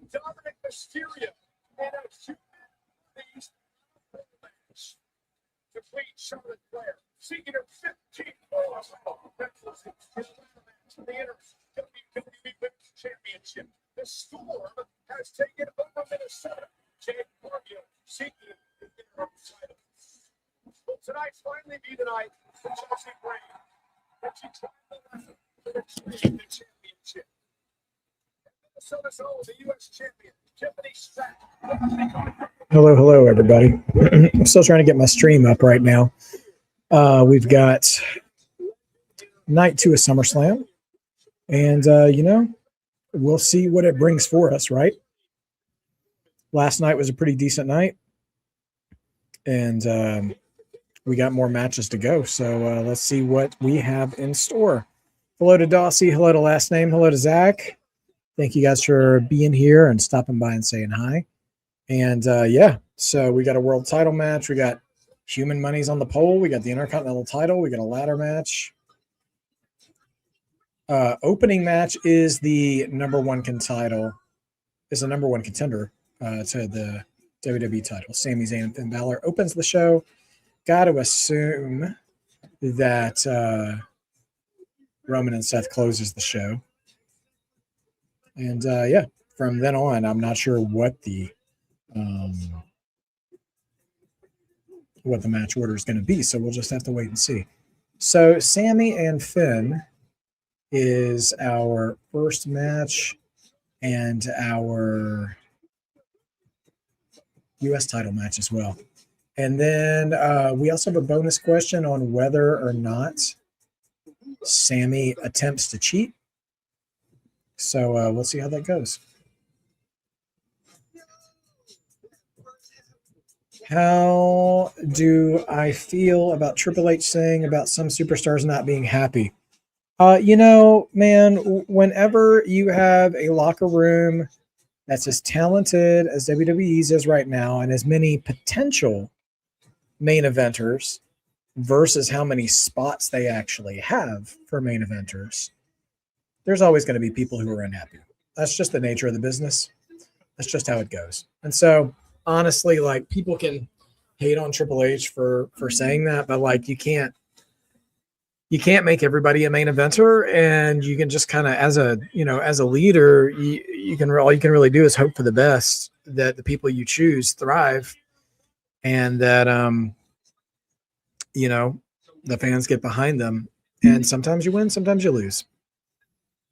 Dominik Mysterio in a human match to beat Charlotte Flair, seeking her 15th the WWE Women's Championship. The Storm has taken over Minnesota. Jade Cargill seeking the interim title. Will tonight finally be the night for Chelsea Green that she tried the lesson to retrieve the championship? Minnesota's own, the U.S. champion, Tiffany Stratton. Hello, everybody. I'm still trying to get my stream up right now. We've got night 2 of SummerSlam, and we'll see what it brings for us, right? Last night was a pretty decent night, and we got more matches to go, so let's see what we have in store. Hello to Dossie, hello to Last Name, hello to Zach. Thank you guys for being here and stopping by and saying hi. And so we got a world title match. We got human monies on the pole. We got the Intercontinental title. We got a ladder match. Opening match is the number one contender to the WWE title. Sami Zayn and Finn Balor opens the show. Got to assume that Roman and Seth closes the show. And from then on, I'm not sure what the match order is going to be, so we'll just have to wait and see. So Sami and Finn is our first match and our U.S. title match as well. And then we also have a bonus question on whether or not Sami attempts to cheat. So we'll see how that goes. How do I feel about Triple H saying about some superstars not being happy? Man, whenever you have a locker room that's as talented as WWE's is right now and as many potential main eventers versus how many spots they actually have for main eventers, there's always going to be people who are unhappy. That's just the nature of the business. That's just how it goes. And so, honestly, like, people can hate on Triple H for saying that, but like, you can't make everybody a main eventer, and you can just kind of, as a leader, all you can really do is hope for the best, that the people you choose thrive, and that the fans get behind them. And sometimes you win, sometimes you lose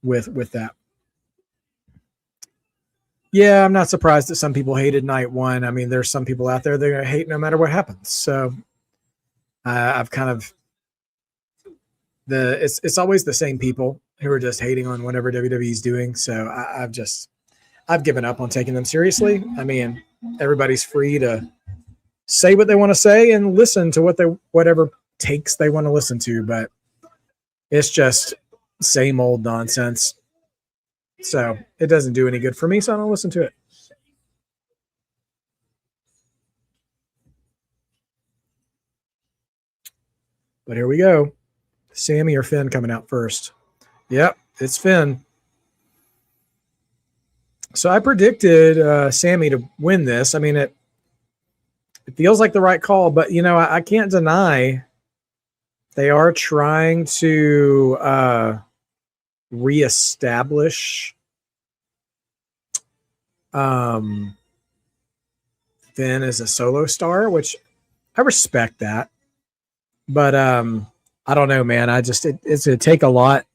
with that. Yeah, I'm not surprised that some people hated night 1. I mean, there's some people out there that are going to hate no matter what happens. So I've kind of it's always the same people who are just hating on whatever WWE's doing. So I've given up on taking them seriously. I mean, everybody's free to say what they want to say and listen to whatever takes they want to listen to, but it's just same old nonsense. So it doesn't do any good for me, so I don't listen to it. But here we go. Sami or Finn coming out first? Yep, it's Finn. So I predicted Sami to win this. I mean, it feels like the right call, but I can't deny they are trying to reestablish Finn as a solo star, which I respect that. But I don't know, man. It's going to take a lot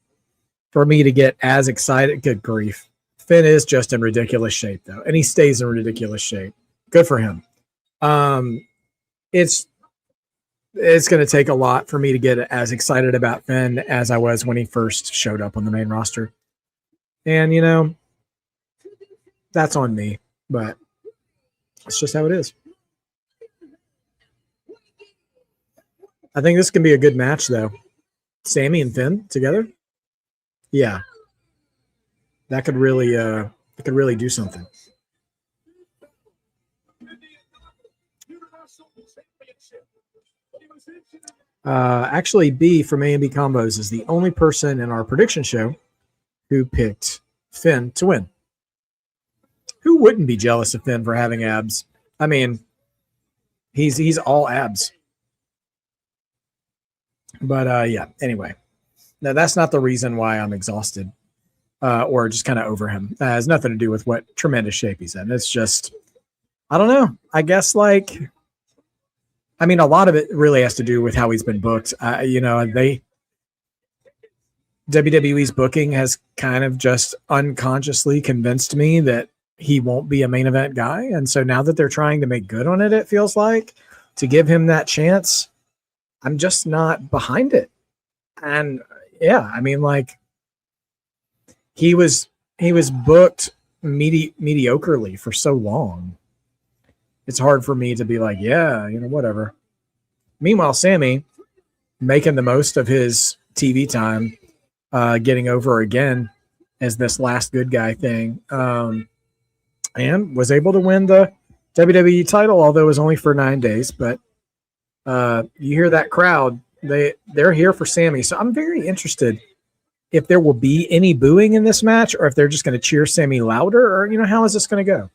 for me to get as excited. Good grief. Finn is just in ridiculous shape, though, and he stays in ridiculous shape. Good for him. It's going to take a lot for me to get as excited about Finn as I was when he first showed up on the main roster. And, that's on me, but it's just how it is. I think this can be a good match, though. Sami and Finn together. Yeah. That could really do something. Actually, B from A&B Combos is the only person in our prediction show who picked Finn to win. Who wouldn't be jealous of Finn for having abs? I mean, he's all abs. But yeah, anyway. No, that's not the reason why I'm exhausted or just kind of over him. It has nothing to do with what tremendous shape he's in. It's just, I don't know. I guess a lot of it really has to do with how he's been booked. WWE's booking has kind of just unconsciously convinced me that he won't be a main event guy. And so now that they're trying to make good on it, it feels like, to give him that chance, I'm just not behind it. And yeah, I mean, he was booked mediocrely for so long. It's hard for me to be like, yeah, whatever. Meanwhile, Sami making the most of his TV time, getting over again as this last good guy thing, and was able to win the WWE title, although it was only for 9 days. But you hear that crowd, they're here for Sami. So I'm very interested if there will be any booing in this match, or if they're just going to cheer Sami louder, or how is this going to go?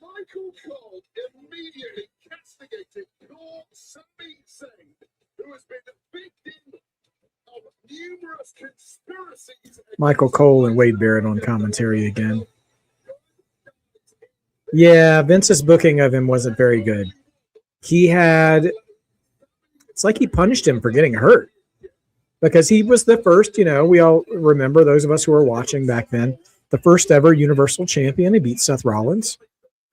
Michael Cole immediately castigated poor Sami Zayn, who has been victim of numerous conspiracies. Michael Cole and Wade Barrett on commentary again. Yeah, Vince's booking of him wasn't very good. It's like he punished him for getting hurt, because he was the first, we all remember, those of us who were watching back then, the first ever Universal Champion. He beat Seth Rollins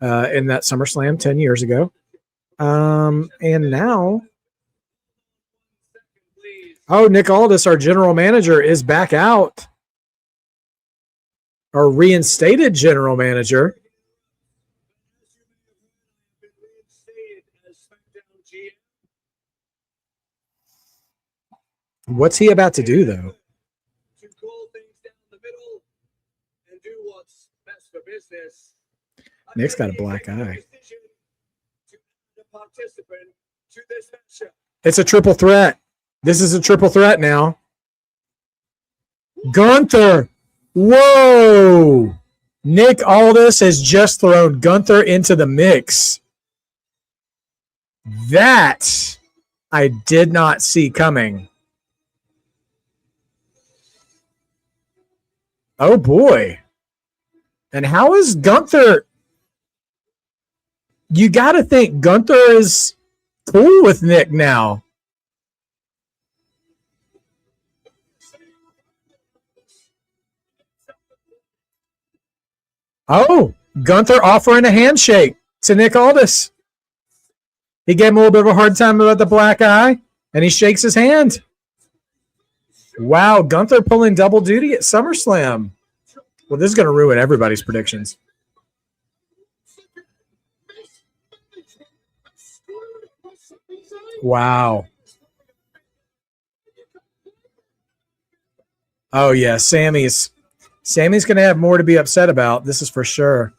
in that SummerSlam 10 years ago. And now, Nick Aldis, our general manager, is back out. Our reinstated general manager. What's he about to do, though? To call things down the middle and do what's best for business. Nick's got a black eye. It's a triple threat. This is a triple threat now. Gunther. Whoa. Nick Aldis has just thrown Gunther into the mix. That I did not see coming. Oh, boy. And how is Gunther? You got to think Gunther is cool with Nick now. Oh, Gunther offering a handshake to Nick Aldis. He gave him a little bit of a hard time about the black eye, and he shakes his hand. Wow, Gunther pulling double duty at SummerSlam. Well, this is going to ruin everybody's predictions. Wow. Oh, yeah, Sami's going to have more to be upset about. This is for sure.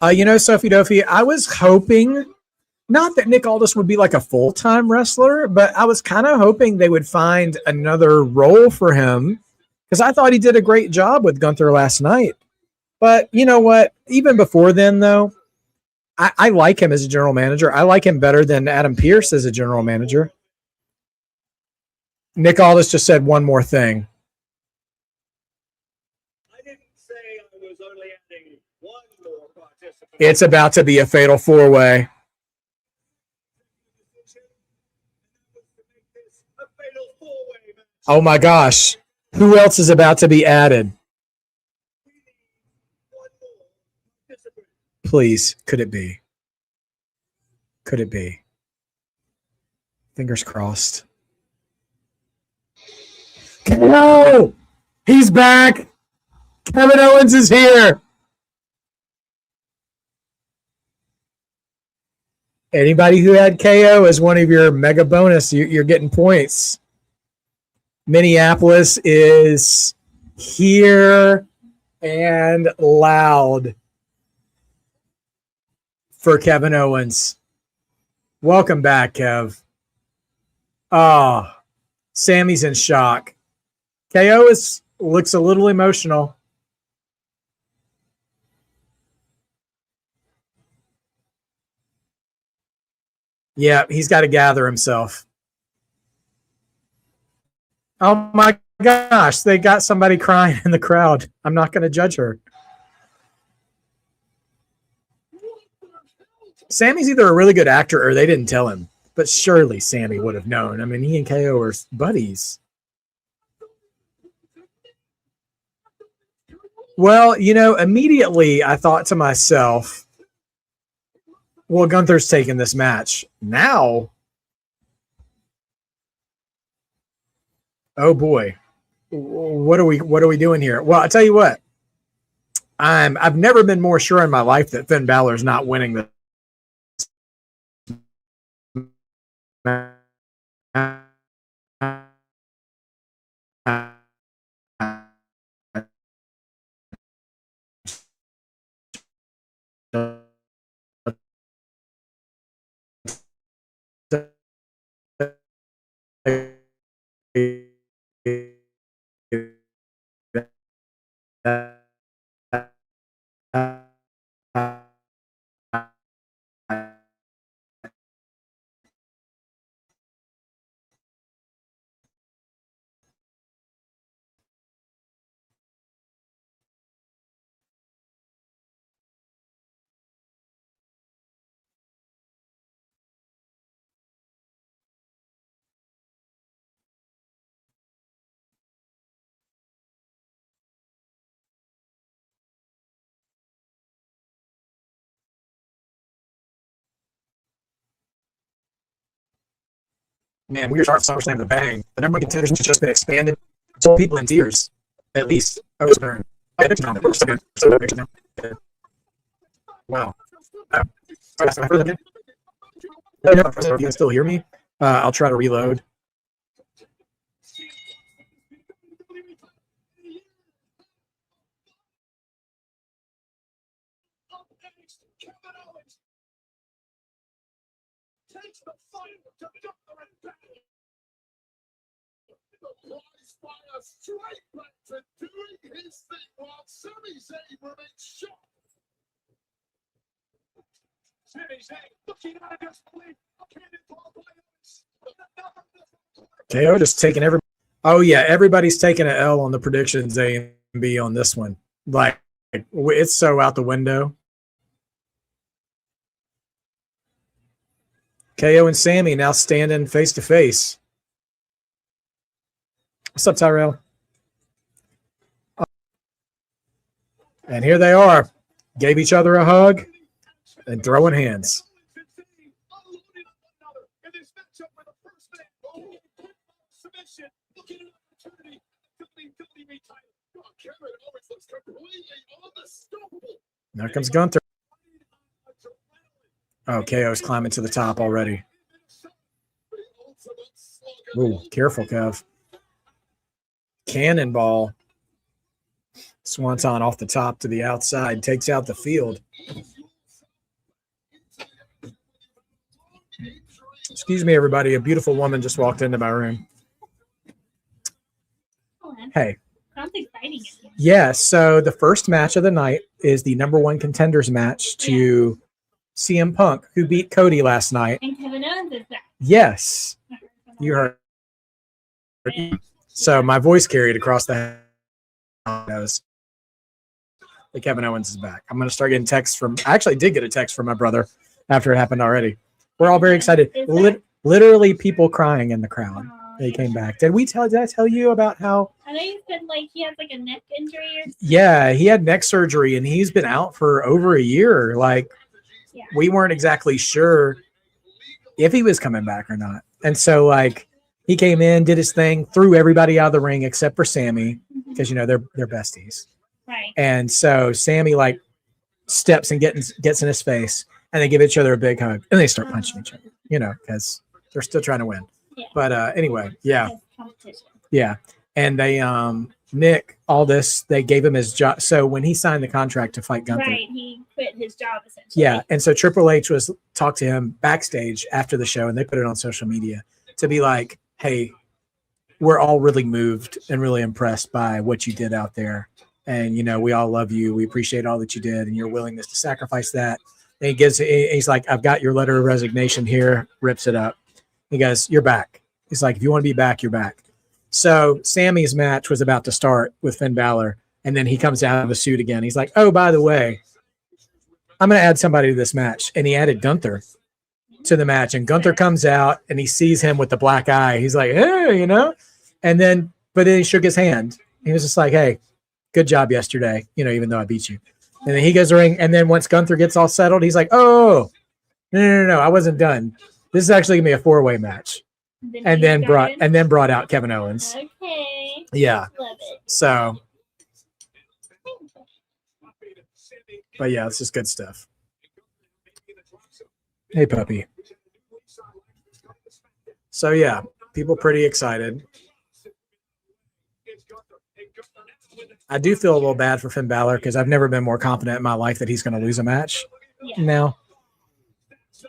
Sophie Dophie, I was hoping, not that Nick Aldis would be like a full-time wrestler, but I was kind of hoping they would find another role for him, because I thought he did a great job with Gunther last night. But you know what? Even before then, though, I like him as a general manager. I like him better than Adam Pearce as a general manager. Nick Aldis just said one more thing. I didn't say I was only adding one more participant. It's about to be a fatal four-way. Oh my gosh. Who else is about to be added? Please, could it be? Could it be? Fingers crossed. No! He's back! Kevin Owens is here! Anybody who had KO as one of your mega bonus, you're getting points. Minneapolis is here and loud for Kevin Owens. Welcome back, Kev. Oh, Sammy's in shock. KO looks a little emotional. Yeah, he's got to gather himself. Oh my gosh, they got somebody crying in the crowd. I'm not going to judge her. Sammy's either a really good actor or they didn't tell him, but surely Sami would have known. I mean, he and KO are buddies. Well, you know, immediately I thought to myself, well, Gunther's taking this match. Now, oh boy, what are we doing here? Well, I tell you what, I've never been more sure in my life that Finn Balor's not winning this. Man, we were starting Summerslam to bang. The number one contenders has just been expanded. So people in tears, at least. Oh, it's been. Wow. You can still hear me? I'll try to reload. KO just taking every. Oh yeah, everybody's taking an L on the predictions A and B on this one. Like it's so out the window. KO and Sami now standing face to face. What's up, Tyrell? And here they are. Gave each other a hug and throwing hands. There comes Gunther. Oh, KO's climbing to the top already. Ooh, careful, Kev. Cannonball. Swanton off the top to the outside. Takes out the field. Excuse me, everybody. A beautiful woman just walked into my room. Hey. Sounds exciting. Yeah, so the first match of the night is the number one contenders match to CM Punk, who beat Cody last night. And Kevin Owens is back. Yes. You heard. So my voice carried across the nose. Kevin Owens is back. I'm going to start getting texts from. I actually did get a text from my brother after it happened already. We're all very excited. Literally, people crying in the crowd. They came back. Did I tell you about how? I know you said like he has like a neck injury or something. Yeah, he had neck surgery and he's been out for over a year. Like, we weren't exactly sure if he was coming back or not. And so, like, he came in, did his thing, threw everybody out of the ring except for Sami because you know they're besties. Right. And so Sami like steps and gets in his face, and they give each other a big hug, and they start punching each other. You know, because they're still trying to win. Yeah. But anyway, yeah. And they Nick Aldis, they gave him his job. So when he signed the contract to fight Gunther, right, he quit his job essentially. Yeah, and so Triple H talked to him backstage after the show, and they put it on social media to be like, hey, we're all really moved and really impressed by what you did out there. And, we all love you. We appreciate all that you did and your willingness to sacrifice that. And he's like, I've got your letter of resignation here, rips it up. He goes, you're back. He's like, if you want to be back, you're back. So Sami's match was about to start with Finn Balor. And then he comes out of the suit again. He's like, oh, by the way, I'm going to add somebody to this match. And he added Gunther to the match. And Gunther comes out and he sees him with the black eye. He's like, hey, and then, but then he shook his hand. He was just like, hey, good job yesterday, even though I beat you. And then he goes to the ring. And then once Gunther gets all settled, he's like, oh, no, I wasn't done. This is actually gonna be a 4-way match. And then brought out Kevin Owens. Okay. Yeah. Love it. So, but yeah, it's just good stuff. Hey, puppy. So yeah, people pretty excited. I do feel a little bad for Finn Balor because I've never been more confident in my life that he's going to lose a match. Yeah. Now,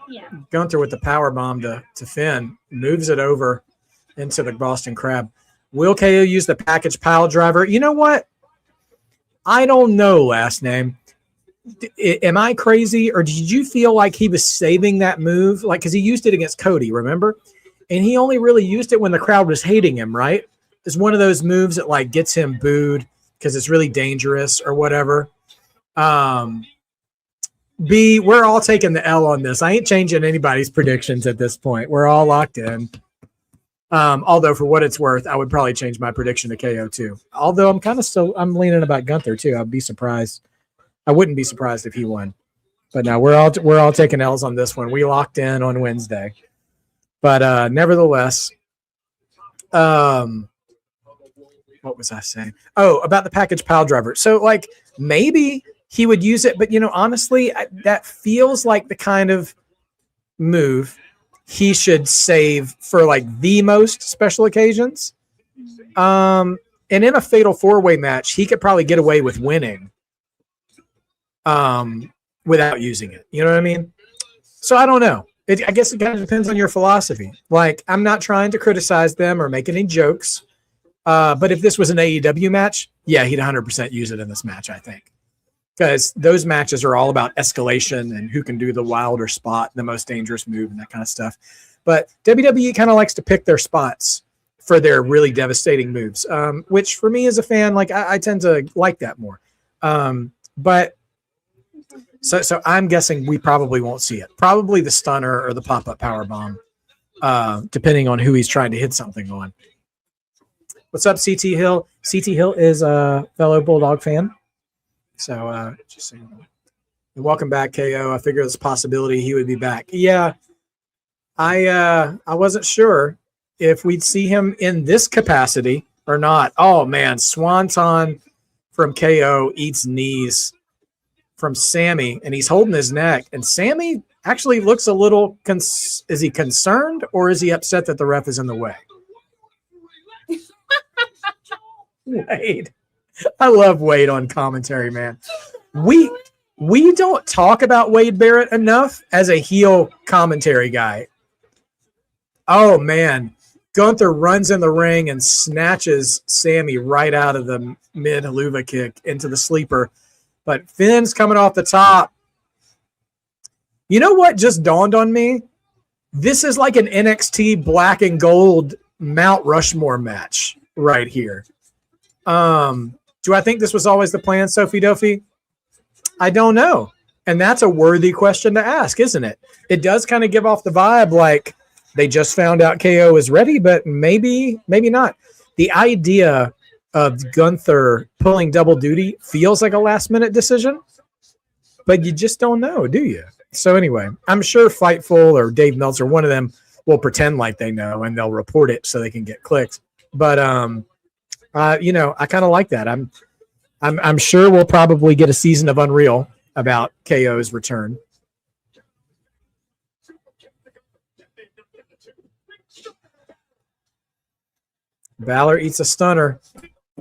Yeah. Gunther with the power bomb to Finn moves it over into the Boston Crab. Will KO use the package pile driver? You know what? I don't know last name. Am I crazy, or did you feel like he was saving that move? Like, because he used it against Cody, remember? And he only really used it when the crowd was hating him, right? It's one of those moves that like gets him booed because it's really dangerous or whatever. B, we're all taking the L on this. I ain't changing anybody's predictions at this point. We're all locked in. Although for what it's worth, I would probably change my prediction to KO too. Although I'm leaning about Gunther too. I'd be surprised. I wouldn't be surprised if he won. But no, we're all taking L's on this one. We locked in on Wednesday. But nevertheless, what was I saying? Oh, about the package pile driver. So like maybe he would use it, but honestly, that feels like the kind of move he should save for like the most special occasions. And in a fatal 4-way match, he could probably get away with winning without using it. You know what I mean? So I don't know. I guess it kind of depends on your philosophy. Like, I'm not trying to criticize them or make any jokes. But if this was an AEW match, yeah, he'd 100% use it in this match, I think. Because those matches are all about escalation and who can do the wilder spot, the most dangerous move, and that kind of stuff. But WWE kind of likes to pick their spots for their really devastating moves, which for me as a fan, like I tend to like that more. But so I'm guessing we probably won't see it. Probably the stunner or the pop-up power bomb, depending on who he's trying to hit something on. What's up, CT Hill? CT Hill is a fellow Bulldog fan. So just so you know. And welcome back, KO. I figured there's a possibility he would be back. Yeah, I wasn't sure if we'd see him in this capacity or not. Oh, man, Swanton from KO eats knees from Sami, and he's holding his neck. And Sami actually looks a little is he concerned or is he upset that the ref is in the way? Wade. I love Wade on commentary, man. We don't talk about Wade Barrett enough as a heel commentary guy. Oh, man. Gunther runs in the ring and snatches Sami right out of the mid-haluva kick into the sleeper. But Finn's coming off the top. You know what just dawned on me? This is like an NXT black and gold Mount Rushmore match right here. Do I think this was always the plan, Sophie Dophie? I don't know. And that's a worthy question to ask, isn't it? It does kind of give off the vibe like they just found out KO is ready, but maybe not. The idea of Gunther pulling double duty feels like a last-minute decision, but you just don't know, do you? So anyway, I'm sure Fightful or Dave Meltzer, one of them, will pretend like they know and they'll report it so they can get clicks. But I kind of like that. I'm sure we'll probably get a season of Unreal about KO's return. Balor eats a stunner,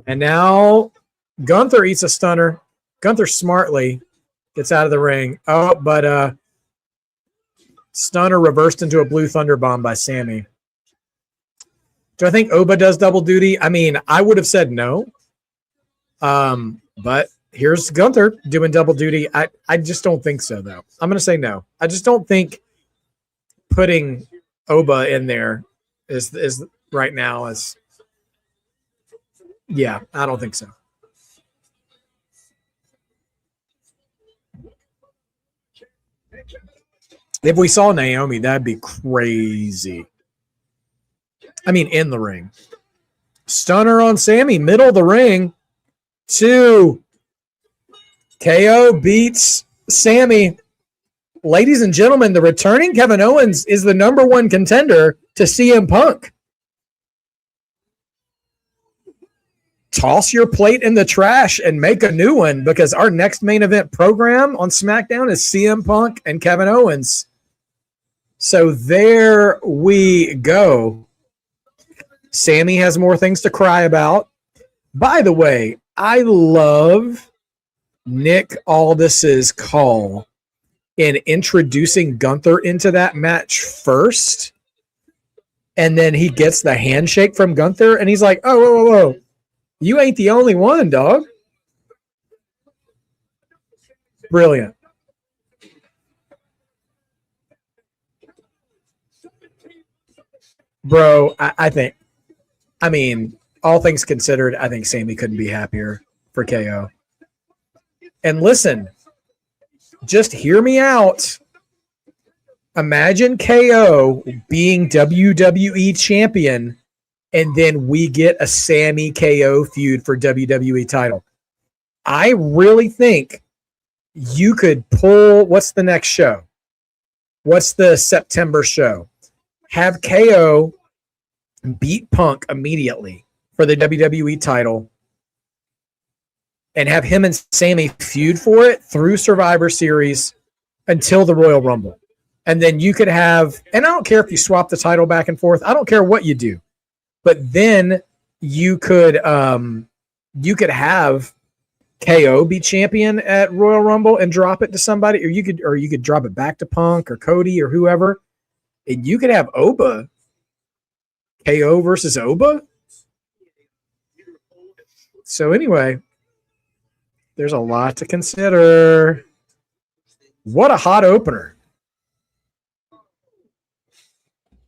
and now Gunther eats a stunner. Gunther smartly gets out of the ring. Oh, but stunner reversed into a blue thunder bomb by Sami. Do I think Oba does double duty? I mean, I would have said no. But here's Gunther doing double duty. I just don't think so, though. I'm going to say no. I just don't think putting Oba in there is right now is. Yeah, I don't think so. If we saw Naomi, that'd be crazy. I mean, in the ring. Stunner on Sami, middle of the ring. 2. KO beats Sami. Ladies and gentlemen, the returning Kevin Owens is the #1 contender to CM Punk. Toss your plate in the trash and make a new one, because our next main event program on SmackDown is CM Punk and Kevin Owens. So there we go. Sami has more things to cry about. By the way, I love Nick Aldis's call in introducing Gunther into that match first. And then he gets the handshake from Gunther and he's like, oh, whoa. You ain't the only one, dog. Brilliant. Bro, I mean, all things considered, I think Sami couldn't be happier for KO. And listen, just hear me out. Imagine KO being WWE champion, and then we get a Sami KO feud for WWE title. I really think you could pull, what's the next show? What's the September show? Have KO beat Punk immediately for the WWE title and have him and Sami feud for it through Survivor Series until the Royal Rumble. And then you could have, and I don't care if you swap the title back and forth. I don't care what you do. But then you could have KO be champion at Royal Rumble and drop it to somebody, or you could drop it back to Punk or Cody or whoever. And you could have Oba, KO versus Oba. So anyway, there's a lot to consider. What a hot opener.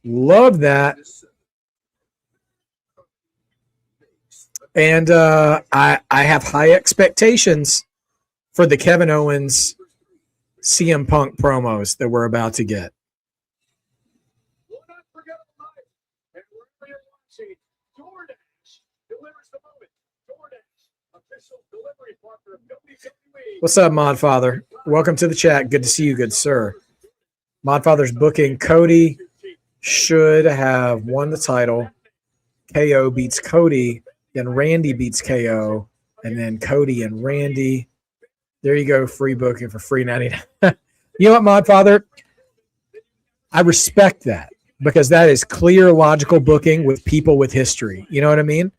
Love that. And I have high expectations for the Kevin Owens CM Punk promos that we're about to get. What's up, Modfather? Welcome to the chat. Good to see you, good sir. Modfather's booking. Cody should have won the title. KO beats Cody. Then Randy beats KO. And then Cody and Randy. There you go. Free booking for free 99. You know what, Modfather? I respect that because that is clear, logical booking with people with history. You know what I mean?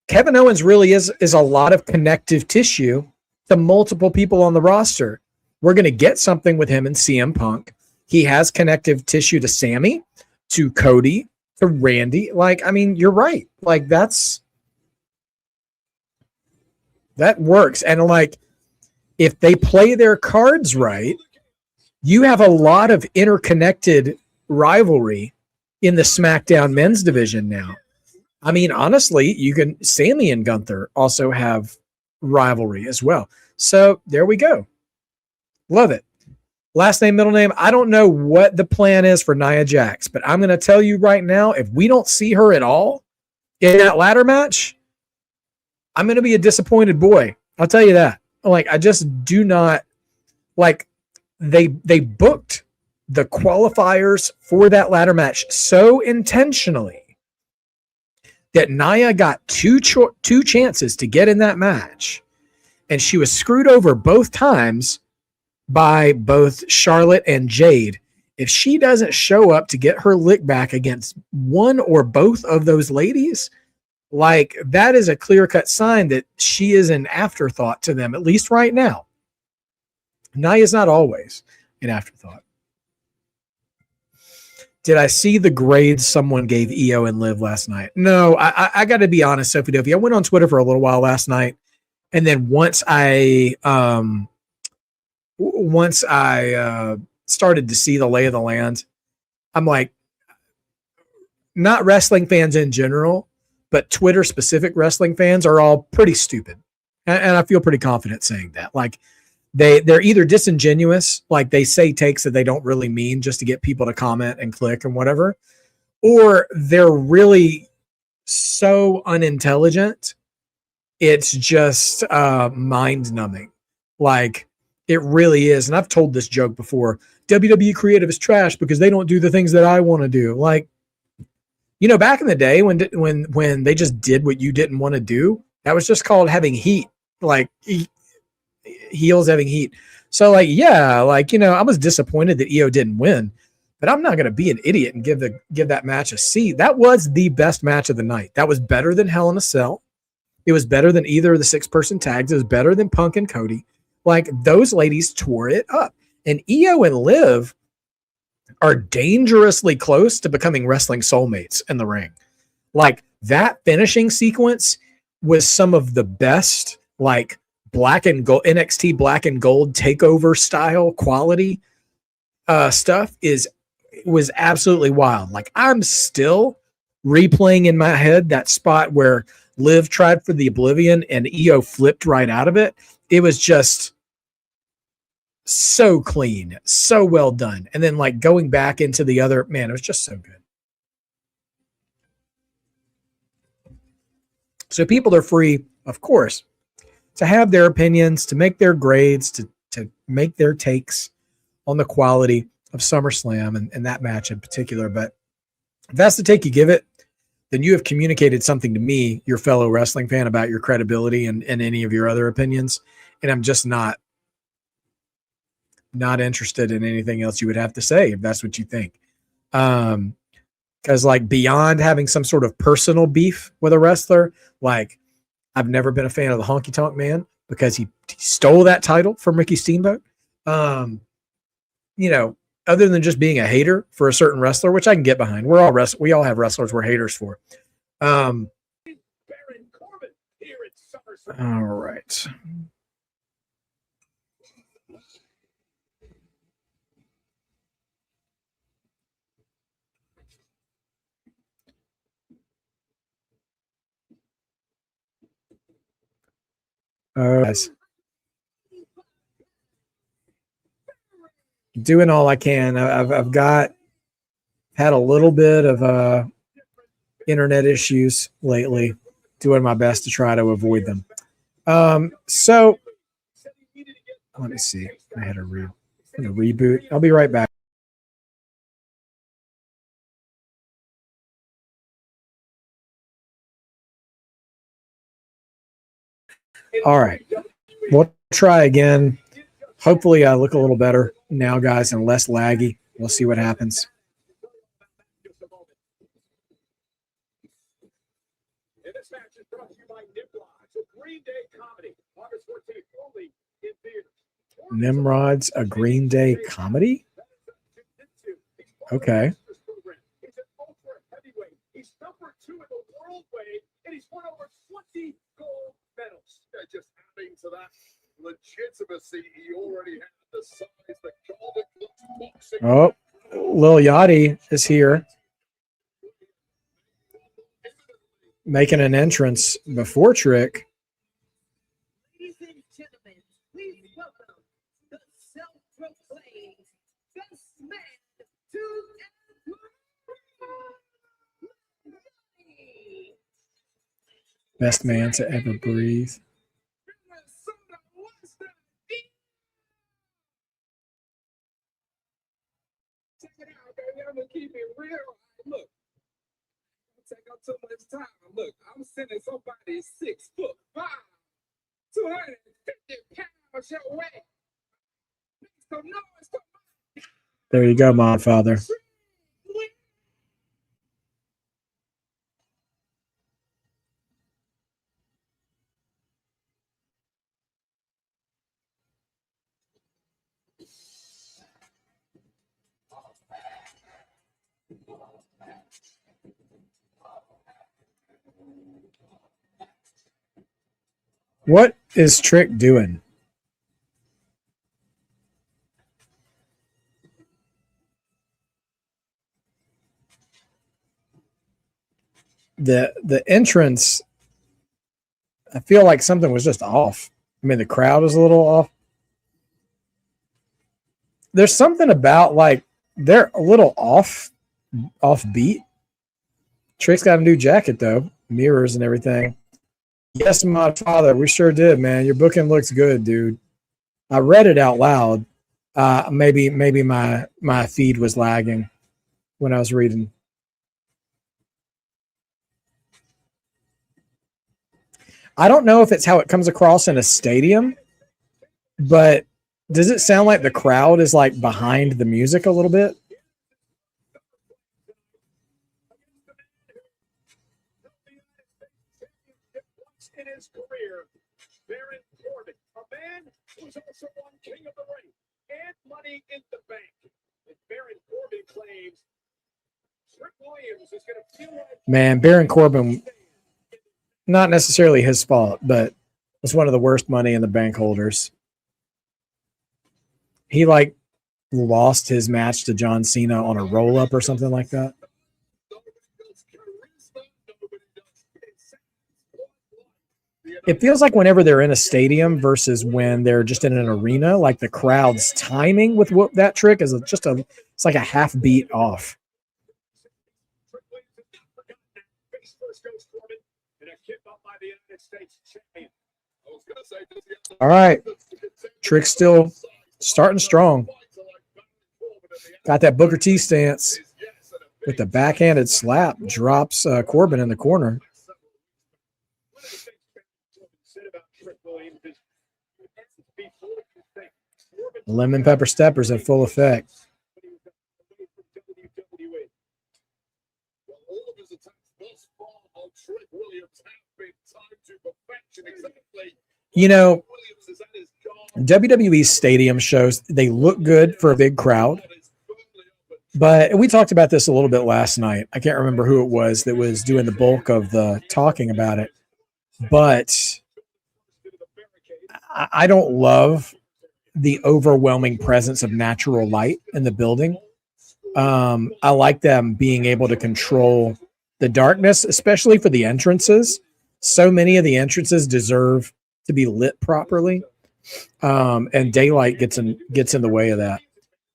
Kevin Owens really is a lot of connective tissue to multiple people on the roster. We're going to get something with him and CM Punk. He has connective tissue to Sami, to Cody, to Randy. Like, I mean, you're right. Like, that works. And like, if they play their cards right, you have a lot of interconnected rivalry in the SmackDown men's division now. I mean, honestly, Sami and Gunther also have rivalry as well. So there we go. Love it. Last name, middle name. I don't know what the plan is for Nia Jax, but I'm going to tell you right now, if we don't see her at all in that ladder match, I'm going to be a disappointed boy. I'll tell you that. Like, I just do not like they booked the qualifiers for that ladder match so intentionally that Nia got two chances to get in that match, and she was screwed over both times by both Charlotte and Jade. If she doesn't show up to get her lick back against one or both of those ladies, like, that is a clear-cut sign that she is an afterthought to them, at least right now. Nia's not always an afterthought. Did I see the grades someone gave EO and Liv last night? No, I got to be honest, Sophie Dovey. I went on Twitter for a little while last night, and then once I started to see the lay of the land, I'm like, not wrestling fans in general, but Twitter specific wrestling fans are all pretty stupid, and I feel pretty confident saying that. Like they're either disingenuous, like they say takes that they don't really mean just to get people to comment and click and whatever, or they're really so unintelligent. It's just mind numbing. Like it really is. And I've told this joke before. WWE creative is trash because they don't do the things that I want to do. Like, you know, back in the day when they just did what you didn't want to do, that was just called having heat. Like heels having heat. So like, yeah, like, you know, I was disappointed that EO didn't win, but I'm not going to be an idiot and give that match a C. That was the best match of the night. That was better than Hell in a Cell. It was better than either of the 6-person tags. It was better than Punk and Cody. Like those ladies tore it up. And EO and Liv are dangerously close to becoming wrestling soulmates in the ring. Like that finishing sequence was some of the best, like black and gold NXT black and gold takeover style quality stuff was absolutely wild. Like I'm still replaying in my head that spot where Liv tried for the Oblivion and EO flipped right out of it. It was just so clean, so well done. And then like going back into the other, man, it was just so good. So people are free, of course, to have their opinions, to make their grades, to make their takes on the quality of SummerSlam and that match in particular. But if that's the take you give it, then you have communicated something to me, your fellow wrestling fan, about your credibility and any of your other opinions. And I'm just not interested in anything else you would have to say if that's what you think. Because like beyond having some sort of personal beef with a wrestler, like I've never been a fan of the Honky Tonk Man because he stole that title from Ricky Steamboat. You know, other than just being a hater for a certain wrestler, which I can get behind. We all have wrestlers we're haters for. All right. Guys. Doing all I can. I've had a little bit of internet issues lately. Doing my best to try to avoid them. So let me see. I had a reboot. I'll be right back. All right. We'll try again. Hopefully I look a little better now, guys, and less laggy. We'll see what happens. Nimrod's a Green Day comedy? Okay. He's number 2 in the world weight, and he's won over 20 gold medals. Just adding to that legitimacy, he already had the size, the golden boxing. Oh, Lil Yachty is here, making an entrance before Trick. Ladies and gentlemen, please welcome the self-proclaimed best man to Best man to ever breathe. Check it out, baby. I'm gonna keep it real. Look, don't take up too much time. Look, I'm sending somebody 6'5", 250 pounds your way. Make some noise, come on. There you go, Modfather. What is Trick doing? The entrance, I feel like something was just off. I mean, the crowd was a little off. There's something about like they're a little off beat. Trick's got a new jacket though, mirrors and everything. Yes, my father, we sure did, man. Your booking looks good, dude. I read it out loud. Maybe my feed was lagging when I was reading. I don't know if it's how it comes across in a stadium, but does it sound like the crowd is like behind the music a little bit? In his career, Baron Corbin, a man who's also won King of the Ring and Money in the Bank. And Baron Corbin claims Trick Williams is going to feel like Man, Baron Corbin, not necessarily his fault, but was one of the worst Money in the Bank holders. He like lost his match to John Cena on a roll up or something like that. It feels like whenever they're in a stadium versus when they're just in an arena, like the crowd's timing with what that Trick is it's like a half beat off. All right. Trick still starting strong. Got that Booker T stance with the backhanded slap. Drops Corbin in the corner. Lemon pepper steppers in full effect. You know, WWE stadium shows, they look good for a big crowd. But we talked about this a little bit last night. I can't remember who it was that was doing the bulk of the talking about it. But I don't love the overwhelming presence of natural light in the building. I like them being able to control the darkness, especially for the entrances. So many of the entrances deserve to be lit properly. And daylight gets in the way of that.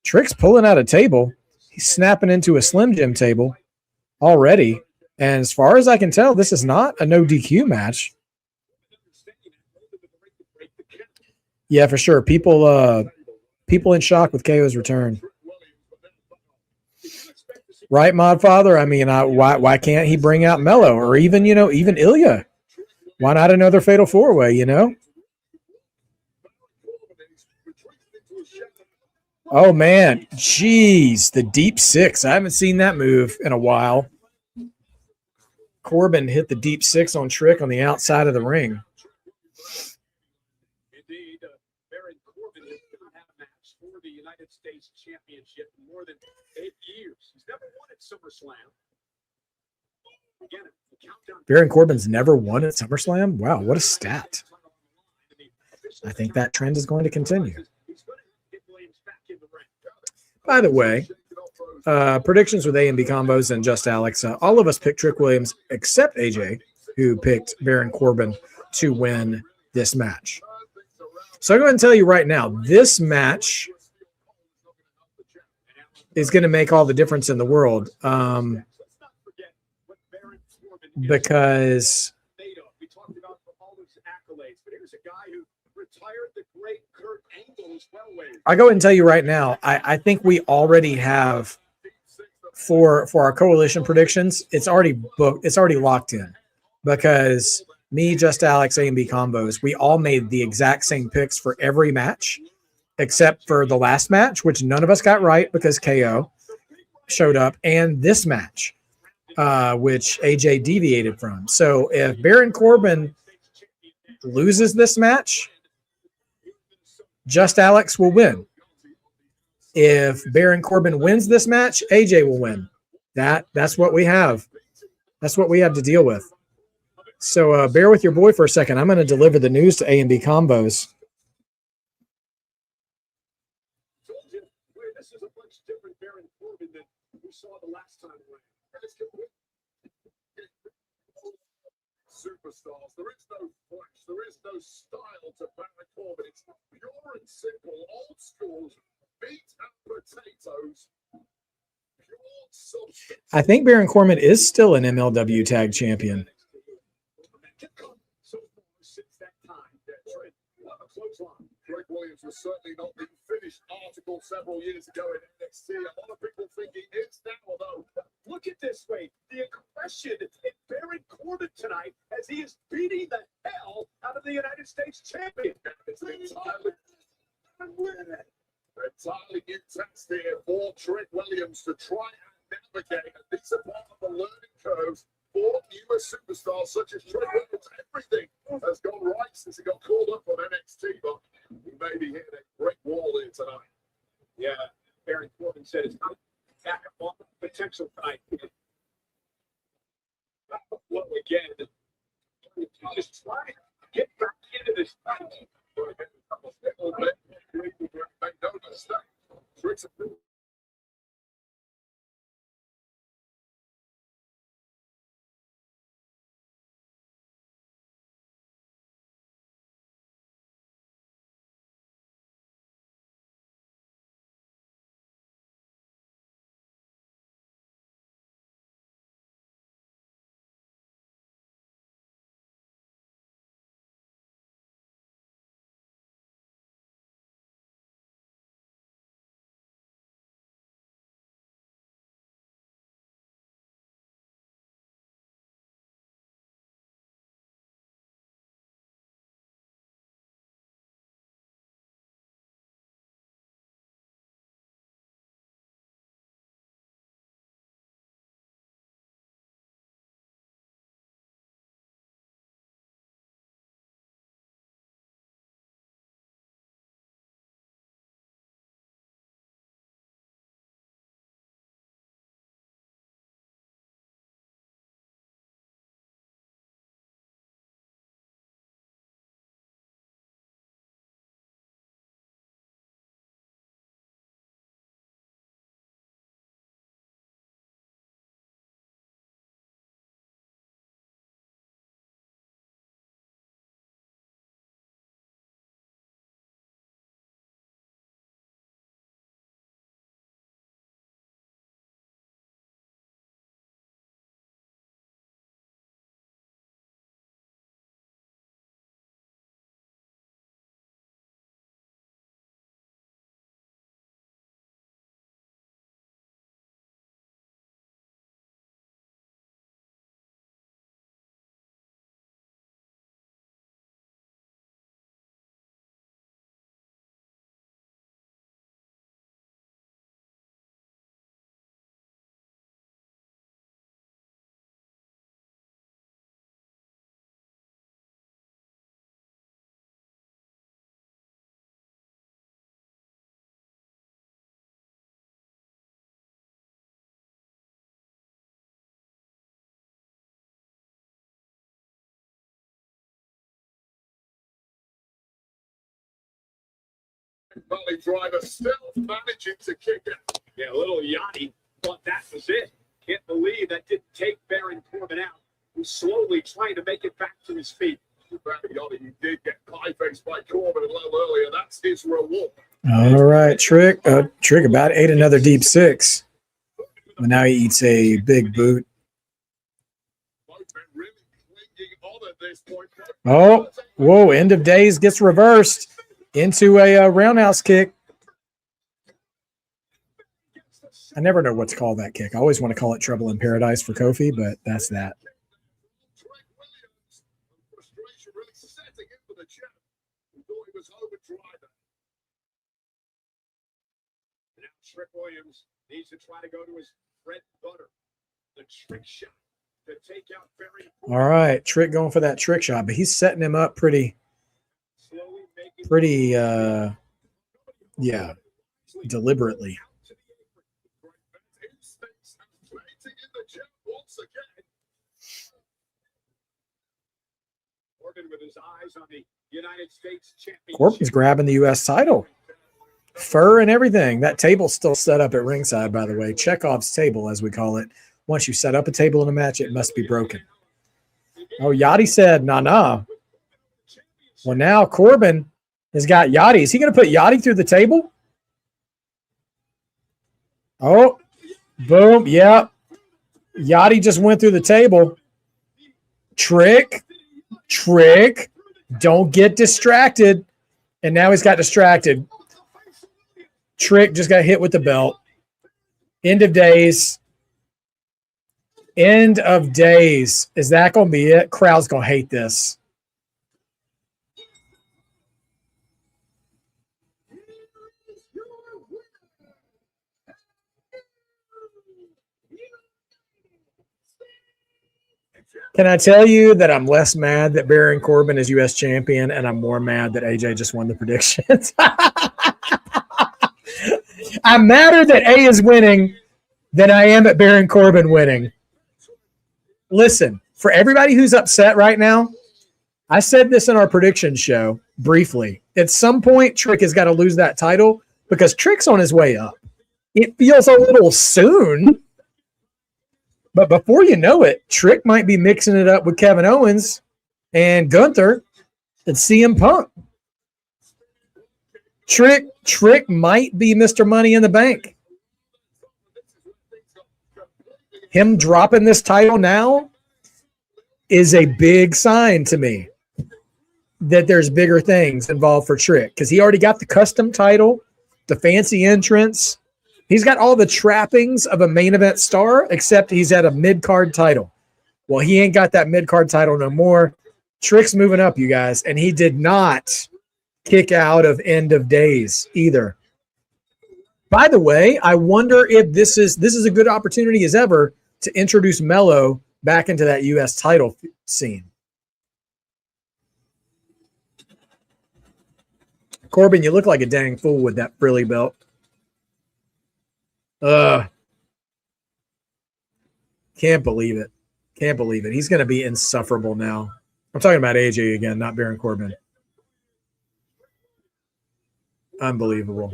Trick's pulling out a table. He's snapping into a Slim Jim table already. And as far as I can tell, this is not a no DQ match. Yeah, for sure. People in shock with KO's return. Right, Modfather? I mean, why can't he bring out Mello or even Ilya? Why not another Fatal 4-Way, Oh, man. Jeez, the deep six. I haven't seen that move in a while. Corbin hit the deep six on Trick on the outside of the ring. Indeed, Baron Corbin has not had a match for the United States Championship in more than 8 years. He's never won at SummerSlam. Again, the countdown. Baron Corbin's never won at SummerSlam? Wow, what a stat. I think that trend is going to continue. By the way, predictions with A&B combos and Just Alex. All of us picked Trick Williams except AJ, who picked Baron Corbin to win this match. So I'm going to tell you right now, this match is going to make all the difference in the world. Because I go and tell you right now, I think we already have for our coalition predictions, it's already booked, it's already locked in. Because me, Just Alex, A&B combos, we all made the exact same picks for every match, except for the last match, which none of us got right because KO showed up, and this match, which AJ deviated from. So if Baron Corbin loses this match, Just Alex will win. If Baron Corbin wins this match, AJ will win. That's what we have. That's what we have to deal with. So bear with your boy for a second. I'm going to deliver the news to A&B Combos. Told you, this is a much different Baron Corbin than we saw the last time around. Superstars. There is no flash. There is no style to Baron Corbin. It's pure and simple, old school, meat and potatoes. Pure substance. I think Baron Corbin is still an MLW Tag Champion. So far since that time, Trent, a close line. Greg Williams was certainly not the finished article several years ago in NXT. A lot of people think he is now, although look at this way. The aggression in Baron Corbin tonight as he is beating the hell out of the United States champion. It's entirely new test here for Trent Williams to try and navigate. And this is part of the learning curve for newer superstars such as Trent Williams. Everything has gone right since he got called up on NXT, but we may be hitting a great wall here tonight. Yeah, Baron Corbin said it's not back up on potential tonight. Well, again, just trying to get back into this fight. Make no mistake. Tricks Valley driver still managing to kick it. Yeah, a little Yanni thought that was it. Can't believe that didn't take Baron Corbin out. He's slowly trying to make it back to his feet. Yanni, he did get pie-faced by Corbin a little earlier. That's his reward. All right, Trick. Trick about ate another deep six. But now he eats a big boot. Oh, whoa. End of days gets reversed into a roundhouse kick. I never know what to call that kick. I always want to call it Trouble in Paradise for Kofi, but that's that. Trick Williams needs to try to go to his bread and butter, the trick shot to take out Barry. All right, Trick going for that trick shot, but he's setting him up pretty, yeah, deliberately. on the United States Championship. Corbin's grabbing the U.S. title. Fur and everything. That table's still set up at ringside, by the way. Chekhov's table, as we call it. Once you set up a table in a match, it must be broken. Oh, Yachty said, nah. Well, now Corbin has got Yachty. Is he going to put Yachty through the table? Oh, boom. Yep. Yachty just went through the table. Trick. Don't get distracted. And now he's got distracted. Trick just got hit with the belt. End of days. Is that going to be it? Crowd's going to hate this. Can I tell you that I'm less mad that Baron Corbin is U.S. champion, and I'm more mad that AJ just won the predictions? I'm madder that A is winning than I am at Baron Corbin winning. Listen, for everybody who's upset right now, I said this in our prediction show briefly. At some point, Trick has got to lose that title because Trick's on his way up. It feels a little soon. But before you know it, Trick might be mixing it up with Kevin Owens and Gunther and CM Punk. Trick might be Mr. Money in the Bank. Him dropping this title now is a big sign to me that there's bigger things involved for Trick because he already got the custom title, the fancy entrance. He's got all the trappings of a main event star, except he's at a mid-card title. Well, he ain't got that mid-card title no more. Trick's moving up, you guys, and he did not kick out of End of Days either. By the way, I wonder if this is a good opportunity as ever to introduce Mello back into that U.S. title scene. Corbin, you look like a dang fool with that frilly belt. Can't believe it. He's going to be insufferable now. I'm talking about AJ again, not Baron Corbin. Unbelievable.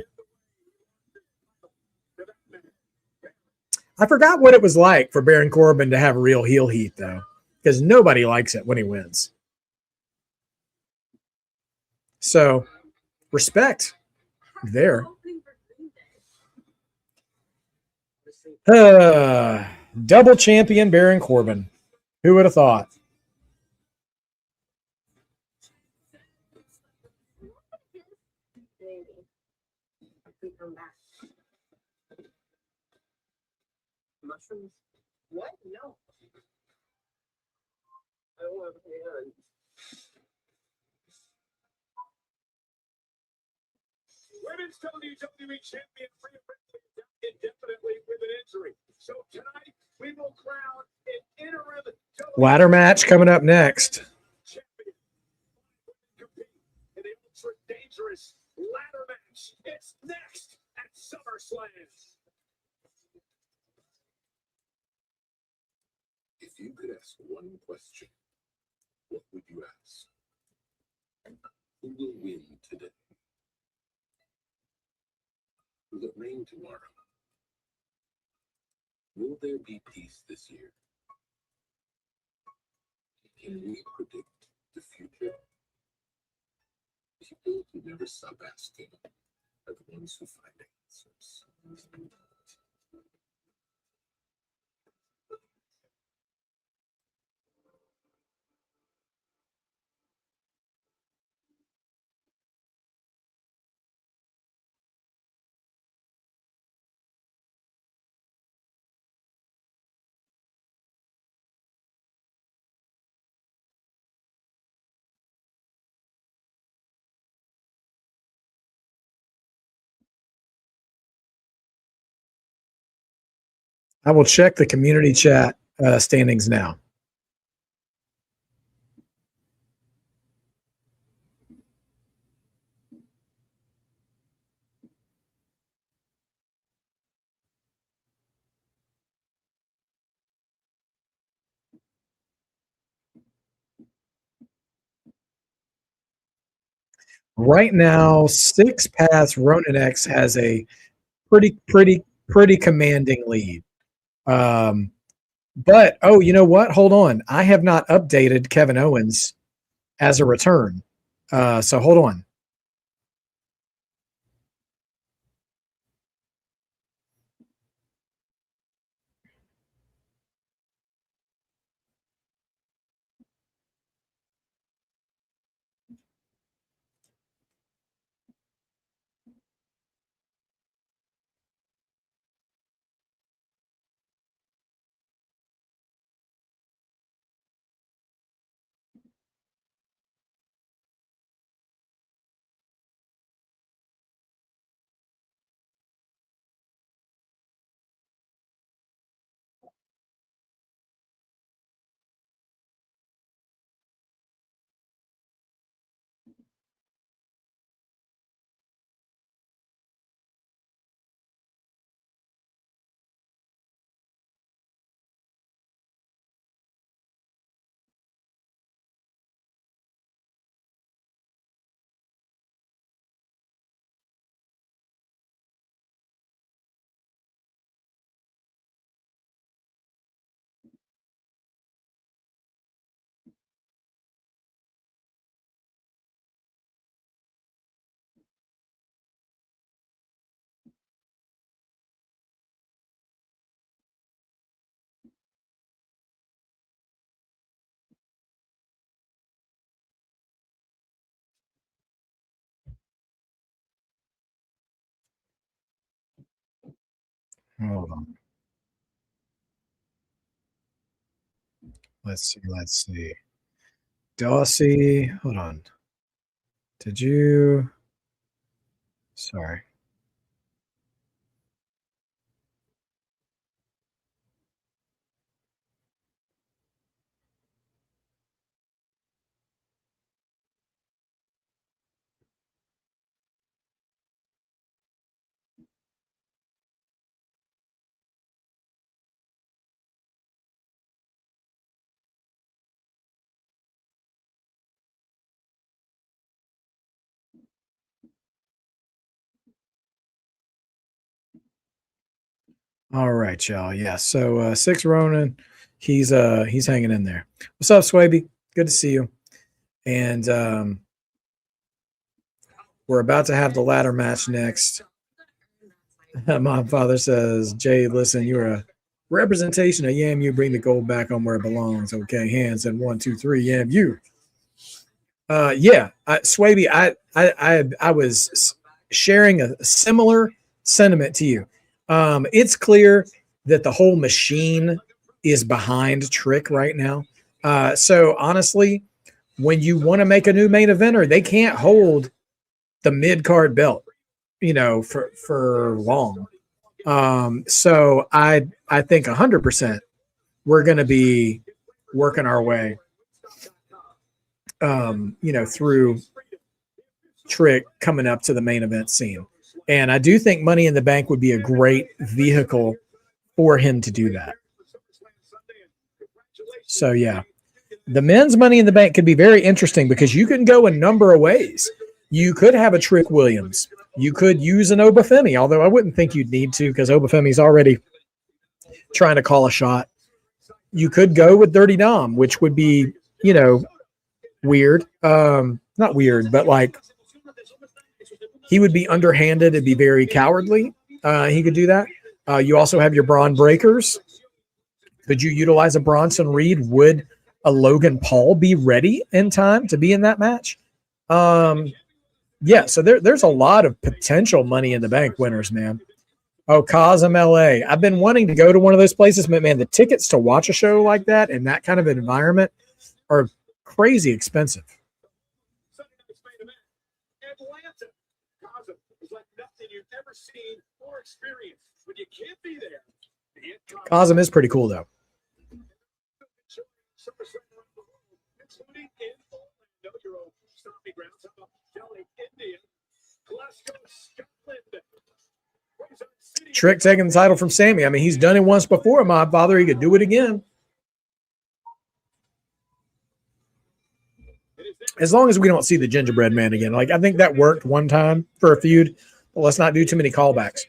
I forgot what it was like for Baron Corbin to have real heel heat, though, because nobody likes it when he wins. So, respect there. Double champion Baron Corbin. Who would have thought? Mushrooms? What? No. I don't have hands. Women's WWE champion Rhea Ripley indefinitely with an injury. So tonight we will crown an interim Ladder match coming up next. champion. Compete in the ultra dangerous ladder match. It's next at SummerSlam. If you could ask one question, what would you ask? Who will win today? Will it rain tomorrow? Will there be peace this year? Can we predict the future? People who never stop asking are the ones who find answers. I will check the community chat standings now. Right now, 6 Paths Ronin X has a pretty commanding lead. But you know what? Hold on. I have not updated Kevin Owens as a return. So hold on. Hold on. Let's see. Dawsey, hold on. Did you? Sorry. All right, y'all. Yeah. So 6 Ronin, he's hanging in there. What's up, Swaby? Good to see you. And we're about to have the ladder match next. My father says, Jade, listen, you're a representation of Yam. You bring the gold back on where it belongs. Okay, hands and 1, 2, 3. Yam, you. Swaby, I was sharing a similar sentiment to you. It's clear that the whole machine is behind Trick right now. So honestly, when you want to make a new main eventer, they can't hold the mid card belt, for long. So I think 100% we're going to be working our way, through Trick coming up to the main event scene. And I do think Money in the Bank would be a great vehicle for him to do that. So yeah, the men's Money in the Bank could be very interesting because you can go a number of ways. You could have a Trick Williams. You could use an Obafemi, although I wouldn't think you'd need to because Obafemi's already trying to call a shot. You could go with Dirty Dom, which would be, weird. Not weird, but like he would be underhanded. It'd be very cowardly. He could do that. You also have your Braun Breakers. Could you utilize a Bronson Reed? Would a Logan Paul be ready in time to be in that match? Yeah, so there's a lot of potential Money in the Bank winners, man. Oh, Cosm LA. I've been wanting to go to one of those places, but man, the tickets to watch a show like that in that kind of environment are crazy expensive. Atlanta. Cosm is like nothing you've ever seen or experienced. When you can't be there. Cosm is pretty cool, though. Summerslam around the world, including in Orlando, your own stomping grounds. How about Delhi, India, Glasgow, Scotland. Trick taking the title from Sami. I mean, he's done it once before, my father. He could do it again. As long as we don't see the gingerbread man again. Like, I think that worked one time for a feud, but let's not do too many callbacks.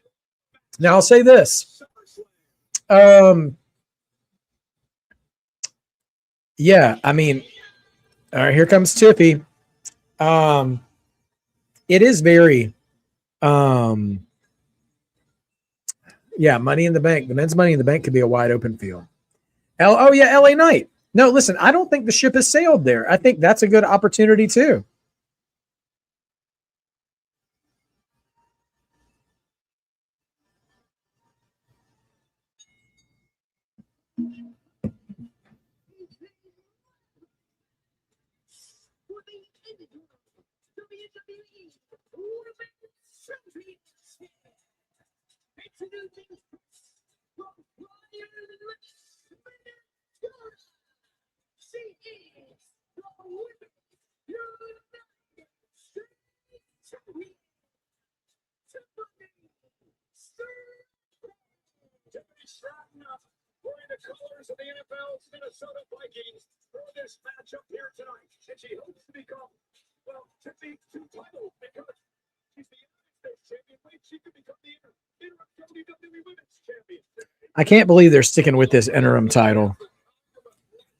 Now, I'll say this. Yeah, I mean, all right, here comes Tiffy. It is very, yeah, Money in the Bank. The men's Money in the Bank could be a wide open field. Oh, yeah, LA Knight. No, listen, I don't think the ship has sailed there. I think that's a good opportunity, too. Tiffany Stratton wearing the colors of the NFL's Minnesota Vikings for this matchup here tonight. And she hopes to become, well, Tiffany to title because she's the United States champion. She could become the interim WWE Women's Champion. I can't believe they're sticking with this interim title.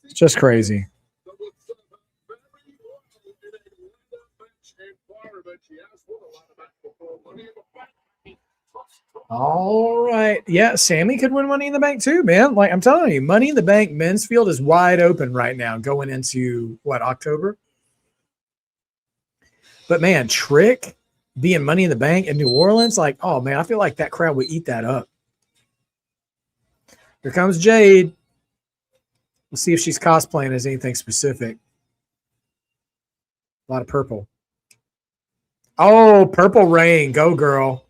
It's just crazy. All right. Yeah, Sami could win Money in the Bank too, man. Like, I'm telling you, Money in the Bank men's field is wide open right now going into, October? But, man, Trick being Money in the Bank in New Orleans, like, oh, man, I feel like that crowd would eat that up. Here comes Jade. We'll see if she's cosplaying as anything specific. A lot of purple. Oh, Purple Rain. Go, girl.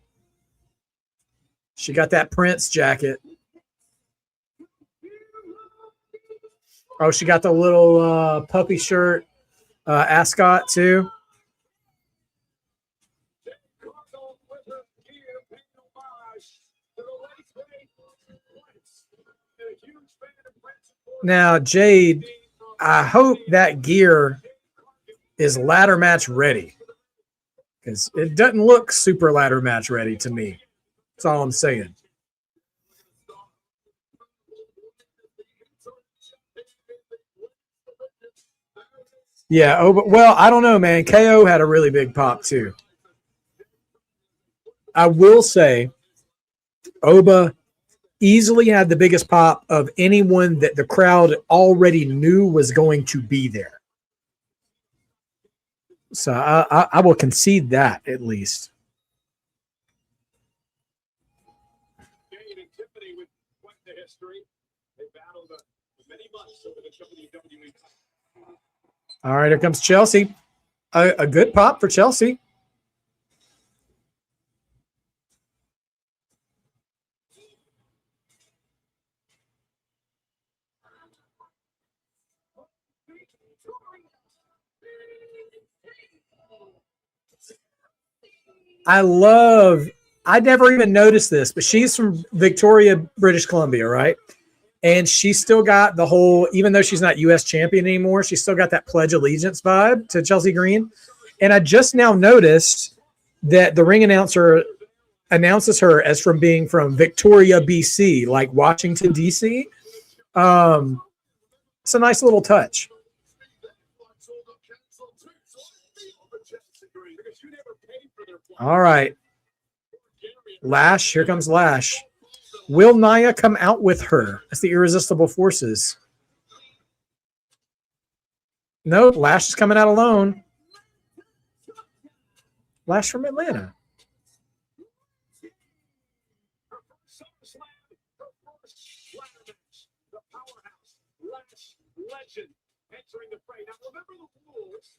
She got that Prince jacket. Oh, she got the little puppy shirt ascot, too. Now, Jade, I hope that gear is ladder match ready, because it doesn't look super ladder match ready to me. That's all I'm saying. Yeah. Oh, but, well, I don't know, man. KO had a really big pop too. I will say, Oba easily had the biggest pop of anyone that the crowd already knew was going to be there. So I will concede that at least. Jade and Tiffany with quite the history. They battled many months over the WWE. All right, here comes Chelsea. A good pop for Chelsea. I never even noticed this, but she's from Victoria, British Columbia, right? And she's still got the whole, even though she's not U.S. champion anymore, she's still got that Pledge Allegiance vibe to Chelsea Green. And I just now noticed that the ring announcer announces her as from being from Victoria, BC, like Washington, D.C. It's a nice little touch. All right. Lash, here comes Lash. Will Nia come out with her? That's the Irresistible Forces. No, Lash is coming out alone. Lash from Atlanta. Summerslam, the first ladder match. The powerhouse, Lash legend, entering the fray. Now, remember the rules.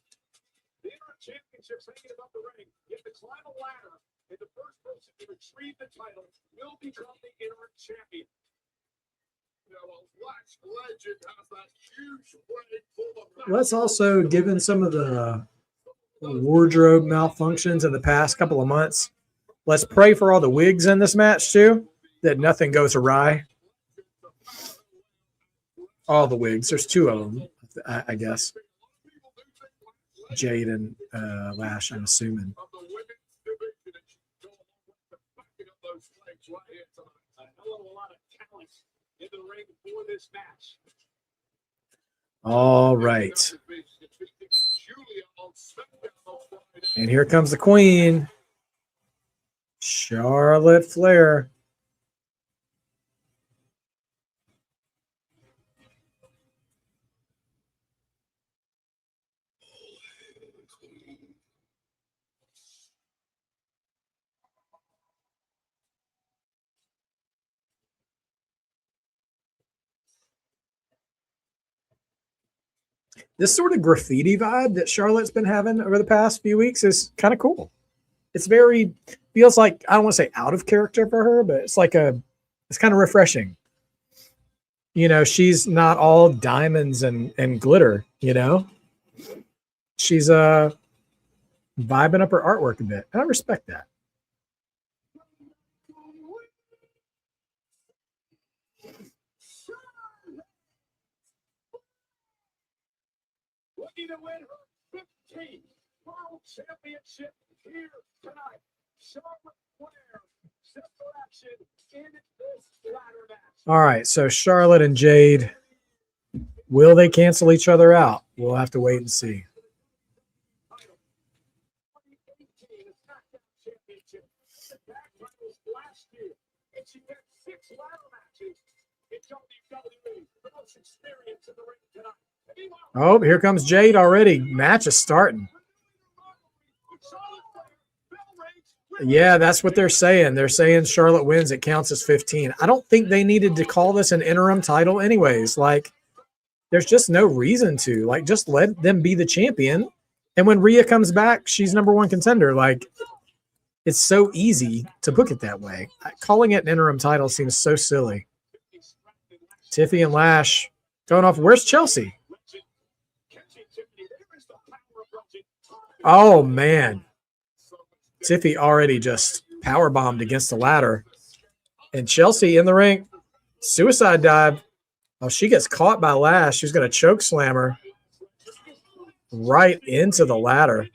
The interim championship's hanging above the ring. You have to climb a ladder, and the first person to retrieve the title will become the interim champion. Let's also, given some of the wardrobe malfunctions in the past couple of months, let's pray for all the wigs in this match too, that nothing goes awry. All the wigs. There's two of them, I guess. Jade and Lash, I'm assuming. Of the women's division, and she's going along with the backing up those legs right here tonight. A hell of a lot of talent in the ring for this match. All right. And here comes the queen, Charlotte Flair. This sort of graffiti vibe that Charlotte's been having over the past few weeks is kind of cool. It's feels like, I don't want to say out of character for her, but it's kind of refreshing. You know, she's not all diamonds and glitter, you know? She's vibing up her artwork a bit. And I respect that. Looking to win her 15th World Championship here tonight. Charlotte Flair set for action in this ladder match. All right, so Charlotte and Jade, will they cancel each other out? We'll have to wait and see. 2018 SmackDown Championship. The tag titles last year. And she had 6 ladder matches in WWE. The most experience in the ring tonight. Oh, here comes Jade already. Match is starting. Yeah, that's what they're saying. They're saying Charlotte wins. It counts as 15. I don't think they needed to call this an interim title anyways. Like, there's just no reason to. Like, just let them be the champion. And when Rhea comes back, she's #1 contender. Like, it's so easy to book it that way. Calling it an interim title seems so silly. Tiffany and Lash going off. Where's Chelsea? Oh, man. Tiffy already just power bombed against the ladder. And Chelsea in the ring. Suicide dive. Oh, she gets caught by Lash. She's going to choke slam her right into the ladder.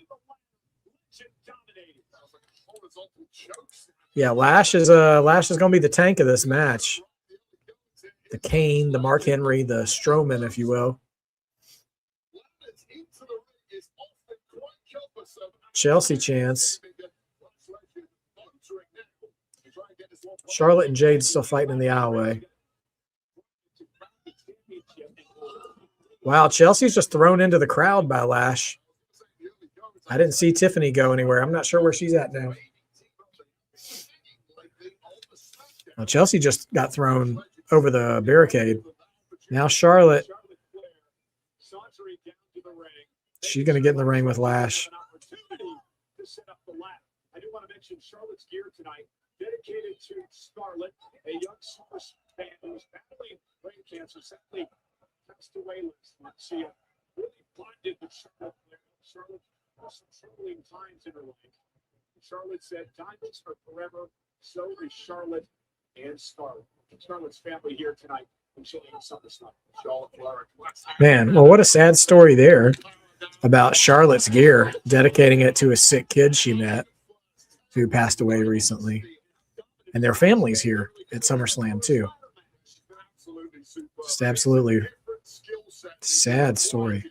Yeah, Lash is going to be the tank of this match. The Kane, the Mark Henry, the Strowman, if you will. Chelsea chance. Charlotte and Jade still fighting in the aisleway. Wow, Chelsea's just thrown into the crowd by Lash. I didn't see Tiffany go anywhere. I'm not sure where she's at now. Well, Chelsea just got thrown over the barricade. Now Charlotte. She's going to get in the ring with Lash. I do want to mention Charlotte's gear tonight, dedicated to Scarlett, a young sports fan who was battling brain cancer, sadly passed away last year. Really bonded with Charlotte. Charlotte had some troubling times in her life. Charlotte said, "Diamonds are forever." So is Charlotte and Scarlett. Charlotte's family here tonight enjoying Summerslam. Charlotte Flair. Man, well, what a sad story there about Charlotte's gear, dedicating it to a sick kid she met who passed away recently. And their family's here at SummerSlam too. Just absolutely sad story.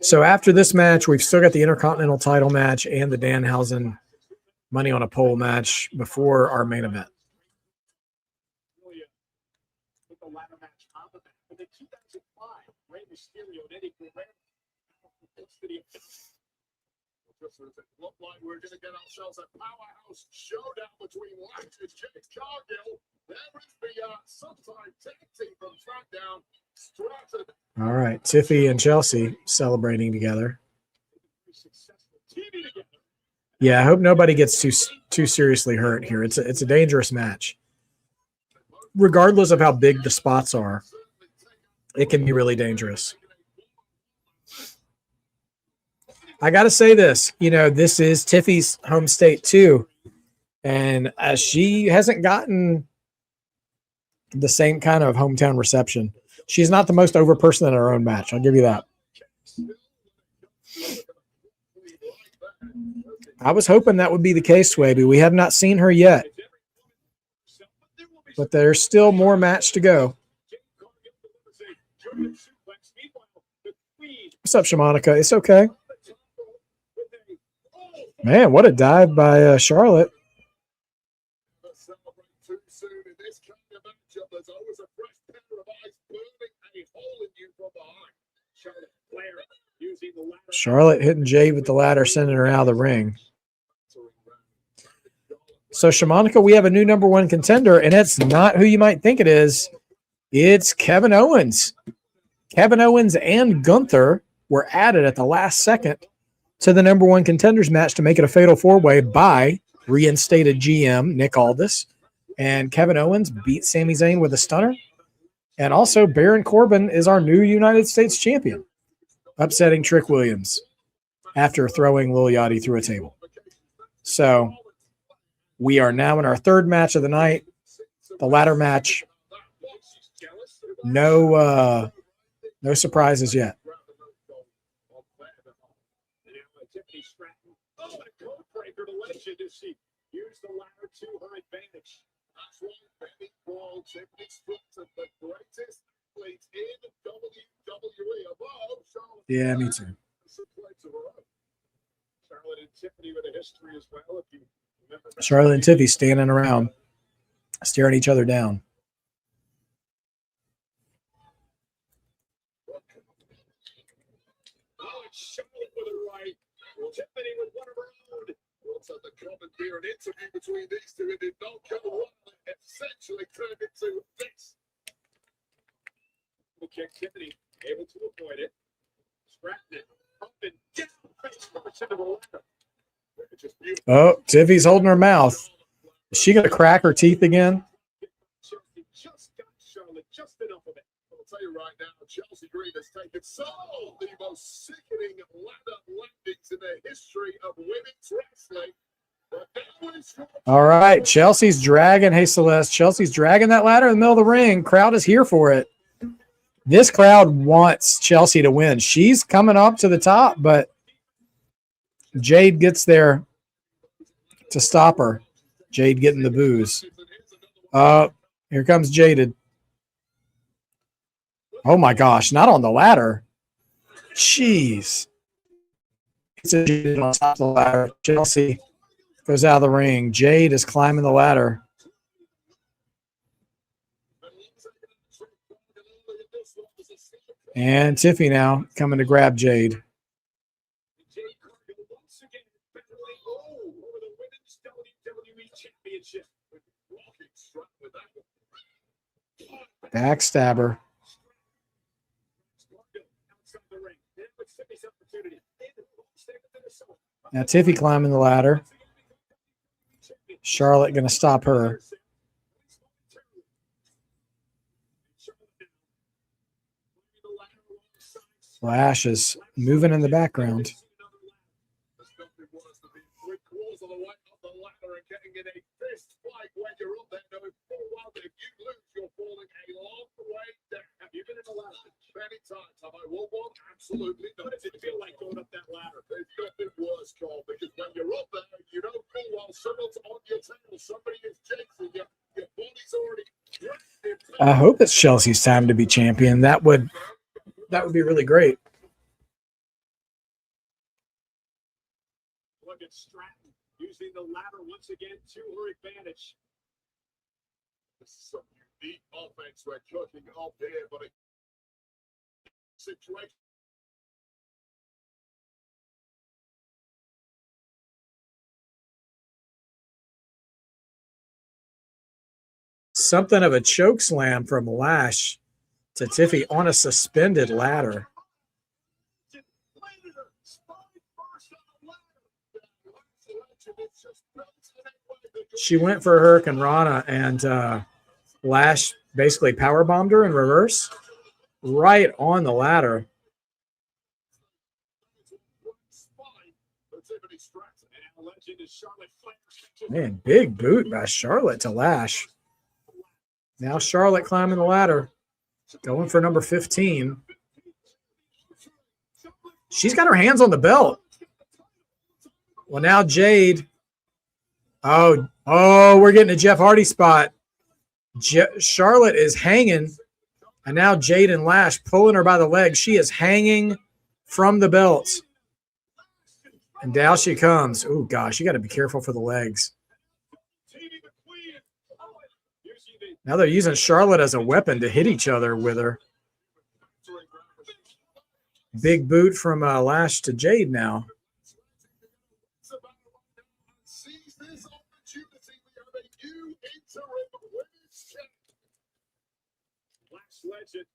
So after this match, we've still got the Intercontinental title match and the Danhausen Money on a Pole match before our main event. Mysterio and Eddie Guerrero. Look like we're going to get ourselves a powerhouse showdown between Lash and Cargill. There is the sometime tag team from SmackDown, Stratton. All right, Tiffy and Chelsea celebrating together. Yeah, I hope nobody gets too seriously hurt here. It's a dangerous match. Regardless of how big the spots are, it can be really dangerous. I got to say this, this is Tiffy's home state too. And she hasn't gotten the same kind of hometown reception. She's not the most over person in her own match. I'll give you that. I was hoping that would be the case, Swaby. We have not seen her yet, but there's still more match to go. What's up, Shamanica? It's okay. Man, what a dive by Charlotte. Charlotte hitting Jade with the ladder, sending her out of the ring. So, Shamanica, we have a new number one contender, and it's not who you might think it is. It's Kevin Owens. Kevin Owens and Gunther were added at the last second to the number one contenders match to make it a fatal four-way by reinstated GM Nick Aldis. And Kevin Owens beat Sami Zayn with a stunner. And also, Baron Corbin is our new United States champion, upsetting Trick Williams after throwing Lil Yachty through a table. So, we are now in our third match of the night, the ladder match. No surprises yet. Yeah, me too. Charlotte and Tiffany standing around, staring each other down. Tiffany with one of her own. What's at the common here, an interview between these two, and did not go well. It essentially turned into this. Okay, Tiffany able to avoid it. Stratton it up and down, face first into the ladder. Oh, Tiffy's holding her mouth. Is she going to crack her teeth again? Just got Charlotte, just enough of it. I'll tell you right now, Chelsea Green has taken some of the most sickening ladder landings in the history of women's wrestling. All right, Chelsea's dragging. Hey, Celeste, Chelsea's dragging that ladder in the middle of the ring. Crowd is here for it. This crowd wants Chelsea to win. She's coming up to the top, but Jade gets there to stop her. Jade getting the boos. Here comes Jaded. Oh, my gosh, not on the ladder. Jeez. It's a Jade on top of the ladder. Chelsea goes out of the ring. Jade is climbing the ladder. And Tiffany now coming to grab Jade. Backstabber. Now Tiffy climbing the ladder. Charlotte going to stop her. Lash is moving in the background. Absolutely not. What does it feel like going up that ladder? There's nothing worse, Carl, because when you're up there, you don't feel while someone's on your tail, somebody is chasing you, your body's already. I hope it's Chelsea's time to be champion. That would be really great. Look at Stratton using the ladder once again to her advantage. This is some unique offense we're cooking up here, but a situation. Something of a choke slam from Lash to Tiffy on a suspended ladder. She went for Hurricane Rana, and Lash basically power bombed her in reverse right on the ladder. Man, big boot by Charlotte to Lash. Now Charlotte climbing the ladder, going for number 15. She's got her hands on the belt. Well, now Jade. Oh, we're getting a Jeff Hardy spot. Charlotte is hanging, and now Jade and Lash pulling her by the legs. She is hanging from the belt. And down she comes. Oh, gosh, you got to be careful for the legs. Now they're using Charlotte as a weapon to hit each other with her. Big boot from Lash to Jade now. Legend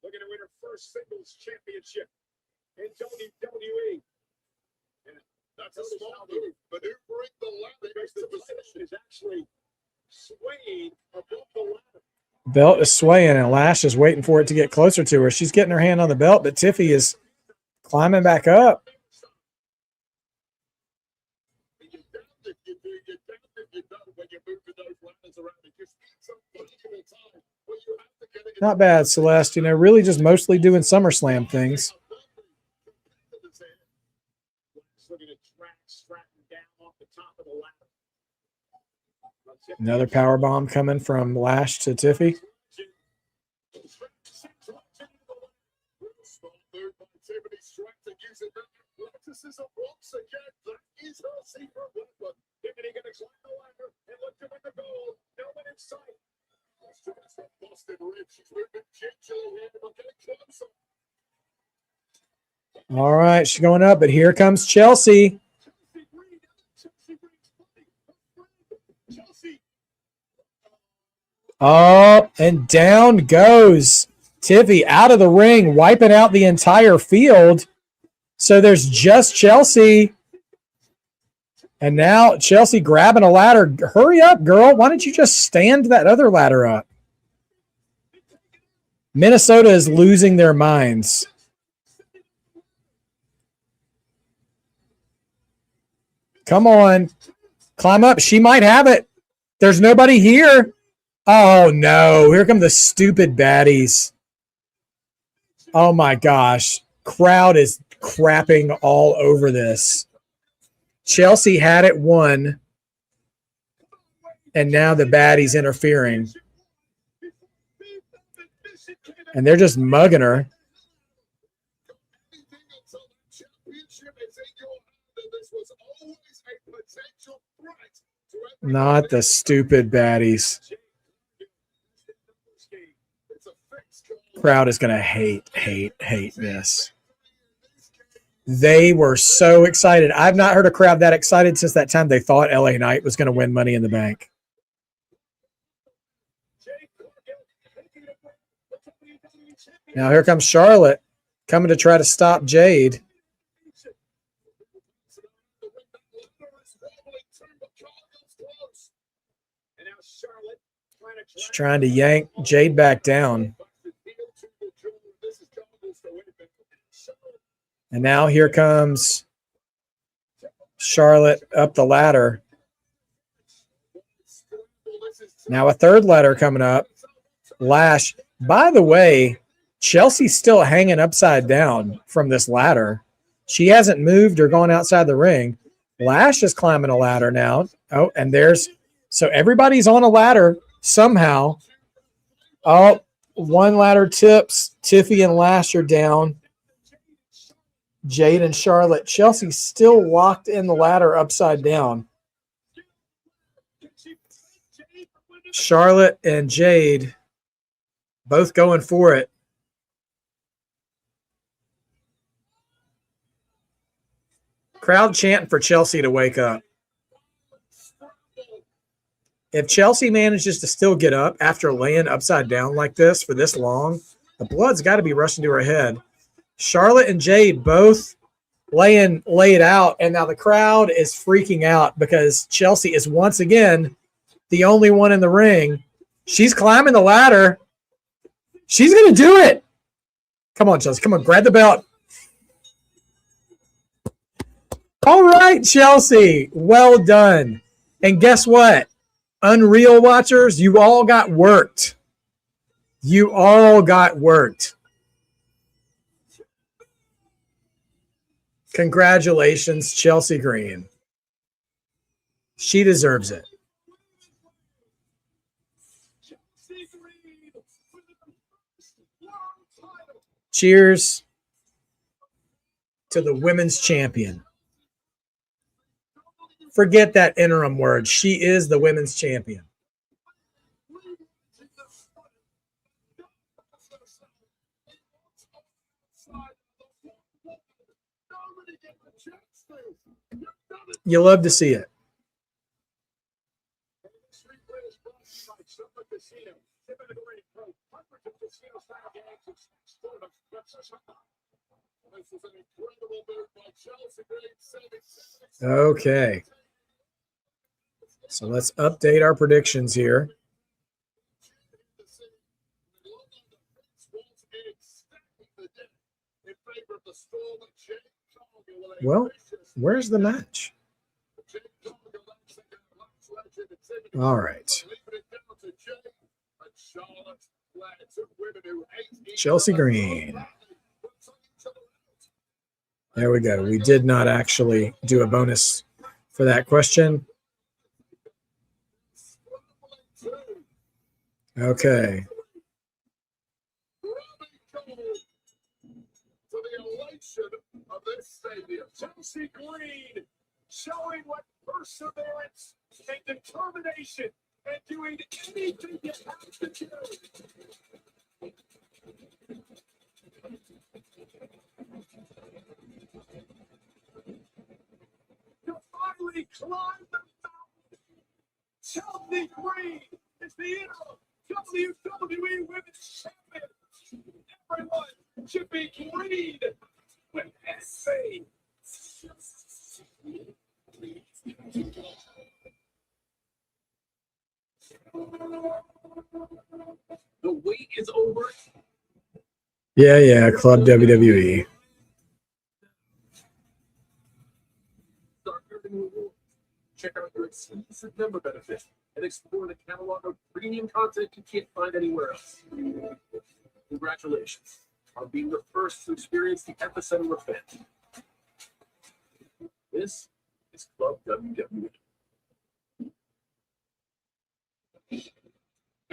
looking to win her first singles championship in WWE. And that's a small move, maneuvering the ladder into position is actually swaying above the ladder. Belt is swaying, and Lash is waiting for it to get closer to her. She's getting her hand on the belt, but Tiffy is climbing back up. Not bad, Celeste. You know, really just mostly doing SummerSlam things. Another power bomb coming from Lash to Tiffy. All right, she's going up, but here comes Chelsea. Up and down goes Tiffy out of the ring, wiping out the entire field. So there's just Chelsea. And now Chelsea grabbing a ladder. Hurry up, girl. Why don't you just stand that other ladder up? Minnesota is losing their minds. Come on. Climb up. She might have it. There's nobody here. Oh, no. Here come the stupid baddies. Oh, my gosh. Crowd is crapping all over this. Chelsea had it won, and now the baddies interfering. And they're just mugging her. Not the stupid baddies. Crowd is going to hate this. They were so excited. I've not heard a crowd that excited since that time they thought LA Knight was going to win Money in the Bank. Now here comes Charlotte coming to try to stop Jade. She's trying to yank Jade back down. And now here comes Charlotte up the ladder. Now a third ladder coming up. Lash. By the way, Chelsea's still hanging upside down from this ladder. She hasn't moved or gone outside the ring. Lash is climbing a ladder now. Oh, and so everybody's on a ladder somehow. Oh, one ladder tips. Tiffy and Lash are down. Jade and Charlotte. Chelsea's still locked in the ladder upside down. Charlotte and Jade both going for it. Crowd chanting for Chelsea to wake up. If Chelsea manages to still get up after laying upside down like this for this long, the blood's got to be rushing to her head. Charlotte and Jade both laid out, and now the crowd is freaking out because Chelsea is once again the only one in the ring. She's climbing the ladder. She's going to do it. Come on, Chelsea. Come on, grab the belt. All right, Chelsea. Well done. And guess what? Unreal watchers, you all got worked. You all got worked. Congratulations, Chelsea Green. She deserves it. Cheers to the women's champion. Forget that interim word. She is the women's champion. You love to see it. Okay. So let's update our predictions here. Well, where's the match? All right. Chelsea Green. There we go. We did not actually do a bonus for that question. Okay. For the elation of this stadium, Chelsea Green showing what perseverance and determination and doing anything you have to do. To finally climb the mountain. Chelsea Green is the interim WWE Women's Champion. Everyone should be greeted with SC. The wait is over. Yeah, Club WWE. Check out your exclusive member benefit and explore the catalog of premium content you can't find anywhere else. Congratulations on being the first to experience the epicenter of Penta. This is Club WWE. Hey,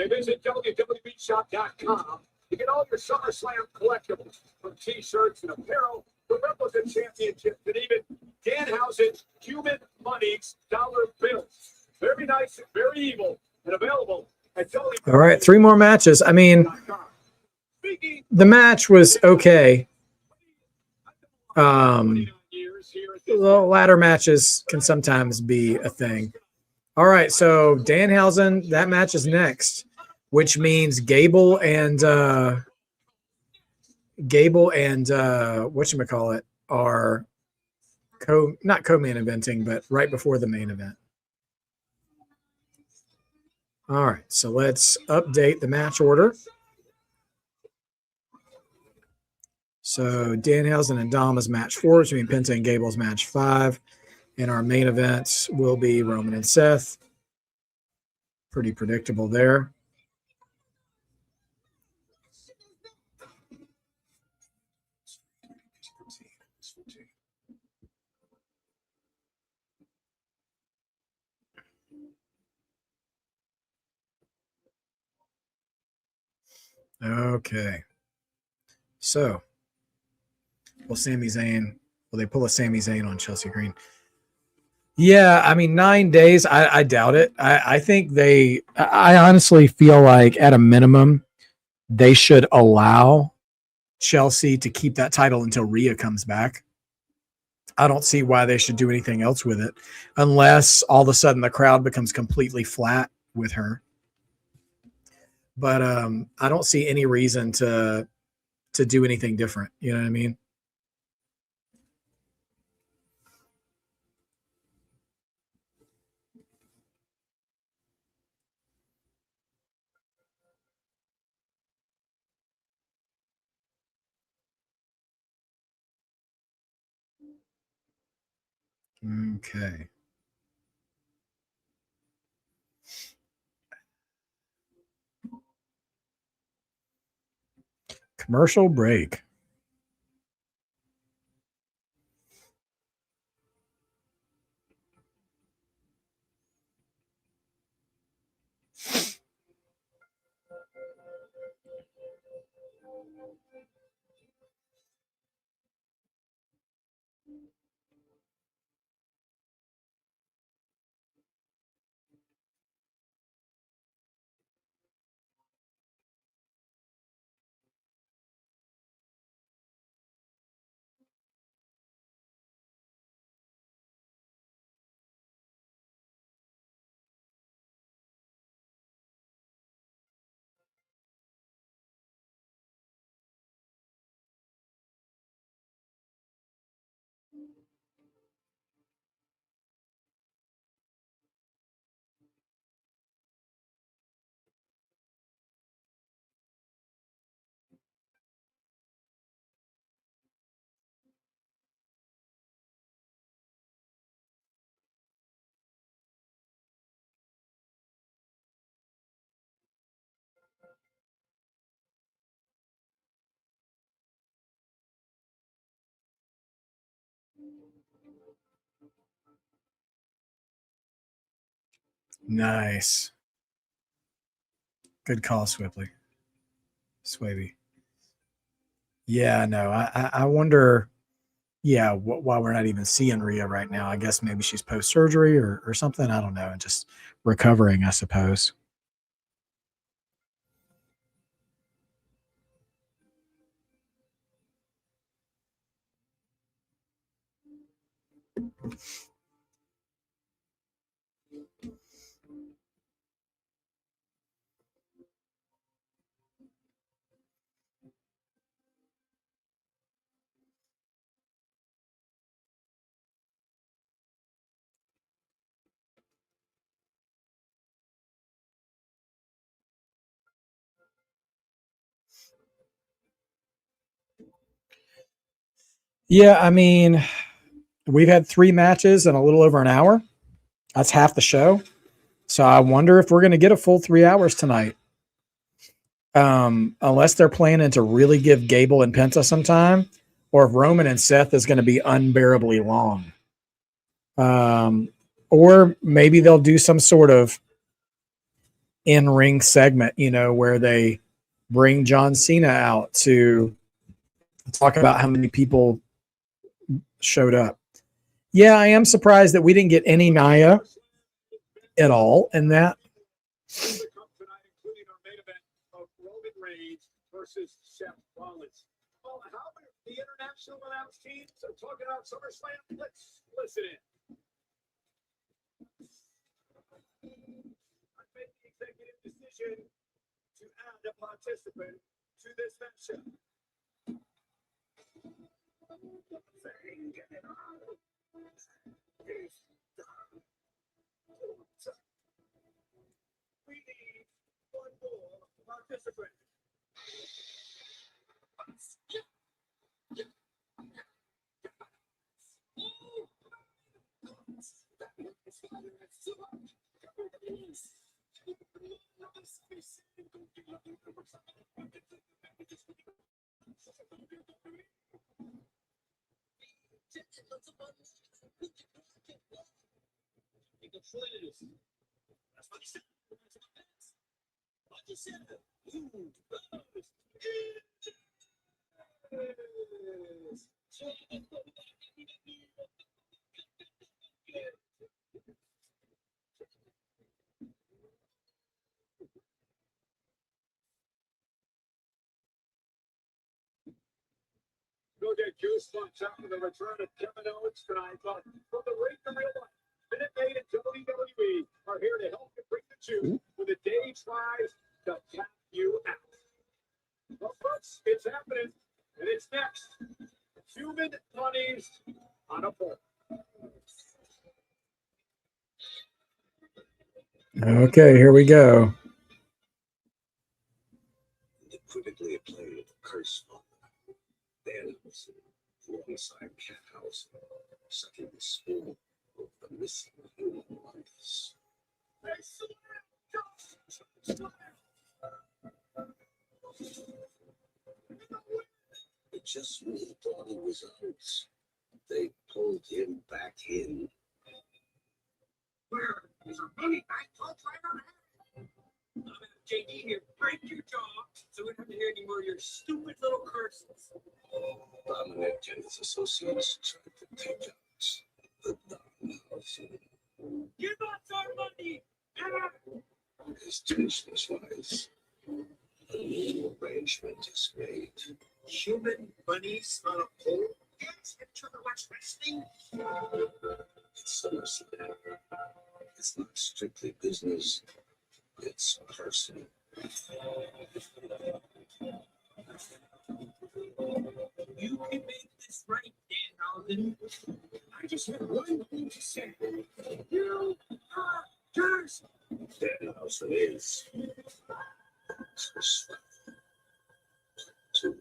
visit WWEshop.com to get all your Summerslam collectibles, from t-shirts and apparel, the replica championships, and even Danhausen human Monies dollar bills. Very nice and very evil, and available at WWE. All right, 3 more matches. I mean, the match was okay. The ladder matches can sometimes be a thing. All right, so Danhausen, that match is next, which means Gable and whatchamacallit are not co-main eventing, but right before the main event. All right, so let's update the match order. So Danhausen and Dom is match 4, which means Penta and Gable's match 5. And our main events will be Roman and Seth. Pretty predictable there. Okay. So, will they pull a Sami Zayn on Chelsea Green? Yeah, I mean, 9 days, I doubt it. I think I honestly feel like at a minimum, they should allow Chelsea to keep that title until Rhea comes back. I don't see why they should do anything else with it unless all of a sudden the crowd becomes completely flat with her. But I don't see any reason to do anything different. You know what I mean? Okay. Commercial break. Nice. Good call, Swipley. Swaby. Yeah, no, I wonder, yeah, why we're not even seeing Rhea right now. I guess maybe she's post surgery or something. I don't know, and just recovering, I suppose. Yeah, I mean, we've had 3 matches in a little over an hour. That's half the show. So I wonder if we're going to get a full 3 hours tonight. Unless they're planning to really give Gable and Penta some time, or if Roman and Seth is going to be unbearably long. Or maybe they'll do some sort of in-ring segment, where they bring John Cena out to talk about how many people showed up. Yeah, I am surprised that we didn't get any Nia at all in that. Including our main event of Roman Reigns versus Seth Rollins. Well, how many the international announce teams are talking about Summerslam? Let's listen in. I made the executive decision to add a participant to this matchup. We need one more participant. Go get goosebumps after the return of Kevin Owens tonight, but from the ring to real life, Minute Maid and WWE are here to help you bring the juice when the day tries to tap you out. Well, folks, it's happening, and it's next. Human Monies on a pole. Okay, here we go. The critically acclaimed curse on Danhausen, alongside Cathouse, sucking the spoon of the missing human Monies. just when he thought he was out, they pulled him back in. Where is our money? I told you right on that. JD here, break your jaw so we don't have to hear any more of your stupid little curses. Dominik and his associates tried to take out the Danhausen. Give us our money! His business wise, a new arrangement is made. Human bunnies on a pole? Yes, have you tried to watch wrestling? It's Summerslam. It's not strictly business, it's personal. You can make this right, Danhausen. I just have one thing to say. You are cursed. Danhausen is. Two.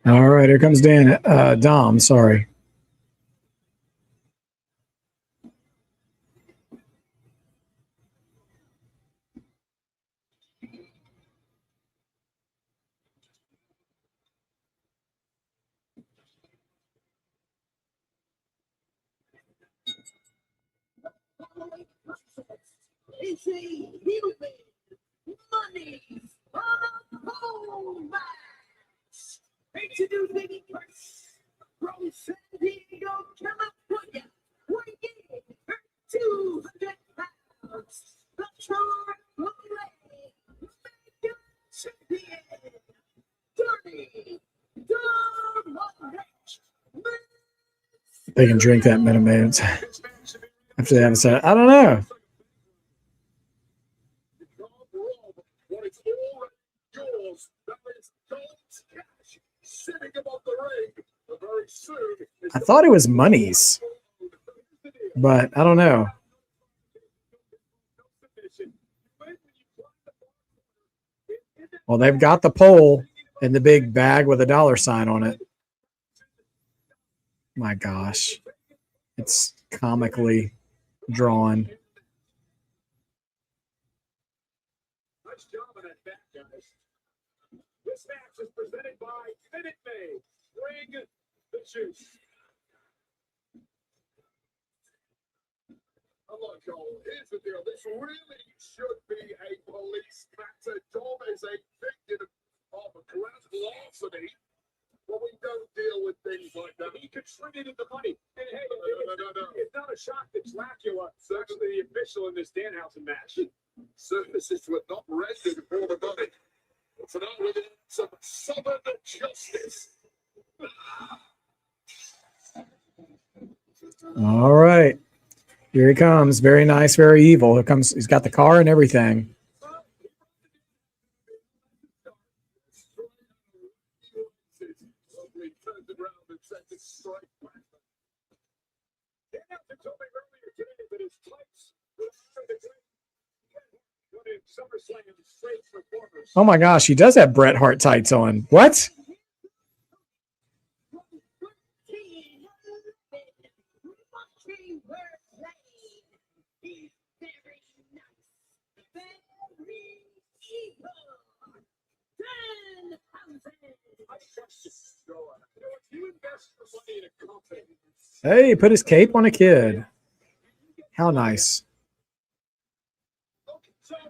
All right, here comes Dom, sorry. It's a human Monies on a pole match. Introducing first from San Diego, California, weighing 200 pounds, the Charlotte Mega Champion, Dominik. They can drink that Minute after they haven't said it. I don't know. I thought it was Monies, but I don't know. Well, they've got the pole and the big bag with a dollar sign on it. My gosh. It's comically drawn. Nice job on that back, guys. This match is presented by Minute Maid. Bring the juice. Hello, Joel. Here's the deal. This really should be a police matter. Dom is a victim of grand larceny. Well, we don't deal with things like that. He contributed the money. And hey, no. It's not a shock that Dracula is actually the official in this Danhausen match. Services were not rendered for the money. It's an evidence of southern justice. All right. Here he comes. Very nice, very evil. Here comes. He's got the car and everything. Oh my gosh, he does have Bret Hart tights on. What? Hey, put his cape on a kid. How nice.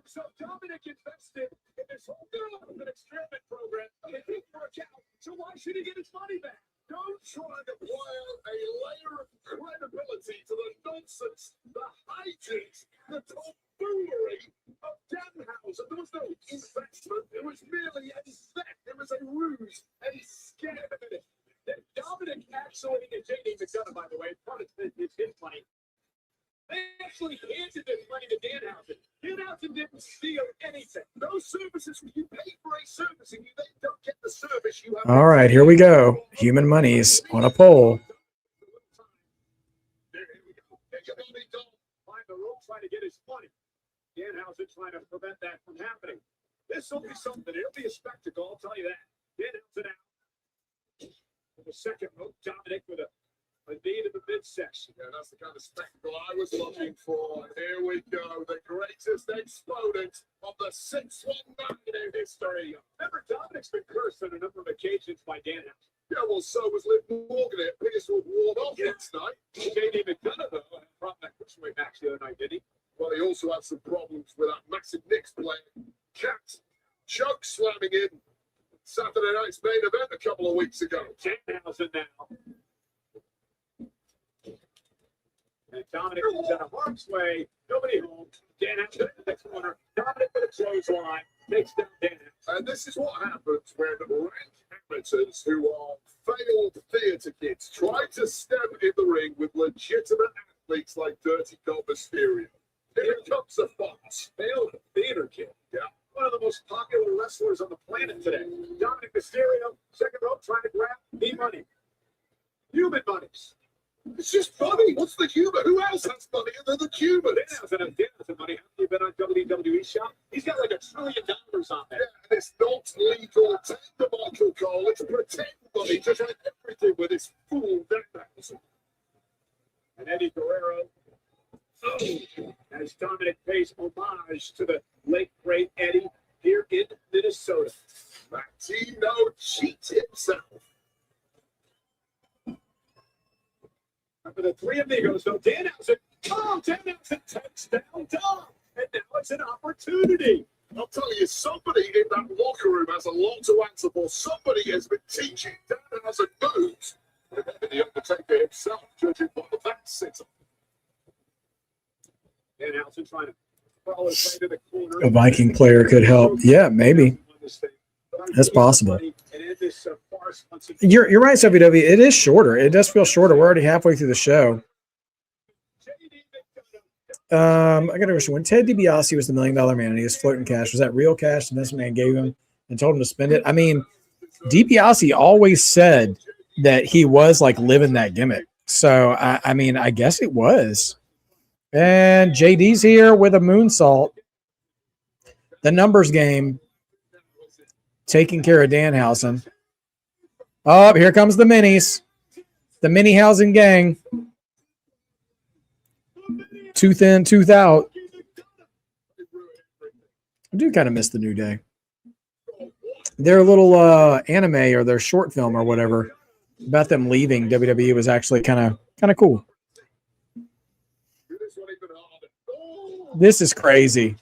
So Dominik invested in this whole development experiment program. It didn't work out, so why should he get his money back? Don't try to wire a layer of credibility to the nonsense, the hijinks, the tomfoolery of Danhausen. There was no investment. It was merely a theft. It was a ruse, a scam. Dominik actually, and Jade McDonough, by the way, part of his money. They actually handed this money to Danhausen. Danhausen didn't steal anything. No services. When you pay for a service and you then don't get the service, you have. All right, here we go. Human Monies on a pole. Here we go. Find the rope trying to get his money. Danhausen trying to prevent that from happening. This will be something. It'll be a spectacle, I'll tell you that. Danhausen out. The second rope, Dominik with a knee to the midsection. Yeah, that's the kind of spectacle I was looking for. Here we go, the greatest exponent of the 619 in history. Remember, Dominik's been cursed on a number of occasions by Danhausen. Yeah, well, so was Liv Morgan. It appears to have worn off last night. J.D. McDonough, though, had a problem at cruiserweight match the other night, didn't he? Well, he also had some problems with that massive Knicks player. Cat choke slamming in Saturday night's main event a couple of weeks ago. Danhausen now. And Dominik is out of harm's way. Nobody home. Danhausen in the next corner. Dominik with a clothesline. Takes down Danhausen. And this is what happens when rank amateurs who are failed theatre kids try to step in the ring with legitimate athletes like Dirty Dom Mysterio. Here comes the fox. Failed theater kid. Yeah. One of the most popular wrestlers on the planet today. Dominik Mysterio, second rope, trying to grab money. Human monies. It's just money. What's the humor? Who else has money other than humans? Danhausen money. Have you been on WWE shop? He's got like $1 trillion on Yeah, there. and it's not legal. Take the Michael Cole. It's pretend money. Just like everything with this fool Danhausen. And Eddie Guerrero. As Dominik pays homage to the late great Eddie here in Minnesota. Latino cheat himself. And for the three amigos, though, Danhausen takes down Dom. And now it's an opportunity. I'll tell you, somebody in that locker room has a lot to answer for. Somebody has been teaching Danhausen moves. And the Undertaker himself, judging by the back sitter. Danhausen trying to follow his way to the corner. A Viking player could help. Yeah, maybe. That's possible. You're right, WWE. It is shorter. It does feel shorter. We're already halfway through the show. I got a question. When Ted DiBiase was the $1 Million Man and he was floating cash, was that real cash and this man gave him and told him to spend it? I mean, DiBiase always said that he was like living that gimmick. So, I mean, I guess it was. And JD's here with a moonsault. The numbers game taking care of Danhausen. Oh, here comes the minis. The Minihausen gang. Tooth in, tooth out. I do kind of miss the New Day. Their little anime or their short film or whatever about them leaving WWE was actually kind of cool. This is crazy.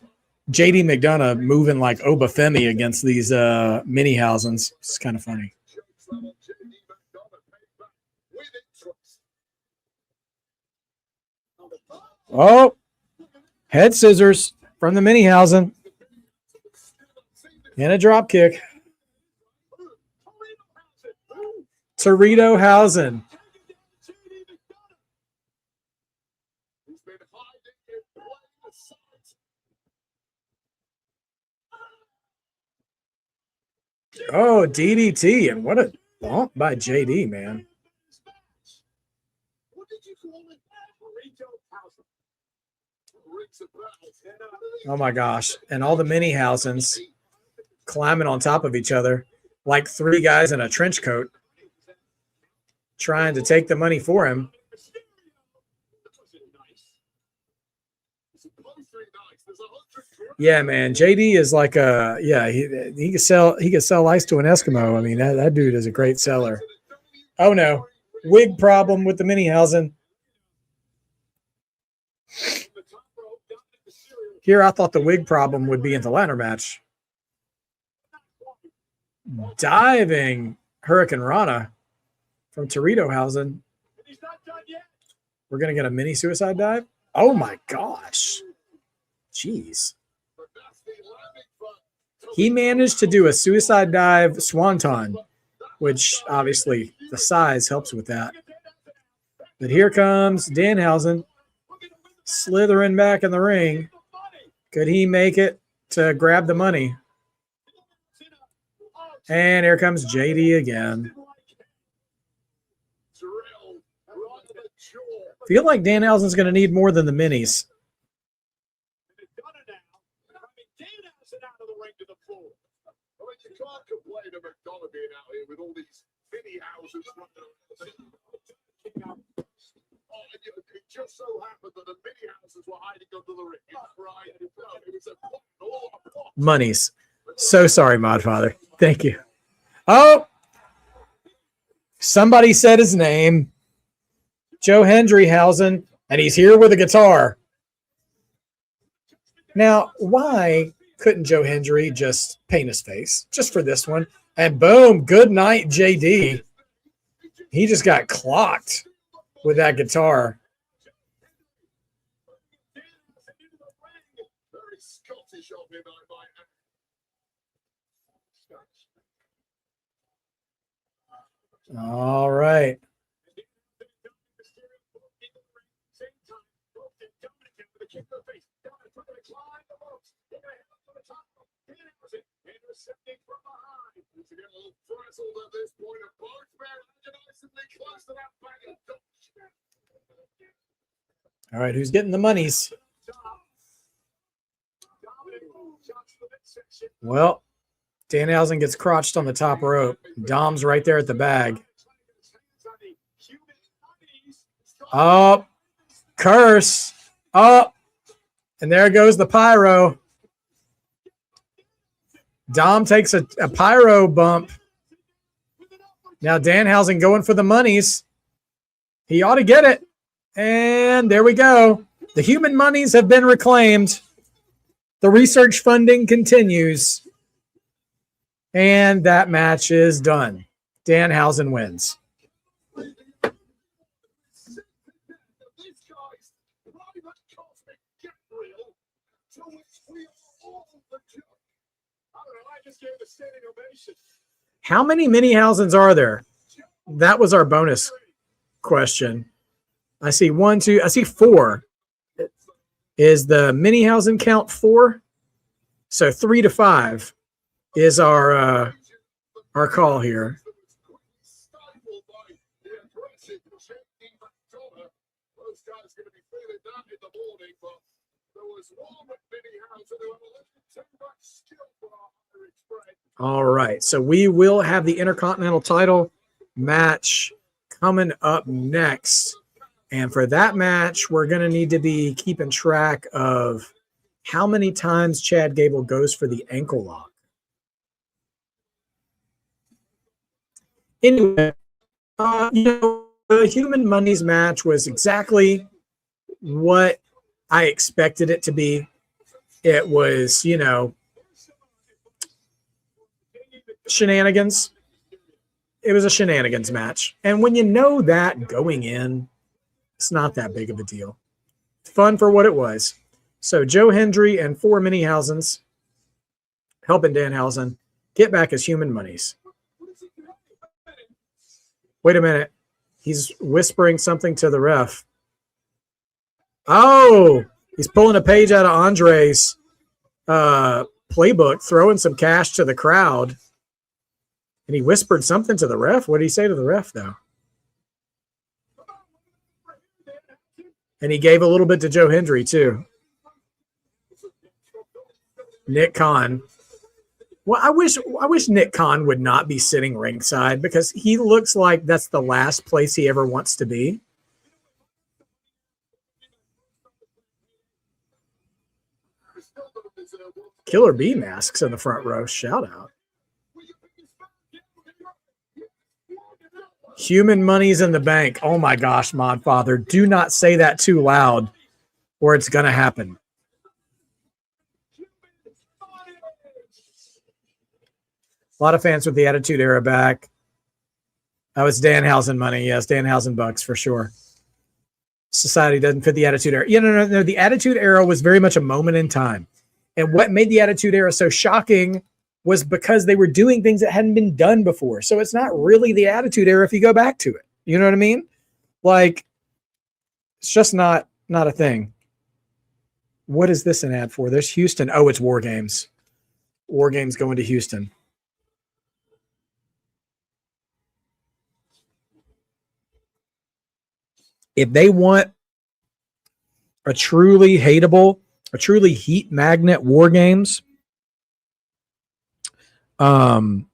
JD McDonough moving like Obafemi against these Minihausens. It's kind of funny. Oh, head scissors from the Minihausen. And a drop kick. Toritohausen. Oh, DDT. And what a bump by JD, man. Oh, my gosh. And all the Minihausens climbing on top of each other like three guys in a trench coat trying to take the money for him. Yeah, man. JD is like he could sell ice to an Eskimo. I mean, that dude is a great seller. Oh no. Wig problem with the Minihausen. Here I thought the wig problem would be in the ladder match. Diving Hurricane Rana from Toritohausen. We're going to get a mini suicide dive? Oh my gosh. Jeez. He managed to do a suicide dive swanton, which obviously the size helps with that. But here comes Danhausen slithering back in the ring. Could he make it to grab the money? And here comes JD again. Feel like Danhausen's going to need more than the minis. You can't complain about McDonough being out here with all these mini houses. It just so happened that the mini houses were hiding under the ring. Right? It was a plot. Monies. So sorry, Modfather. Thank you. Oh, somebody said his name. Joe Hendryhausen, and he's here with a guitar. Now, why couldn't Joe Hendry just paint his face just for this one? And boom, good night, JD. He just got clocked with that guitar. Very Scottish of him, I might add. All right. All right, who's getting the monies? Well, Danhausen gets crotched on the top rope. Dom's right there at the bag. Up. Curse. Up. And there goes the pyro. Dom takes a pyro bump. Now Danhausen going for the monies. He ought to get it. And there we go. The human monies have been reclaimed. The research funding continues. And that match is done. Danhausen wins. How many Minihausens are there? That was our bonus question. I see 1, 2, I see 4. Is the Minihausen count 4? So 3 to 5 is our call here. All right, so we will have the Intercontinental title match coming up next. And for that match, we're going to need to be keeping track of how many times Chad Gable goes for the ankle lock. Anyway, the Human Monies match was exactly what I expected it to be. It was, shenanigans. It was a shenanigans match. And when you know that going in, it's not that big of a deal. Fun for what it was. So Joe Hendry and 4 Minihausens helping Danhausen get back his Human Monies. Wait a minute. He's whispering something to the ref. Oh, he's pulling a page out of Andre's playbook, throwing some cash to the crowd. And he whispered something to the ref. What did he say to the ref, though? And he gave a little bit to Joe Hendry, too. Nick Khan. Well, I wish Nick Khan would not be sitting ringside because he looks like that's the last place he ever wants to be. Killer Bee masks in the front row. Shout out. Human Money's in the bank. Oh my gosh, Modfather. Do not say that too loud or it's going to happen. A lot of fans with the Attitude Era back. Oh, it's Danhausen money. Yes, Danhausen bucks for sure. Society doesn't fit the Attitude Era. No. The Attitude Era was very much a moment in time. And what made the Attitude Era so shocking was because they were doing things that hadn't been done before. So it's not really the Attitude Era if you go back to it. You know what I mean? Like, it's just not a thing. What is this an ad for? There's Houston. Oh, it's War Games. War Games going to Houston. If they want a truly hateable, a truly heat magnet War Games, then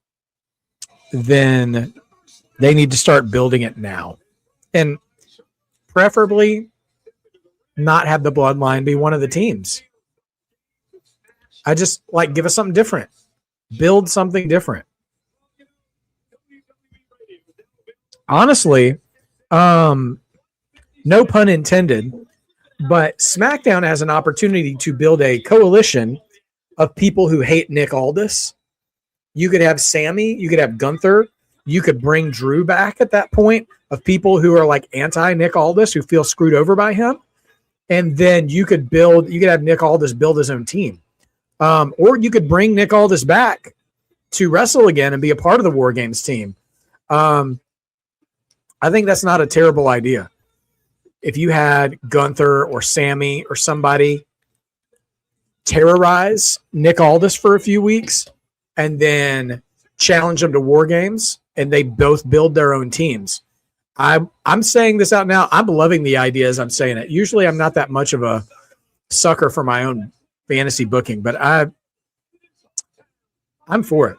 They need to start building it now. And preferably not have the bloodline be one of the teams. I just like give us something different. Build something different. Honestly, no pun intended, but SmackDown has an opportunity to build a coalition of people who hate Nick Aldis. You could have Sami, you could have Gunther, you could bring Drew back at that point of people who are like anti-Nick Aldis, who feel screwed over by him. And then you could have Nick Aldis build his own team. Or you could bring Nick Aldis back to wrestle again and be a part of the War Games team. I think that's not a terrible idea. If you had Gunther or Sami or somebody terrorize Nick Aldis for a few weeks and then challenge them to War Games and they both build their own teams. I'm saying this out now. I'm loving the idea as I'm saying it. Usually I'm not that much of a sucker for my own fantasy booking, but I'm for it.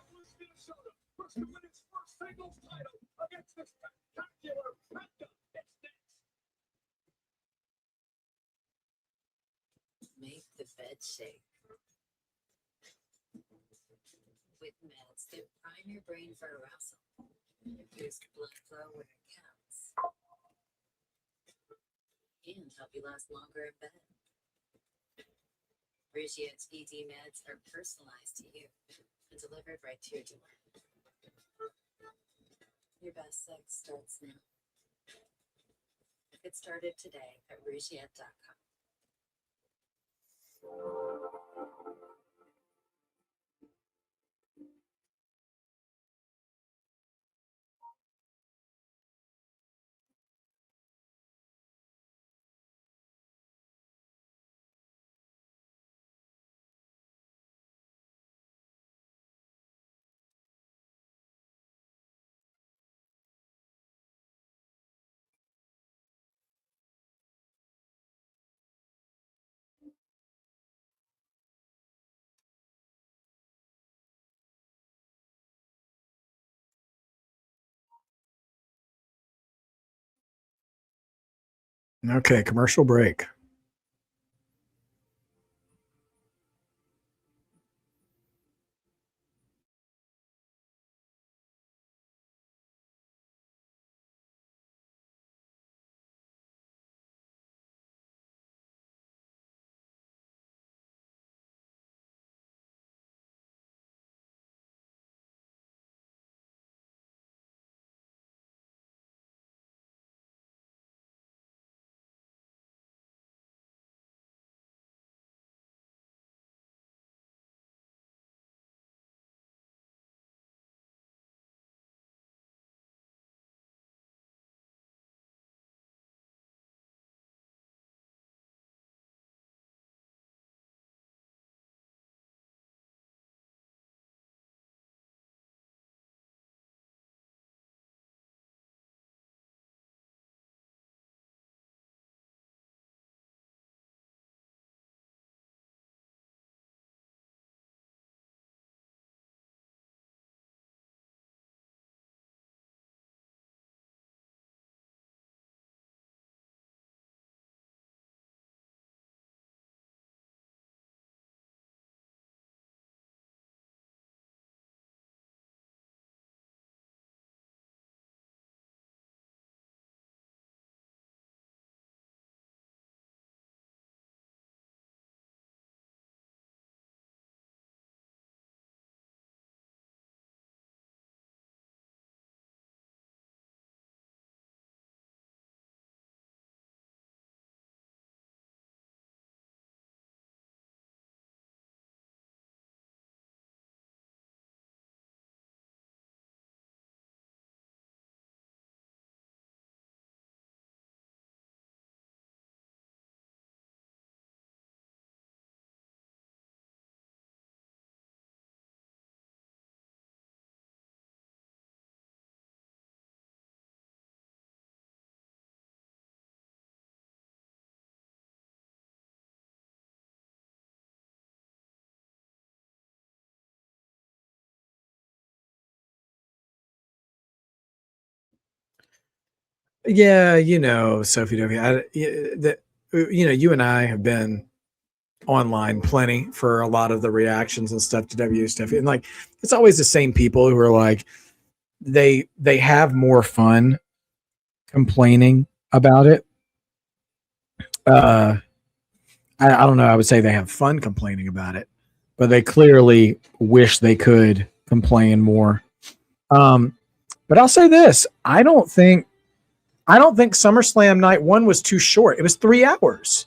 Make the bed shake. With meds that prime your brain for arousal. Boost blood flow where it counts. And help you last longer in bed. Regia's ED meds are personalized to you and delivered right to your door. Your best sex starts now. Get started today at Regia.com. Okay, commercial break. Yeah, Sophie W. You and I have been online plenty for a lot of the reactions and stuff to W stuff, and like it's always the same people who are like they have more fun complaining about it. I don't know. I would say they have fun complaining about it, but they clearly wish they could complain more. But I'll say this: I don't think SummerSlam night one was too short. It was 3 hours.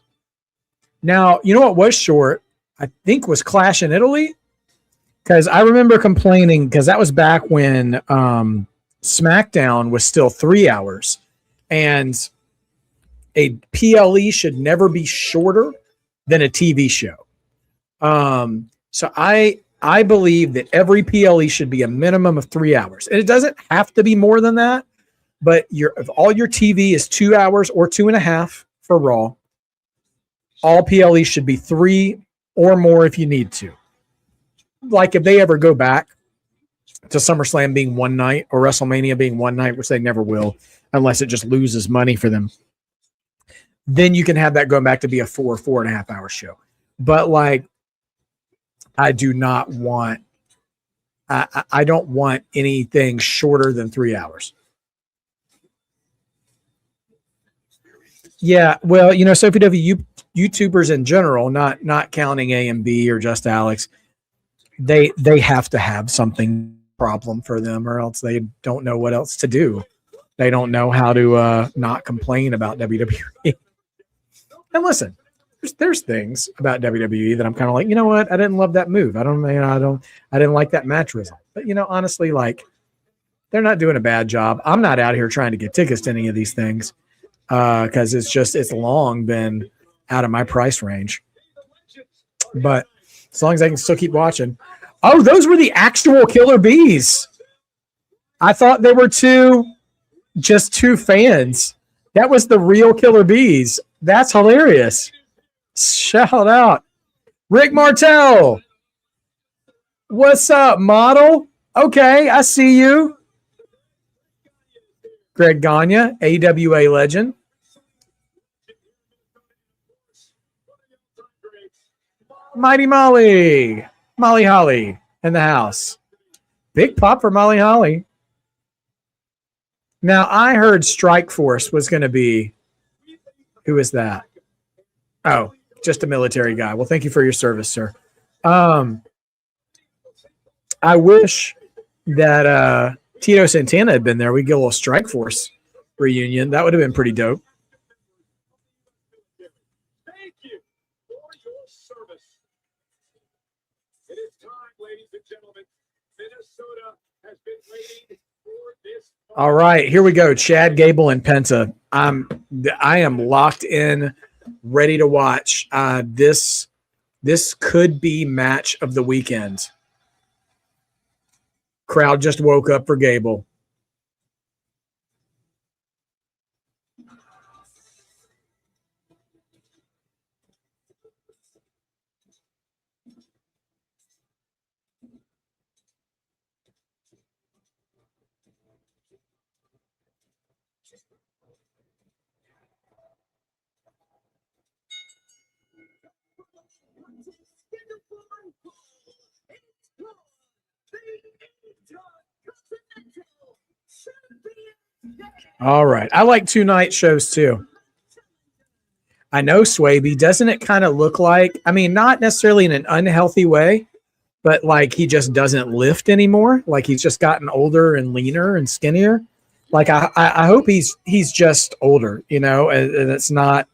Now, you know what was short? I think was Clash in Italy. Because I remember complaining because that was back when SmackDown was still 3 hours. And a PLE should never be shorter than a TV show. So I believe that every PLE should be a minimum of 3 hours. And it doesn't have to be more than that. But if all your TV is 2 hours or 2.5 for Raw, all PLE should be 3 or more if you need to. Like if they ever go back to SummerSlam being one night or WrestleMania being one night, which they never will, unless it just loses money for them, then you can have that going back to be a 4.5 hour show. But like, I do not want, I don't want anything shorter than 3 hours. Yeah, well, Sophie W, YouTubers in general, not counting A and B or just Alex, they have to have something problem for them, or else they don't know what else to do. They don't know how to not complain about WWE. And listen, there's things about WWE that I'm kind of like, you know what? I didn't love that move. I didn't like that match result. But honestly, like they're not doing a bad job. I'm not out here trying to get tickets to any of these things. Because it's long been out of my price range. But as long as I can still keep watching. Oh, those were the actual Killer Bees. I thought they were just two fans. That was the real Killer Bees. That's hilarious. Shout out. Rick Martel. What's up, model? Okay, I see you. Greg Gagne, AWA legend. Mighty Molly Holly in the house. Big pop for Molly Holly. Now, I heard Strike Force was going to be, who is that? Oh, just a military guy. Well, thank you for your service, sir. I wish that Tito Santana had been there. We'd get a little Strike Force reunion. That would have been pretty dope. Thank you for your service. It is time, ladies and gentlemen. Minnesota has been waiting for this. All right, here we go. Chad, Gable, and Penta. I am locked in, ready to watch. This could be match of the weekend. Crowd just woke up for Gable. All right. I like 2-night shows too. I know, Swaby. Doesn't it kind of look like, I mean, not necessarily in an unhealthy way, but like he just doesn't lift anymore? Like he's just gotten older and leaner and skinnier? Like I hope he's just older, and it's not,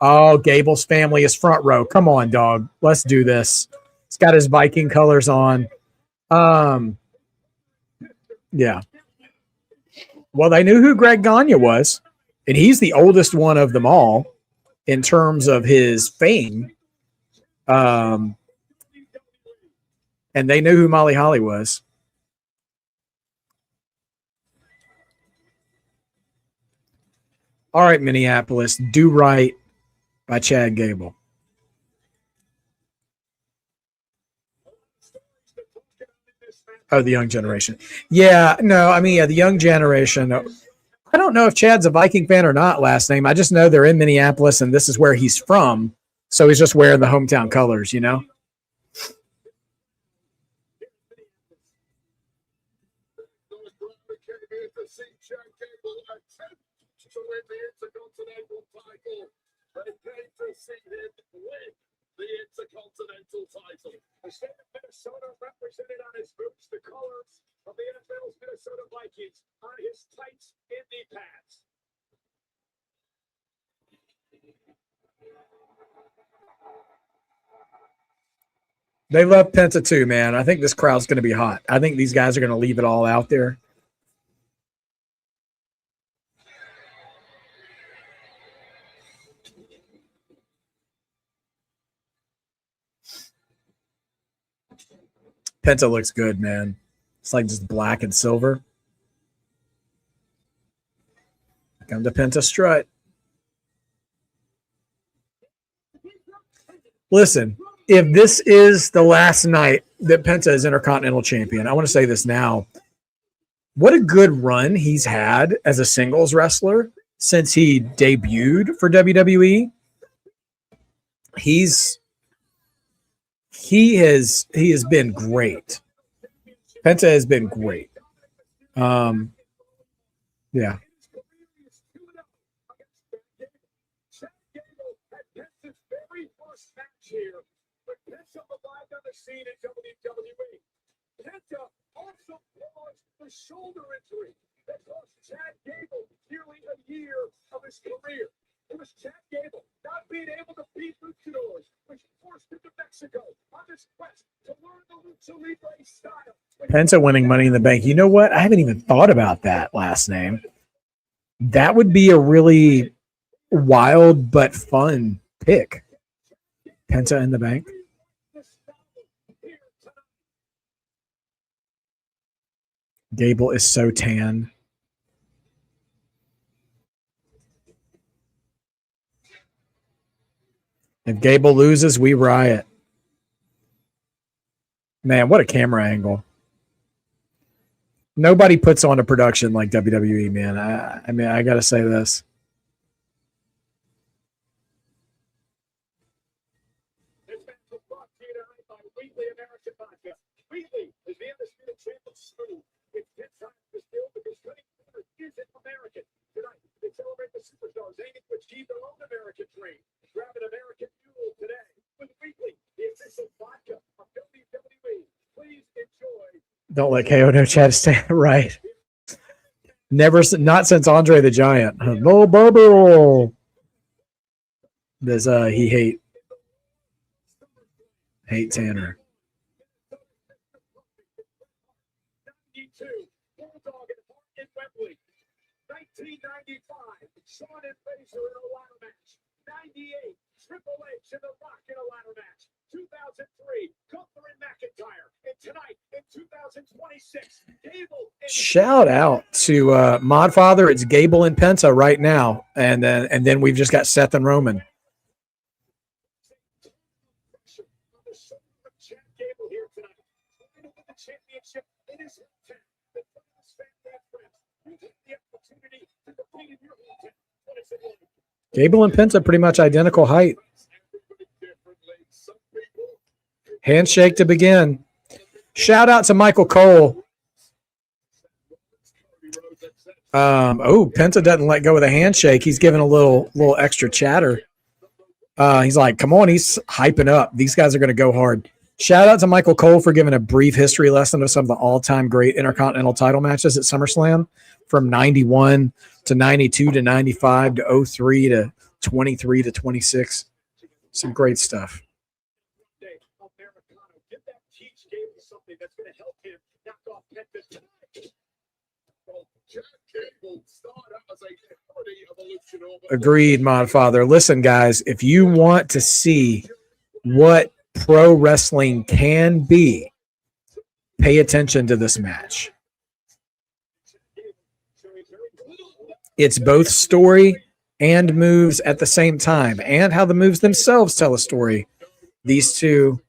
oh, Gable's family is front row. Come on, dog. Let's do this. He's got his Viking colors on. Yeah. Well, they knew who Greg Gagne was, and he's the oldest one of them all in terms of his fame. And they knew who Molly Holly was. All right, Minneapolis, Do Right by Chad Gable. Oh, the young generation. Yeah, no, I mean, the young generation. I don't know if Chad's a Viking fan or not last name. I just know they're in Minneapolis and this is where he's from. So he's just wearing the hometown colors, you know? Came here to see Chad Gable attempt to win the Intercontinental title. They came to see him win the Intercontinental title. The state of Minnesota represented on his boots, the colors of the NFL's Minnesota Vikings on his tights and knee pads. They love Penta too, man. I think this crowd's going to be hot. I think these guys are going to leave it all out there. Penta looks good, man. It's like just black and silver. Come to Penta strut. Listen, if this is the last night that Penta is Intercontinental Champion, I want to say this now. What a good run he's had as a singles wrestler since he debuted for WWE. He has been great. Penta has been great. Yeah. Chad Gable had Penta's very first match here, but Penta arrived on the scene in WWE. Penta also caused the shoulder injury that cost Chad Gable nearly a year of his career. It was Chad Gable not being able to beat luchadors, which forced him to Mexico on this quest to learn the lucha libre style. Penta winning Money in the Bank. You know what? I haven't even thought about that last name. That would be a really wild but fun pick. Penta in the Bank. Gable is so tan. If Gable loses, we riot. Man, what a camera angle. Nobody puts on a production like WWE, man. I mean, I got to say this. This match was brought to you tonight by Wheatley American Vodka. Wheatley is the undisputed champ of smooth. It's 10 times distilled because cutting corners isn't American. Tonight, they celebrate the superstars aiming to achieve their own American dream. Grab an American Mule today with Wheatley, the official vodka of WWE. Please enjoy. Don't let KO know Chad stand right. Never, not since Andre the Giant. No bubble. Does he hate Tanner? 92, Bulldog and Hart in Wembley. 1995, Shawn and Frazier in a ladder match. 98, Triple H and The Rock in a ladder match. 2003, Gunther and McIntyre. And tonight, in 2026, Gable and Shout out to Modfather. It's Gable and Penta right now, and then we've just got Seth and Roman. Chad Gable here tonight. Trying to win the championship in his hometown. The famous family and friends. You take the opportunity to compete in your hometown. What is it like? Gable and Penta pretty much identical height. Handshake to begin. Shout out to Michael Cole. Penta doesn't let go of the handshake. He's giving a little extra chatter. He's like, come on, he's hyping up. These guys are going to go hard. Shout out to Michael Cole for giving a brief history lesson of some of the all-time great Intercontinental title matches at SummerSlam from 91 to 92 to 95 to 03 to 23 to 26. Some great stuff. Get that teach Gable something that's going to help him knock off Penta tonight. Well, Chad Gable started out as a parody of a luchador. Agreed, Modfather. Listen, guys, if you want to see what pro wrestling can be, pay attention to this match. It's both story and moves at the same time, and how the moves themselves tell a story. These two,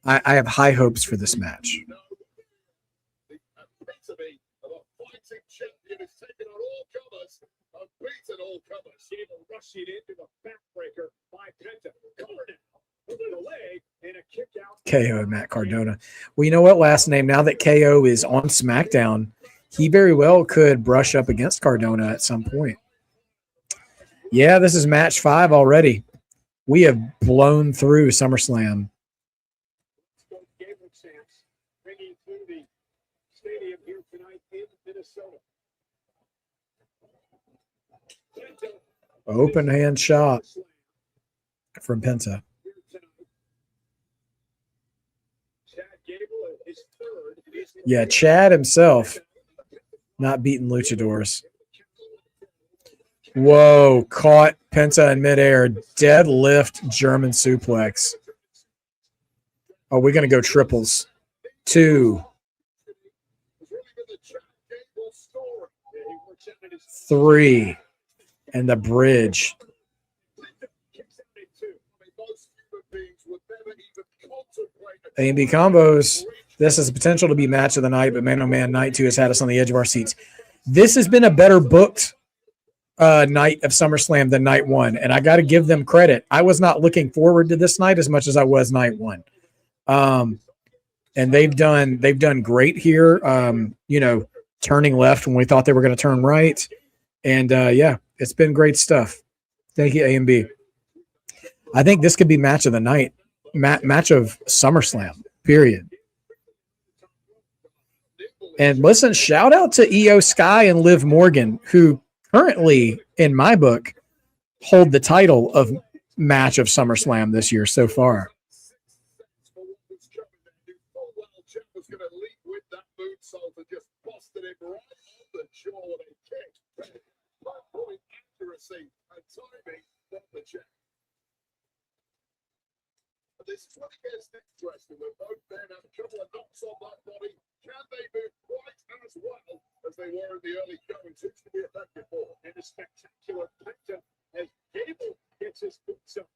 I have high hopes for this match. The epitome of a fighting champion is taking on all has a beaten all comers. Gable rushing into the backbreaker by Penta. Cover now. Put it away and a kick out. KO Matt Cardona. Well, you know what? Last name. Now that KO is on SmackDown, he very well could brush up against Cardona at some point. Yeah, this is match 5 already. We have blown through SummerSlam. Gable chance bringing through the stadium here tonight in Minnesota. Penta Open hand shot from Penta. here tonight. Chad Gable is third. Yeah, Chad himself not beating luchadors. Whoa, caught Penta in midair. Deadlift German suplex. Oh, we're going to go triples. 2, 3, and the bridge. A&B combos. This has the potential to be match of the night, but man, oh man, night 2 has had us on the edge of our seats. This has been a better booked night of SummerSlam than night 1, and I got to give them credit. I was not looking forward to this night as much as I was night 1. And they've done great here. Turning left when we thought they were going to turn right, and yeah, it's been great stuff. Thank you, A&B. I think this could be match of the night, match of SummerSlam. Period. And listen, shout out to Io Sky and Liv Morgan, who currently, in my book, hold the title of match of SummerSlam this year so far. This is what it gets interesting. When both men have a couple of knocks on that body, can they move quite as well as they were in the early going? Seems to be effective for. And a spectacular Penta as Gable gets his boots up.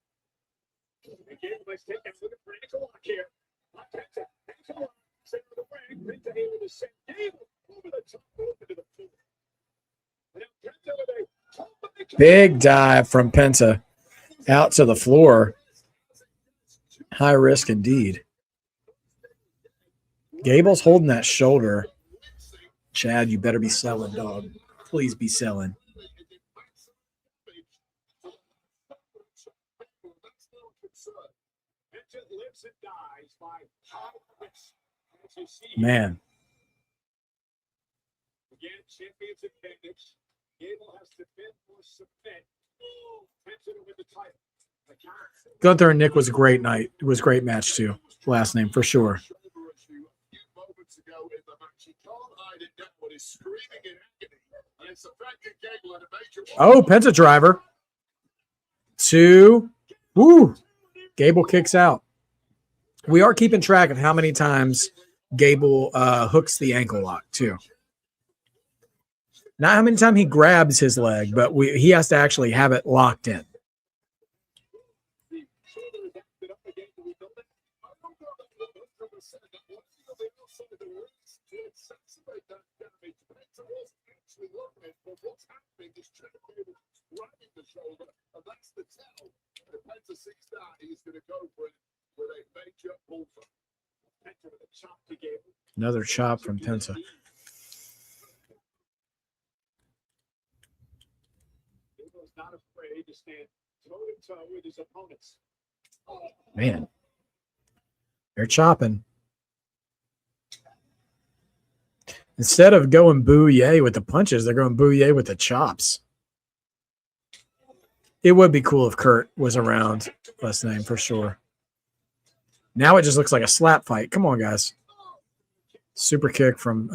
And Gable must take that with a critical lock here. Penta, ankle lock, center of the ring. Penta able to send Gable over the top, open to the floor. And now Penta with a Big dive from Penta out to the floor. High risk indeed. Gable's holding that shoulder. Chad, you better be selling, dog. Please be selling. Man. Again, champions appendix. Gable has to bend or submit. Penta to win the title. Gunther and Nick was a great night. It was a great match too. Last name for sure. Oh, Penta driver. 2. Woo. Gable kicks out. We are keeping track of how many times Gable hooks the ankle lock too. Not how many times he grabs his leg, but he has to actually have it locked in. Another chop from Penta. Not afraid to stand toe-to-toe with his opponents. Man, they're chopping. Instead of going boo-yay with the punches, they're going boo-yay with the chops. It would be cool if Kurt was around, last name for sure. Now it just looks like a slap fight. Come on, guys. Super kick from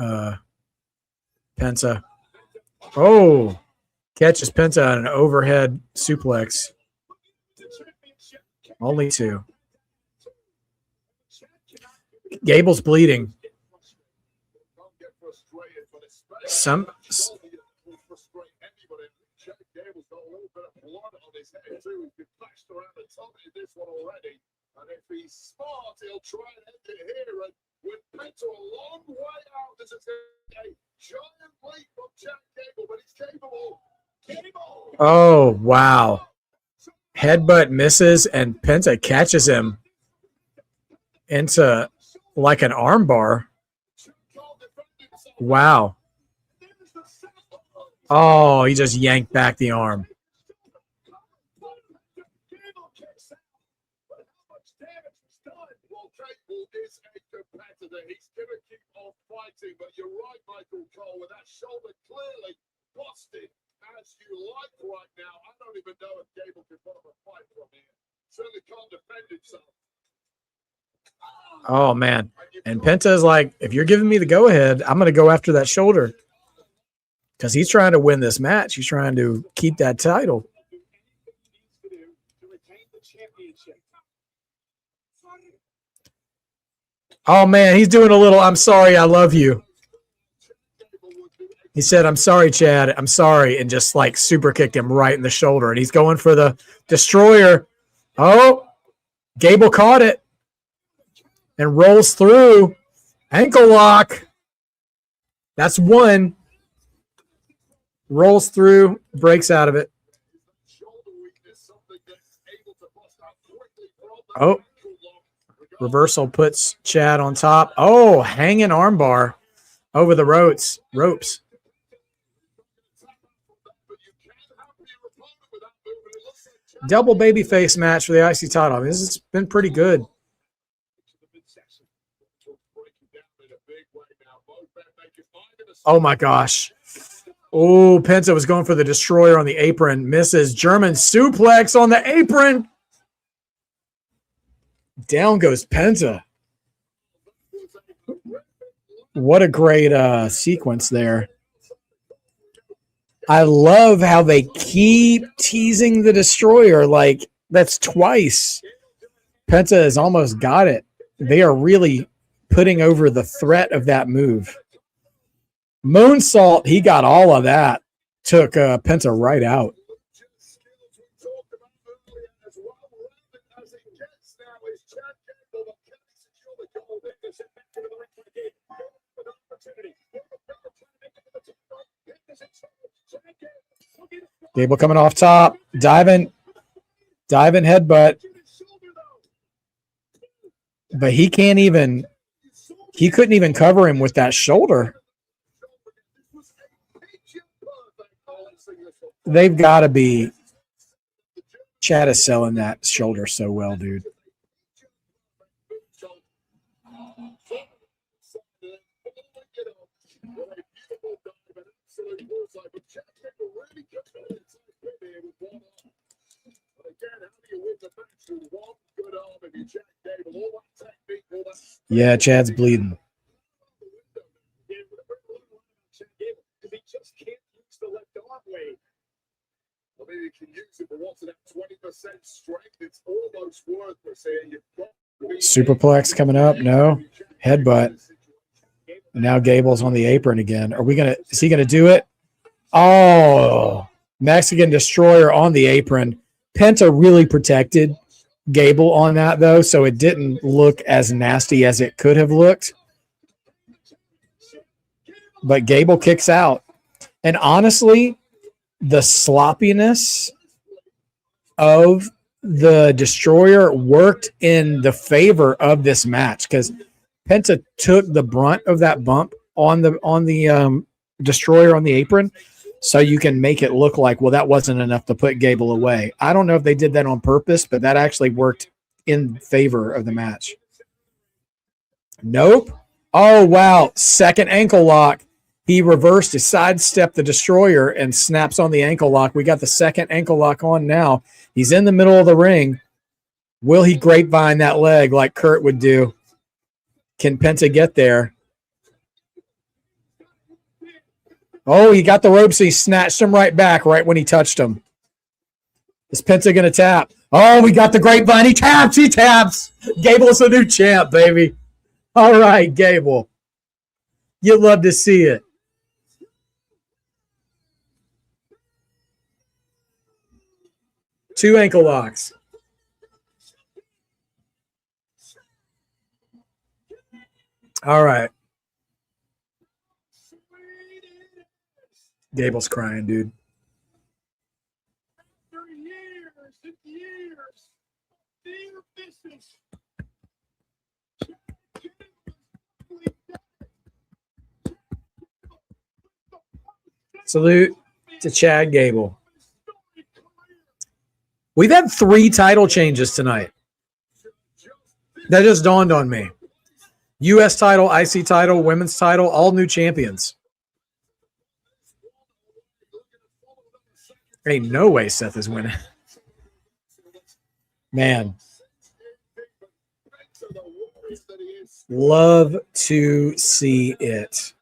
Penta. Oh, catches Penta on an overhead suplex. Only 2. Gable's bleeding. And if he's smart, he'll try and end it here. And with Penta a long way out, this is a giant leap from Chad Gable, but he's capable Oh, wow. Headbutt misses, and Penta catches him into like an armbar. Wow. Oh, he just yanked back the arm. Is a competitor. He's going to keep on fighting, but you're right, Michael Cole, with that shoulder clearly busted as you like right now. I don't even know if Gable can put up a fight from here. Certainly can't defend himself. Oh, man. And Penta is like, if you're giving me the go-ahead, I'm going to go after that shoulder. Because he's trying to win this match. He's trying to keep that title. Oh, man, he's doing a little, I'm sorry, I love you. He said, I'm sorry, Chad, I'm sorry, and just like super kicked him right in the shoulder. And he's going for the destroyer. Oh, Gable caught it and rolls through. Ankle lock. That's one. Rolls through, breaks out of it. Oh. Reversal puts Chad on top. Oh, hanging armbar over the ropes. Double babyface match for the IC title. I mean, this has been pretty good. Oh, my gosh. Oh, Penta was going for the destroyer on the apron. Misses. German suplex on the apron. Down goes Penta. What a great sequence there. I love how they keep teasing the destroyer. Like, that's twice. Penta has almost got it. They are really putting over the threat of that move. Moonsault, he got all of that. Took Penta right out. Gable coming off top, diving headbutt, but he couldn't even cover him with that shoulder. They've got to be. Chad is selling that shoulder so well, dude. Yeah, Chad's bleeding. You can use it, but what's it at 20% strength? It's almost worthless here. Superplex coming up. No. Headbutt. And now Gable's on the apron again. Is he gonna do it? Oh, Mexican destroyer on the apron. Penta really protected Gable on that though, so it didn't look as nasty as it could have looked. But Gable kicks out. And honestly, the sloppiness of the destroyer worked in the favor of this match because Penta took the brunt of that bump on the destroyer on the apron, so you can make it look like, well, that wasn't enough to put Gable away. I don't know if they did that on purpose, but that actually worked in favor of the match. Nope. Oh, wow. Second ankle lock. He reversed to sidestep the destroyer and snaps on the ankle lock. We got the second ankle lock on now. He's in the middle of the ring. Will he grapevine that leg like Kurt would do? Can Penta get there? Oh, he got the ropes. He snatched him right back right when he touched him. Is Penta going to tap? Oh, we got the grapevine. He taps. He taps. Gable's the new champ, baby. All right, Gable. You'd love to see it. Two ankle locks. All right. Gable's crying, dude. Salute to Chad Gable. We've had 3 title changes tonight. That just dawned on me. U.S. title, IC title, women's title, all new champions. Ain't no way Seth is winning. Man. Love to see it.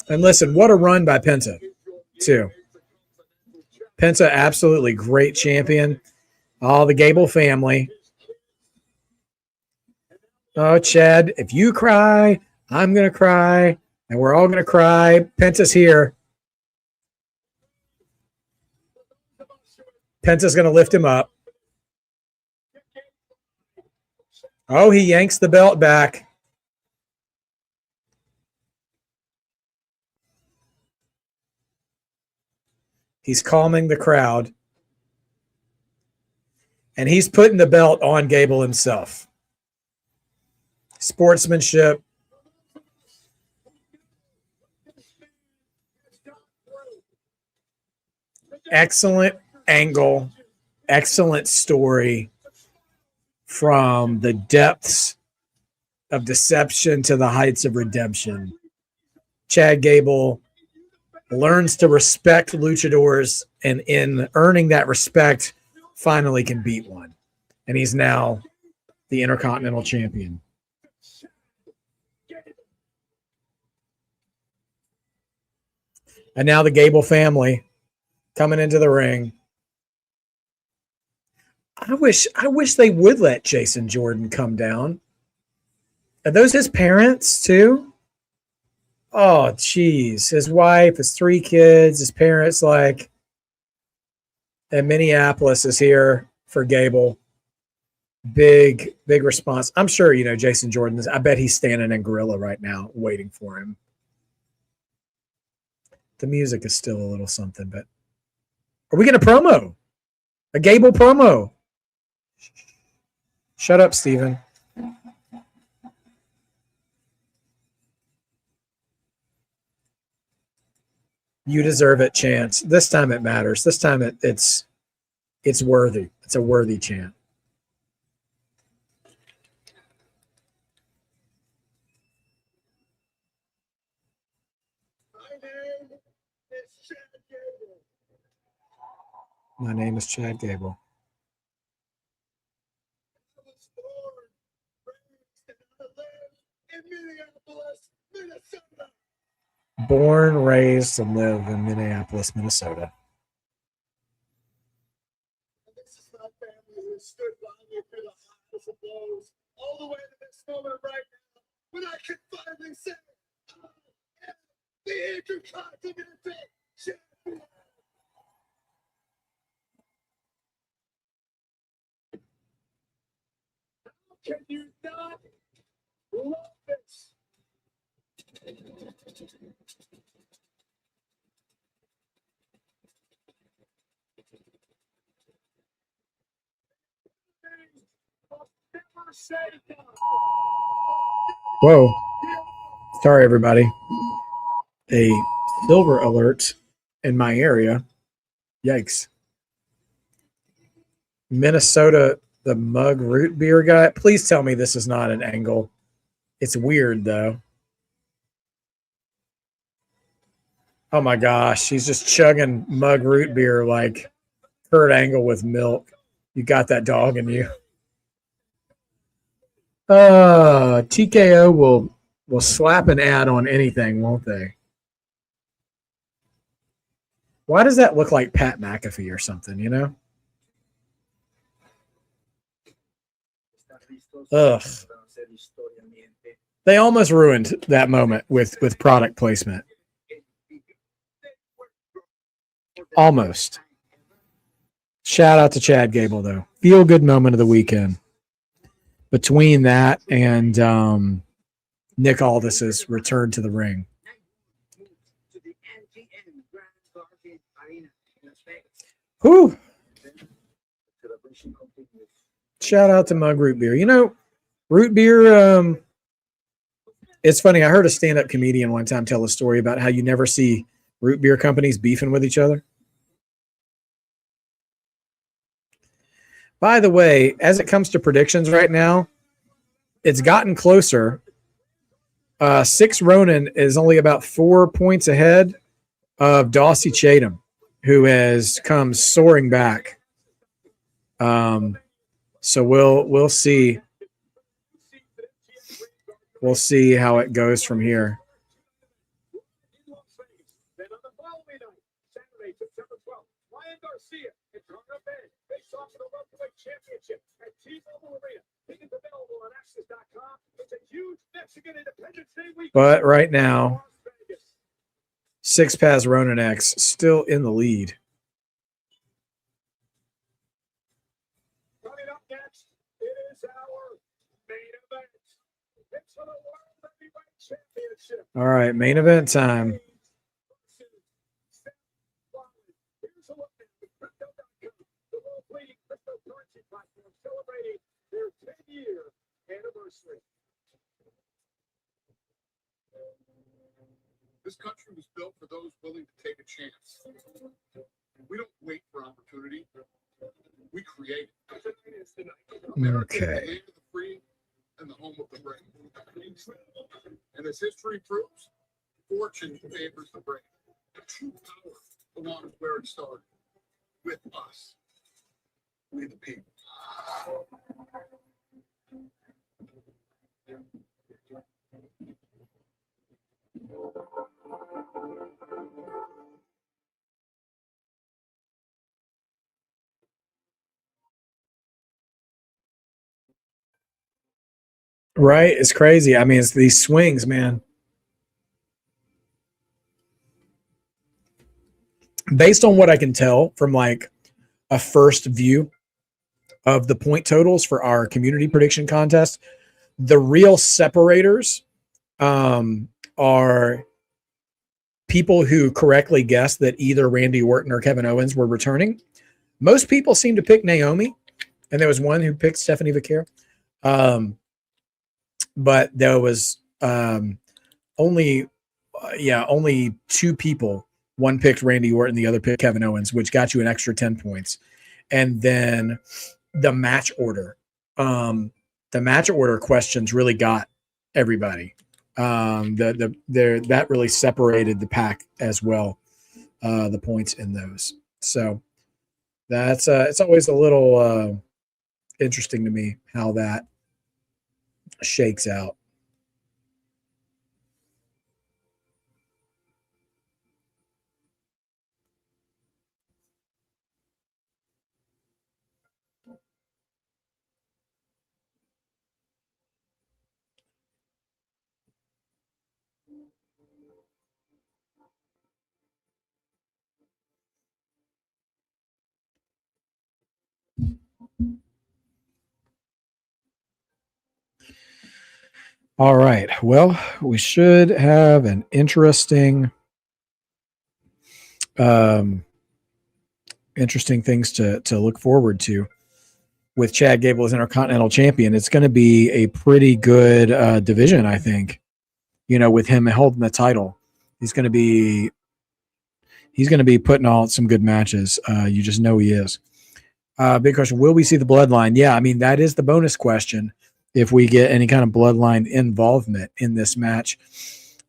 And listen, what a run by Penta, too. Penta, absolutely great champion. All the Gable family. Oh, Chad, if you cry, I'm going to cry, and we're all going to cry. Penta's here. Penta's going to lift him up. Oh, he yanks the belt back. He's calming the crowd. And he's putting the belt on Gable himself. Sportsmanship. Excellent angle. Excellent story. From the depths of deception to the heights of redemption. Chad Gable learns to respect luchadors, and in earning that respect, finally can beat one. And he's now the Intercontinental Champion. And now the Gable family coming into the ring. I wish they would let Jason Jordan come down. Are those his parents too? Oh, geez. His wife, his 3 kids, his parents, like, and Minneapolis is here for Gable. Big response. I'm sure, Jason Jordan is. I bet he's standing in Gorilla right now waiting for him. The music is still a little something, but are we going to promo? A Gable promo? Shut up, Steven. You deserve it, chance. This time it matters. This time it's worthy. It's a worthy chant. My name is Chad Gable. Born, raised, and live in Minneapolis, Minnesota. This is my family who stood by me through the highs and lows, all the way to this moment right now, when I can finally say, I am the Intercontinental Champion. How can you not love this? Whoa. Sorry, everybody. A silver alert in my area. Yikes. Minnesota, the mug root beer guy. Please tell me this is not an angle. It's weird, though. Oh, my gosh. He's just chugging mug root beer like Kurt Angle with milk. You got that dog in you. TKO will slap an ad on anything, won't they? Why does that look like Pat McAfee or something, Ugh. They almost ruined that moment with product placement. Almost. Shout out to Chad Gable, though. Feel good moment of the weekend. Between that and Nick Aldis's return to the ring. Whew. Shout out to Mug Root Beer. Root beer, It's funny. I heard a stand-up comedian one time tell a story about how you never see root beer companies beefing with each other. By the way, as it comes to predictions right now, it's gotten closer. Six Ronin is only about 4 points ahead of Dawsey Chatham, who has come soaring back. So we'll see. We'll see how it goes from here. Then on the following night, Saturday, September 12th, Ryan Garcia and Cargill face off in the welterweight championship at T-Mobile Arena. Tickets available on Access.com. It's a huge Mexican Independence Day weekend. But right now, Six Paz Ronin X still in the lead. Coming up next, it is our main event. It's for the World Heavyweight Championship. All right, main event time. Here's a look at Crypto.com, the world-leading cryptocurrency platform celebrating their 10-year anniversary. This country was built for those willing to take a chance. We don't wait for opportunity. We create it. America is the land of the free and the home of the brave. And as history proves, fortune favors the brave. True power belongs where it started, with us. We the people. Right? It's crazy. I mean, it's these swings, man. Based on what I can tell from like a first view of the point totals for our community prediction contest, the real separators are people who correctly guessed that either Randy Orton or Kevin Owens were returning. Most people seem to pick Naomi, and there was one who picked Stephanie Vaquer. But there was only two people. One picked Randy Orton, the other picked Kevin Owens, which got you an extra 10 points. And then the match order. The match order questions really got everybody. That really separated the pack as well, the points in those. So that's it's always a little interesting to me how that shakes out. All right. Well, we should have an interesting things to look forward to with Chad Gable as Intercontinental Champion. It's going to be a pretty good division, I think. You know, with him holding the title, he's going to be putting on some good matches. You just know he is. Big question: will we see the bloodline? Yeah, I mean that is the bonus question. If we get any kind of bloodline involvement in this match.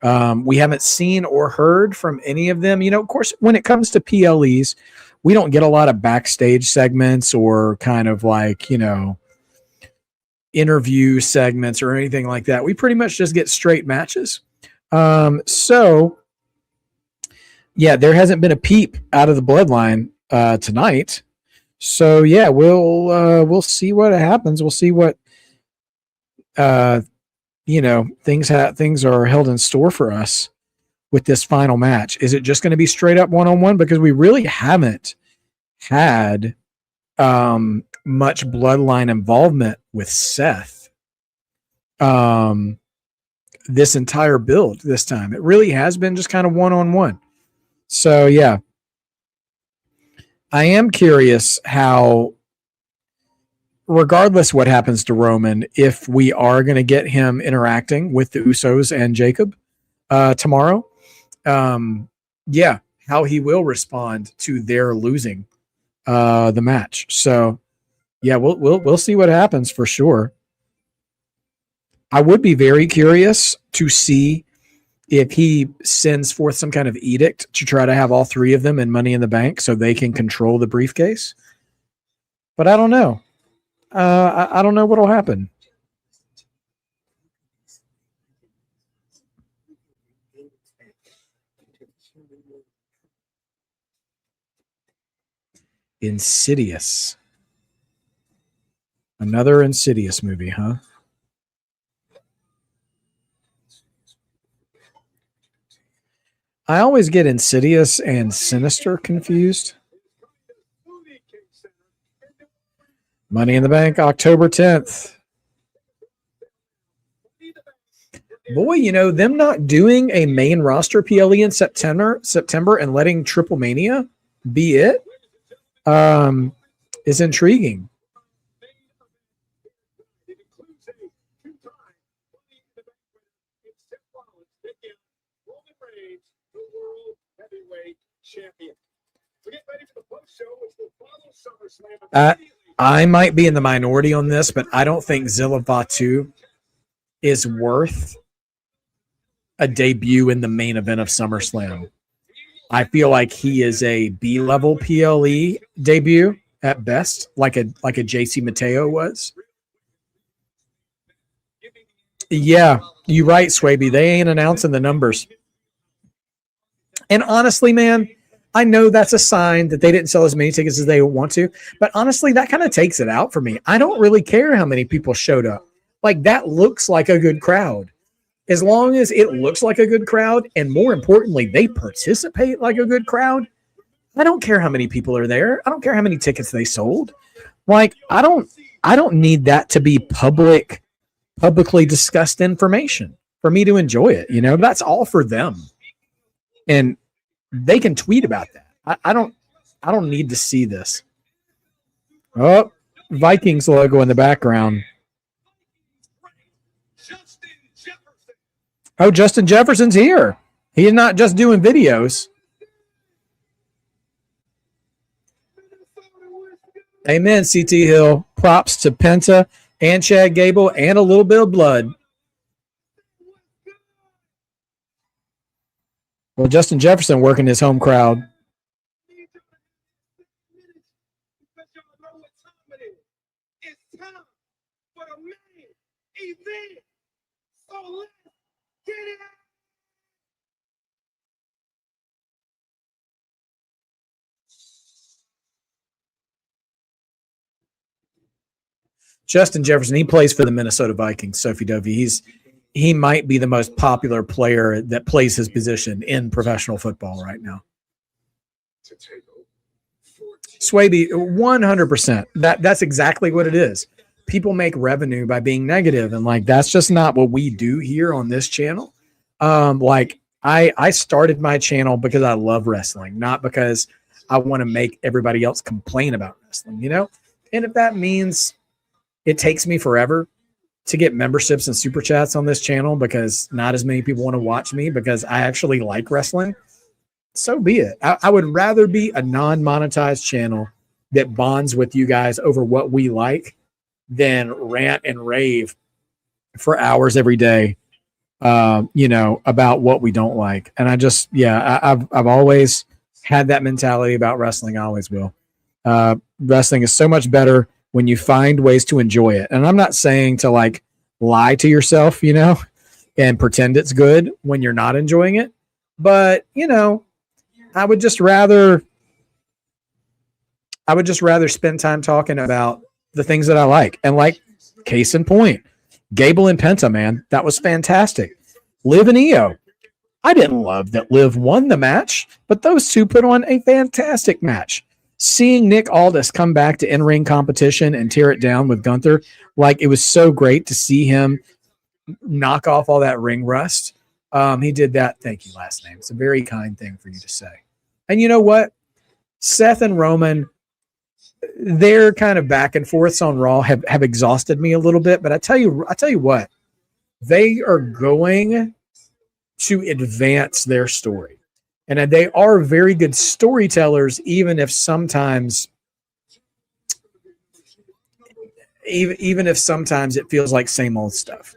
We haven't seen or heard from any of them. You know, of course, when it comes to PLEs, we don't get a lot of backstage segments or kind of like, you know, interview segments or anything like that. We pretty much just get straight matches. So, yeah, there hasn't been a peep out of the bloodline tonight. So, yeah, we'll see what happens. We'll see what you know, things are held in store for us with this final match. Is it just going to be straight up one-on-one? Because we really haven't had much bloodline involvement with Seth this entire build this time. It really has been just kind of one-on-one. So, yeah. I am curious how regardless what happens to Roman, if we are going to get him interacting with the Usos and Jacob tomorrow, yeah, how he will respond to their losing the match. So yeah, we'll see what happens for sure. I would be very curious to see if he sends forth some kind of edict to try to have all three of them in Money in the Bank so they can control the briefcase. But I don't know. I don't know what will happen. Insidious. Another Insidious movie, huh? I always get Insidious and Sinister confused. Money in the Bank, October 10th. Boy, you know, them not doing a main roster PLE in September and letting Triple Mania be it is intriguing. I might be in the minority on this, but I don't think Zilla Vatu is worth a debut in the main event of SummerSlam. I feel like he is a B-level PLE debut at best, like a JC Mateo was. Yeah, you're right, Swaby. They ain't announcing the numbers. And honestly, man, I know that's a sign that they didn't sell as many tickets as they want to, but honestly, that kind of takes it out for me. I don't really care how many people showed up. Like, that looks like a good crowd. As long as it looks like a good crowd, and more importantly, they participate like a good crowd, I don't care how many people are there. I don't care how many tickets they sold. Like, I don't need that to be publicly discussed information for me to enjoy it. You know, that's all for them. And they can tweet about that. I don't need to see this. Oh, Vikings logo in the background. Oh, Justin Jefferson's here. He's not just doing videos. Amen, CT Hill. Props to Penta and Chad Gable and a little bit of blood. Well, Justin Jefferson working his home crowd. Justin Jefferson, he plays for the Minnesota Vikings, Sophie Dovey. He might be the most popular player that plays his position in professional football right now. Swaby, 100%. That's exactly what it is. People make revenue by being negative, and like that's just not what we do here on this channel. Like I started my channel because I love wrestling, not because I want to make everybody else complain about wrestling, you know? And if that means it takes me forever to get memberships and super chats on this channel because not as many people want to watch me because I actually like wrestling, so be it. I would rather be a non-monetized channel that bonds with you guys over what we like than rant and rave for hours every day, you know, about what we don't like. And I just, I've always had that mentality about wrestling. I always will. Wrestling is so much better when you find ways to enjoy it. And I'm not saying to like lie to yourself, you know, and pretend it's good when you're not enjoying it. But, you know, I would just rather spend time talking about the things that I like. And like, case in point, Gable and Penta, man, that was fantastic. Liv and Io. I didn't love that Liv won the match, but those two put on a fantastic match. Seeing Nick Aldis come back to in-ring competition and tear it down with Gunther, like it was so great to see him knock off all that ring rust. He did that. Thank you, last name. It's a very kind thing for you to say. And you know what? Seth and Roman, their kind of back and forths on Raw have exhausted me a little bit. But I tell you what, they are going to advance their story, and they are very good storytellers, even if sometimes it feels like same old stuff.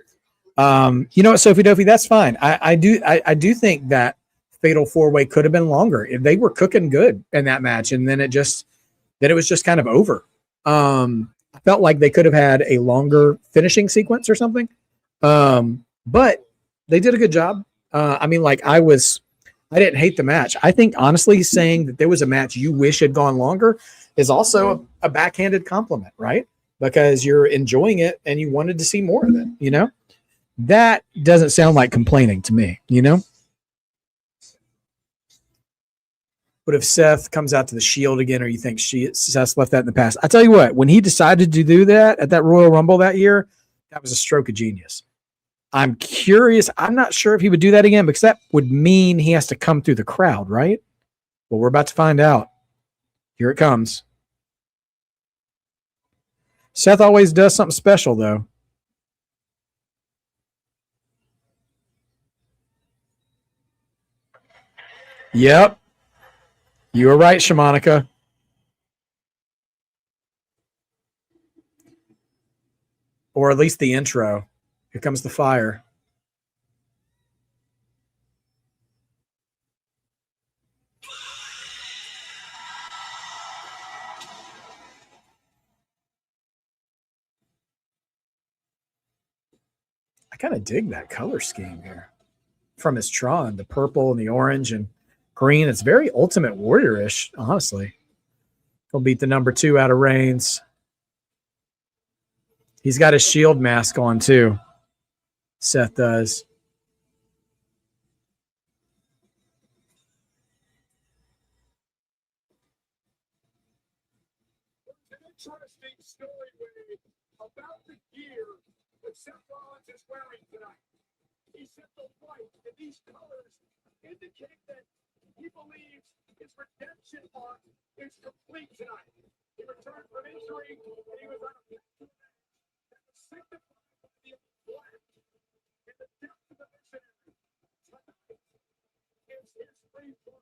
You know what, Sophie Dopey, that's fine. I do think that Fatal 4-Way could have been longer if they were cooking good in that match, and then it was just kind of over. I felt like they could have had a longer finishing sequence or something. But they did a good job. I mean, like I didn't hate the match. I think honestly saying that there was a match you wish had gone longer is also a backhanded compliment, right? Because you're enjoying it and you wanted to see more of it, you know? That doesn't sound like complaining to me, you know? But if Seth comes out to the Shield again, or you think Seth's left that in the past, I tell you what, when he decided to do that at that Royal Rumble that year, that was a stroke of genius. I'm curious. I'm not sure if he would do that again, because that would mean he has to come through the crowd, right? Well, we're about to find out. Here it comes. Seth always does something special, though. Yep. You were right, Shamanika. Or at least the intro. Here comes the fire. I kind of dig that color scheme here. From his Tron, the purple and the orange and green. It's very Ultimate Warrior-ish, honestly. He'll beat the number 2 out of Reigns. He's got his Shield mask on, too. Seth does. An interesting story about the gear that Seth Rollins is wearing tonight. He said the white and these colors indicate that he believes his redemption arc is complete tonight. He returned from injury and he was on a that was signified by the black and the depth of the missionary. Tonight is his free flow.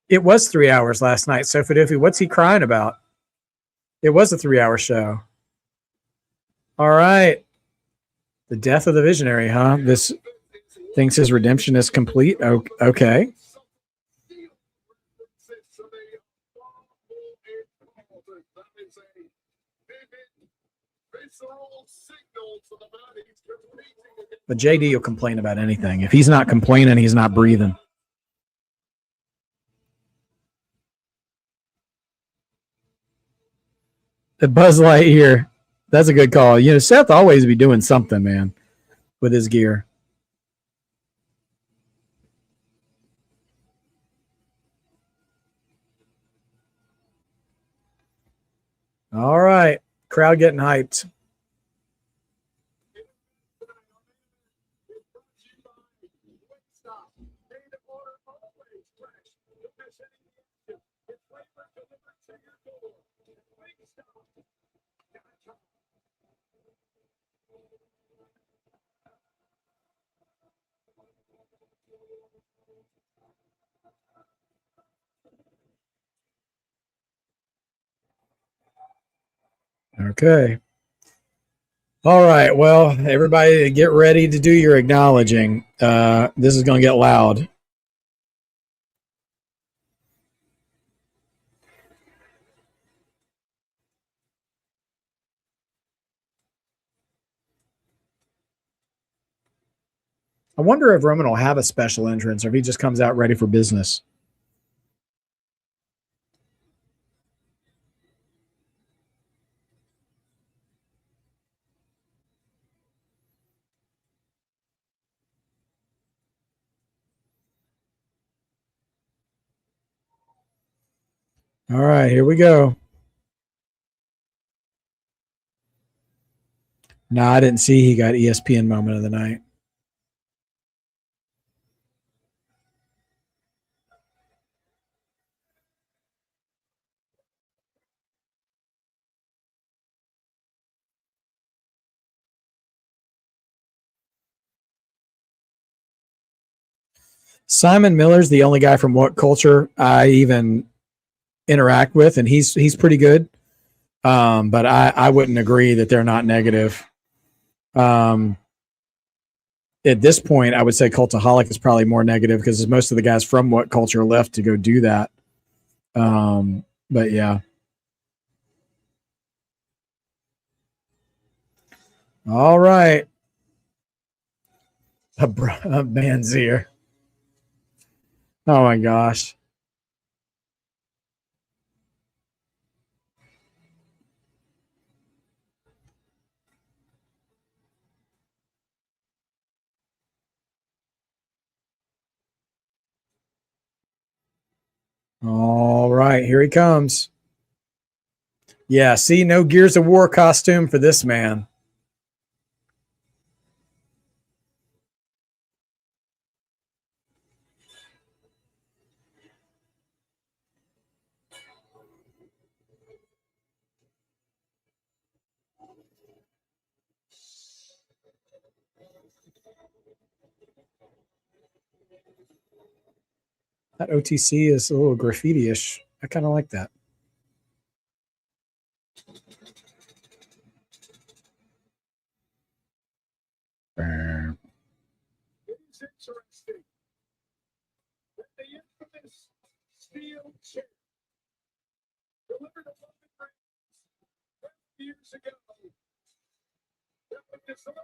It was 3 hours last night. So, Fidufi, what's he crying about? It was a 3-hour show. All right. The death of the visionary, huh? This thinks his redemption is complete. Okay. But JD will complain about anything. If he's not complaining, he's not breathing. The Buzz Lightyear. That's a good call. You know, Seth always be doing something, man, with his gear. All right. Crowd getting hyped. Okay. All right. Well, everybody get ready to do your acknowledging. This is going to get loud. I wonder if Roman will have a special entrance or if he just comes out ready for business. All right, here we go. No, I didn't see he got ESPN moment of the night. Simon Miller's the only guy from What Culture I even interact with, and he's pretty good. But I wouldn't agree that they're not negative. At this point, I would say Cultaholic is probably more negative because most of the guys from What Culture left to go do that. But yeah. All right. A man's ear. Oh my gosh. All right, here he comes. Yeah, see, no Gears of War costume for this man. That OTC is a little graffiti-ish. I kind of like that. It's interesting that the infamous steel chair delivered a Roman Reigns 12 years ago that would dissolve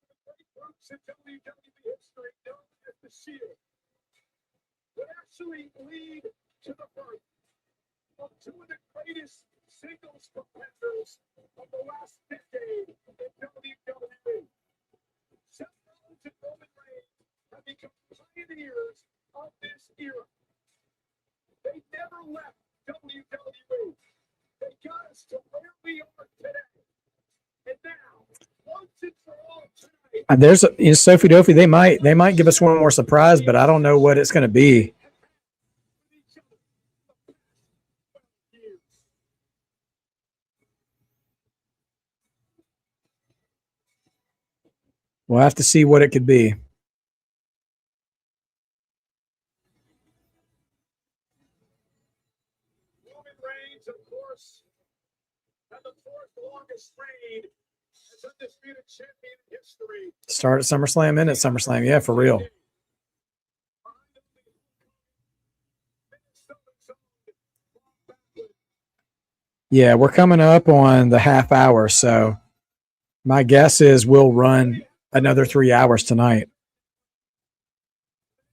the great groups in WWE history known as the Shield would actually lead to the birth of two of the greatest singles competitors of the last decade in WWE. Seth Rollins and Roman Reigns have become pioneers of this era. They never left WWE. They got us to where we are today. And now, once and for all tonight, There's Sophie Dopey. They might give us one more surprise, but I don't know what it's going to be. We'll have to see what it could be. Roman Reigns, of course, had the fourth longest reign as undisputed champion in history. Start at SummerSlam, end at SummerSlam. Yeah, for real. Yeah, we're coming up on the half hour, so my guess is we'll run another 3 hours tonight.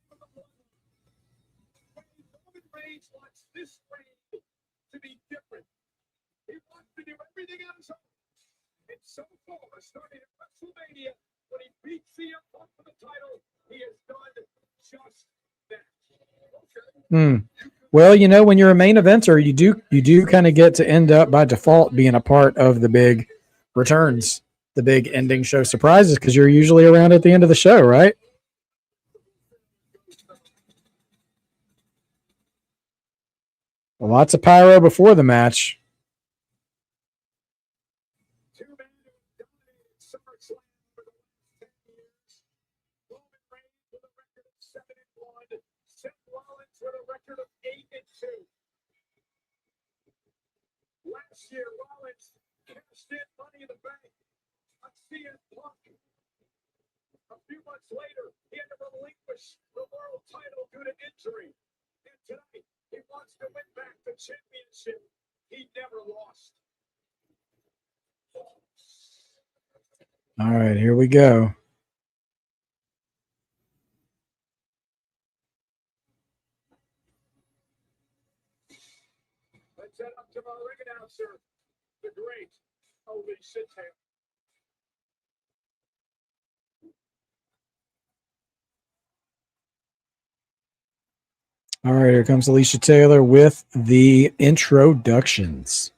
Roman Reigns wants this reign to be different. He wants to do everything on his own. And so far, starting at WrestleMania, when he beat CM Punk for the title, he has done just that. Okay. Well, when you're a main eventer, you do kind of get to end up by default being a part of the big returns, the big ending show surprises, because you're usually around at the end of the show, right? Lots of pyro before the match. Two men who dominated Summerslam for the last 10 years. Roman Reigns with a record of 7-1. Seth Rollins with a record of 8-2. Last year, Rollins cashed in Money in the Bank on CM Punk. A few months later, he had to relinquish the world title due to injury. And tonight, he wants to win back the championship he never lost. All right, here we go. Let's head up to our ring announcer, the great Alicia Taylor. All right, here comes Alicia Taylor with the introductions.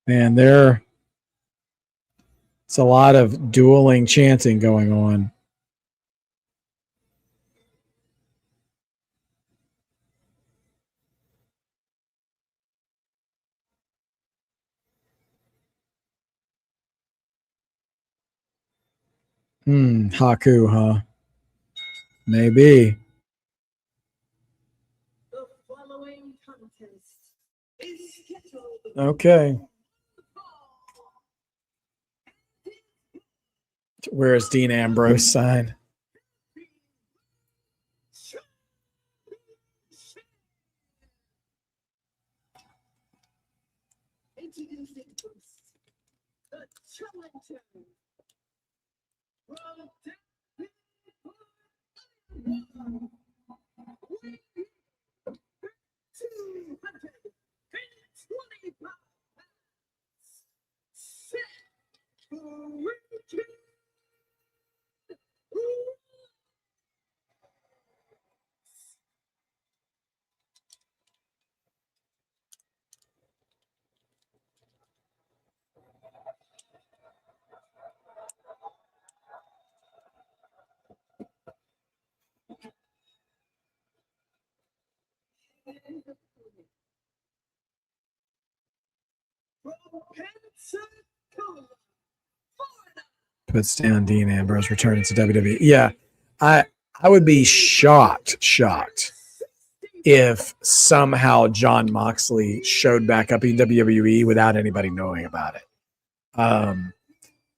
Man, it's a lot of dueling chanting going on. Haku, huh? Maybe. The following contest is scheduled. Okay. Where's Dean Ambrose sign? Introducing first, the challenger from Danhausen, 220 pounds, Seth. Puts down Dean Ambrose returning to WWE. Yeah, I would be shocked if somehow John Moxley showed back up in WWE without anybody knowing about it.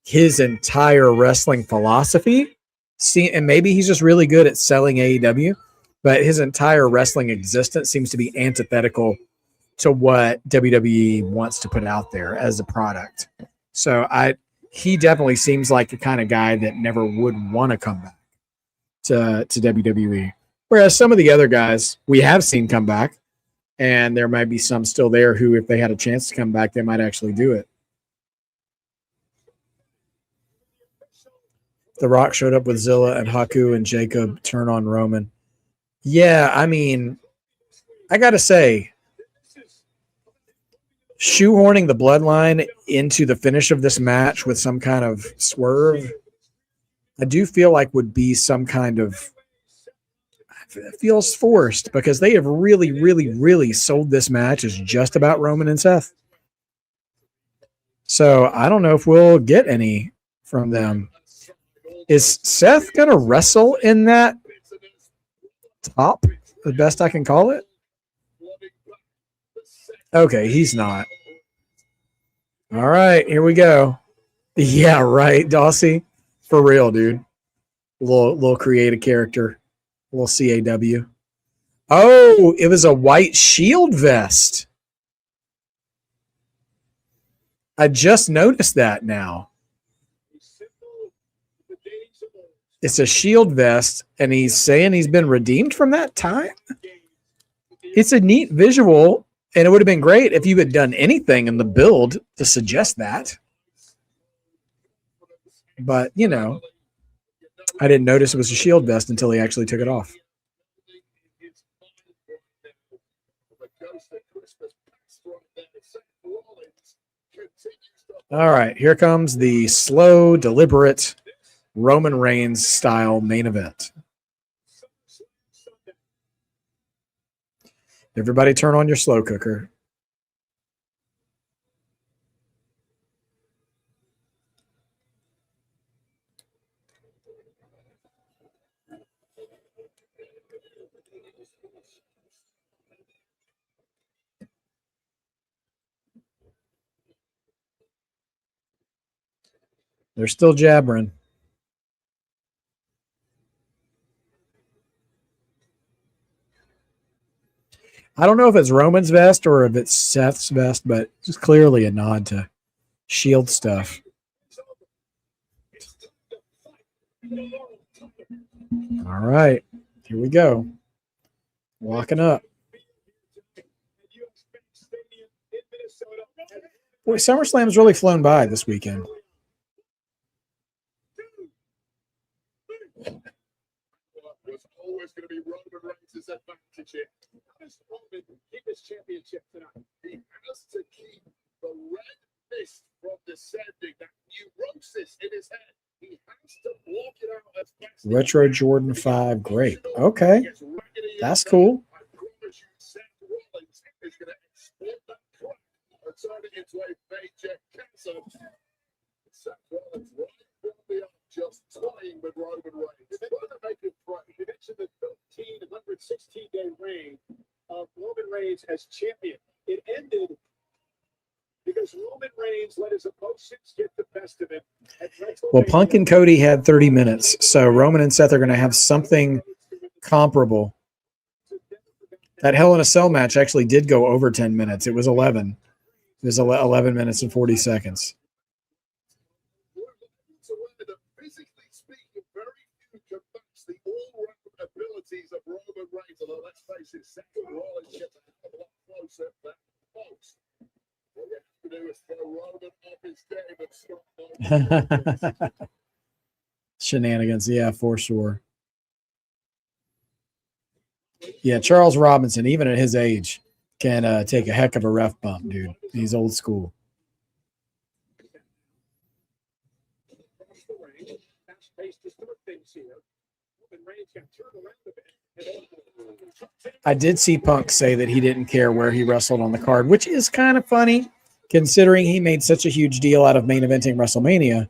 His entire wrestling philosophy, and maybe he's just really good at selling AEW, but his entire wrestling existence seems to be antithetical to what WWE wants to put out there as a product. So he definitely seems like the kind of guy that never would want to come back to WWE. Whereas some of the other guys we have seen come back, and there might be some still there who, if they had a chance to come back, they might actually do it. The Rock showed up with Zilla and Haku and Jacob turn on Roman. Yeah, I mean, I got to say, shoehorning the bloodline into the finish of this match with some kind of swerve, I do feel like would be some kind of, it feels forced because they have really, really, really sold this match as just about Roman and Seth. So I don't know if we'll get any from them. Is Seth going to wrestle in that top, the best I can call it? Okay, he's not. All right, here we go. Yeah, right, Dawsey. For real, dude. Little create a character. A little CAW. Oh, it was a white shield vest. I just noticed that now. It's a shield vest, and he's saying he's been redeemed from that time. It's a neat visual, and it would have been great if you had done anything in the build to suggest that. But, you know, I didn't notice it was a shield vest until he actually took it off. All right, here comes the slow, deliberate Roman Reigns style main event. Everybody turn on your slow cooker. They're still jabbering. I don't know if it's Roman's vest or if it's Seth's vest, but it's clearly a nod to Shield stuff. All right, here we go. Walking up. Boy, SummerSlam's really flown by this weekend. Was always going to be Roman Reigns' advantage here. How does Roman keep his championship tonight? He has to keep the red Retro Jordan 5 grape. Okay. That's cool. I promise you, Seth Rollins is going to export that crap and turn it into a major cancer. Seth Rollins right from the off, just toying with Roman Reigns. They're going to make it right. You mentioned the 116-day reign of Roman Reigns as champion. It ended because Roman Reigns let his opponents get the best of him. Well, Punk and Cody had 30 minutes, so Roman and Seth are going to have something comparable. That Hell in a Cell match actually did go over 10 minutes. It was 11. It was 11 minutes and 40 seconds. Physically speaking, very few can match the all-round abilities of Roman Reigns. Although, let's face it, Seth Rollins gets a hell of a lot closer than folks. All you have to do is throw Roman off his game and stop. Shenanigans, yeah, for sure. Yeah, Charles Robinson, even at his age, can take a heck of a ref bump, dude. He's old school. I did see Punk say that he didn't care where he wrestled on the card, which is kind of funny considering he made such a huge deal out of main eventing WrestleMania.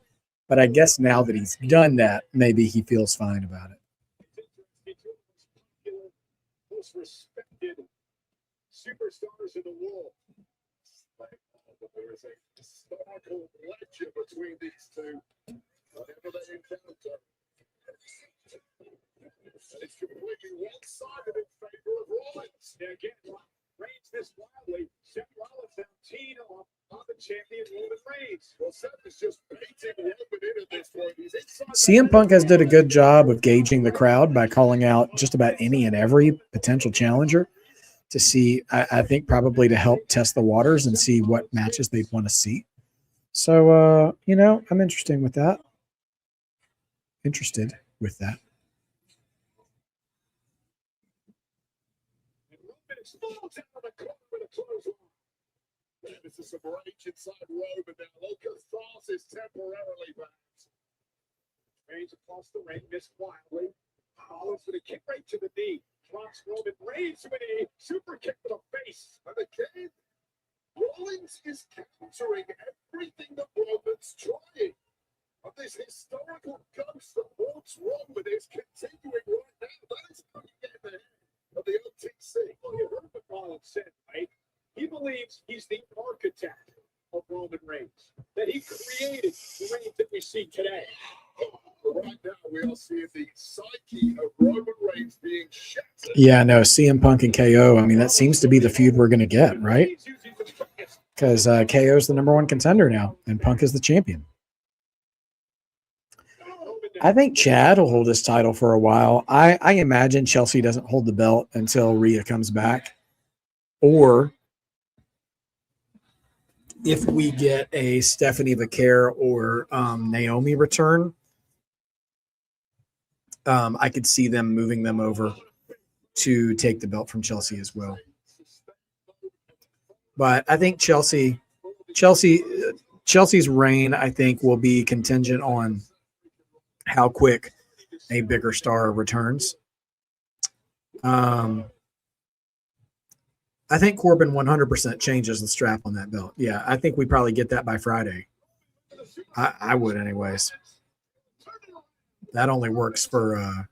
But I guess now that he's done that, maybe he feels fine about it. Most respected superstars in the world. There is a historical legend between these two. Whatever they encounter. It's completely one-sided in favor of Rollins. Yeah, again, Reigns this wildly. Seth Rollins now teeing off on the champion Roman Reigns. Well, Seth is just baiting Roman in at this point. He's inside. CM Punk has did a good job of gauging the crowd by calling out just about any and every potential challenger to see, I think probably to help test the waters and see what matches they'd want to see. So, I'm interested with that. This is some rage inside Roman now. Lucas Thas is temporarily back. Reigns across the ring, missed wildly. Rollins with a kick right to the knee. Drops Roman Reigns with a super kick to the face. And again, Rollins is countering everything that Roman's trying. And this historical ghost that haunts Roman is continuing right now. That is coming in the head of the OTC. Well, you heard what Rollins said, right? He believes he's the architect of Roman Reigns, that he created the Reigns that we see today. Right now, we are seeing the psyche of Roman Reigns being shattered. Yeah, no, CM Punk and KO. I mean, that seems to be the feud we're going to get, right? Because KO is the number one contender now, and Punk is the champion. I think Chad will hold his title for a while. I imagine Chelsea doesn't hold the belt until Rhea comes back. Or if we get a Stephanie Vaquer or Naomi return, I could see them moving them over to take the belt from Chelsea as well. But I think Chelsea's reign, I think, will be contingent on how quick a bigger star returns. I think Corbin 100% changes the strap on that belt. Yeah, I think we probably get that by Friday. I would anyways. That only works for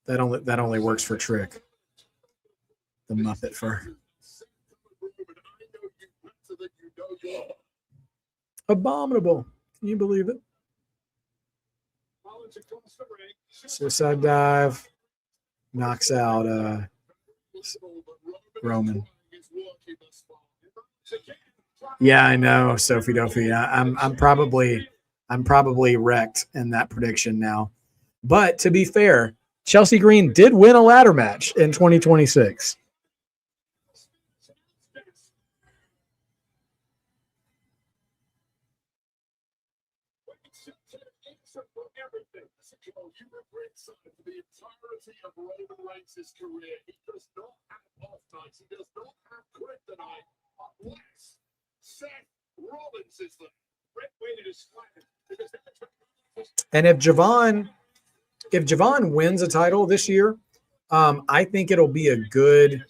that only works for Trick. The Muppet fur. Abominable. Can you believe it? Suicide dive. Knocks out Roman. Yeah, I know, Sophie Dophie. I'm probably wrecked in that prediction now. But to be fair, Chelsea Green did win a ladder match in 2026. The entirety of Roman Reigns' career, he does not have off nights. He does not have kryptonite unless Seth Rollins is the great way to describe it. And if Javon if Javon wins a title this year, I think it'll be a good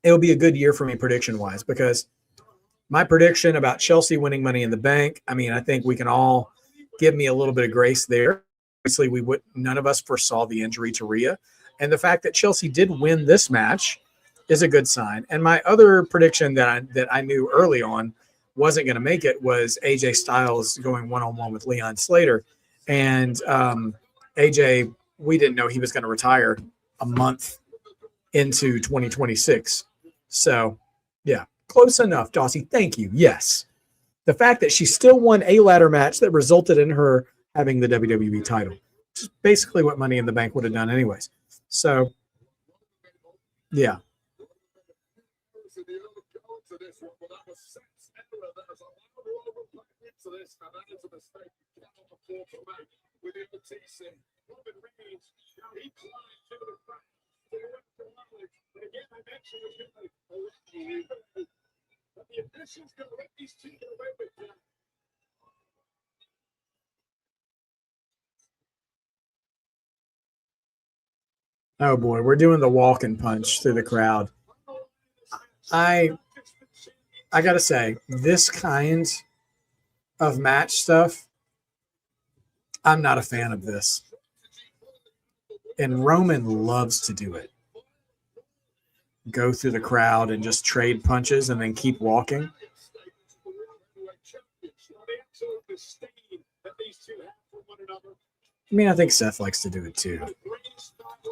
year for me prediction wise, because my prediction about Chelsea winning Money in the Bank, I mean, I think we can all give me a little bit of grace there. Obviously, none of us foresaw the injury to Rhea, and the fact that Chelsea did win this match is a good sign. And my other prediction that I knew early on wasn't going to make it was AJ Styles going one-on-one with Leon Slater. And AJ, we didn't know he was going to retire a month into 2026. So, yeah, close enough, Dossie. Thank you. Yes. The fact that she still won a ladder match that resulted in her having the WWE title, which is basically what Money in the Bank would have done anyways. So, yeah. Oh boy, we're doing the walk and punch through the crowd. I gotta say, this kind of match stuff, I'm not a fan of this. And Roman loves to do it. Go through the crowd and just trade punches and then keep walking. I mean, I think Seth likes to do it too.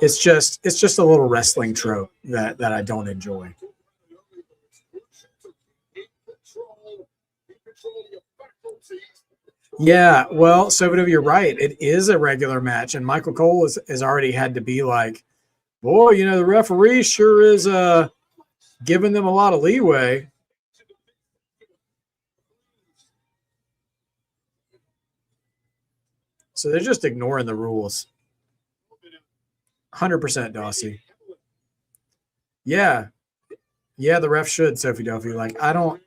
It's just a little wrestling trope that I don't enjoy. Yeah, well, Sovido, you're right. It is a regular match, and Michael Cole has already had to be like, boy, you know, the referee sure is giving them a lot of leeway. So they're just ignoring the rules. 100% Dossie. Yeah. Yeah, the ref should, Sophie Duffy. Like, I don't.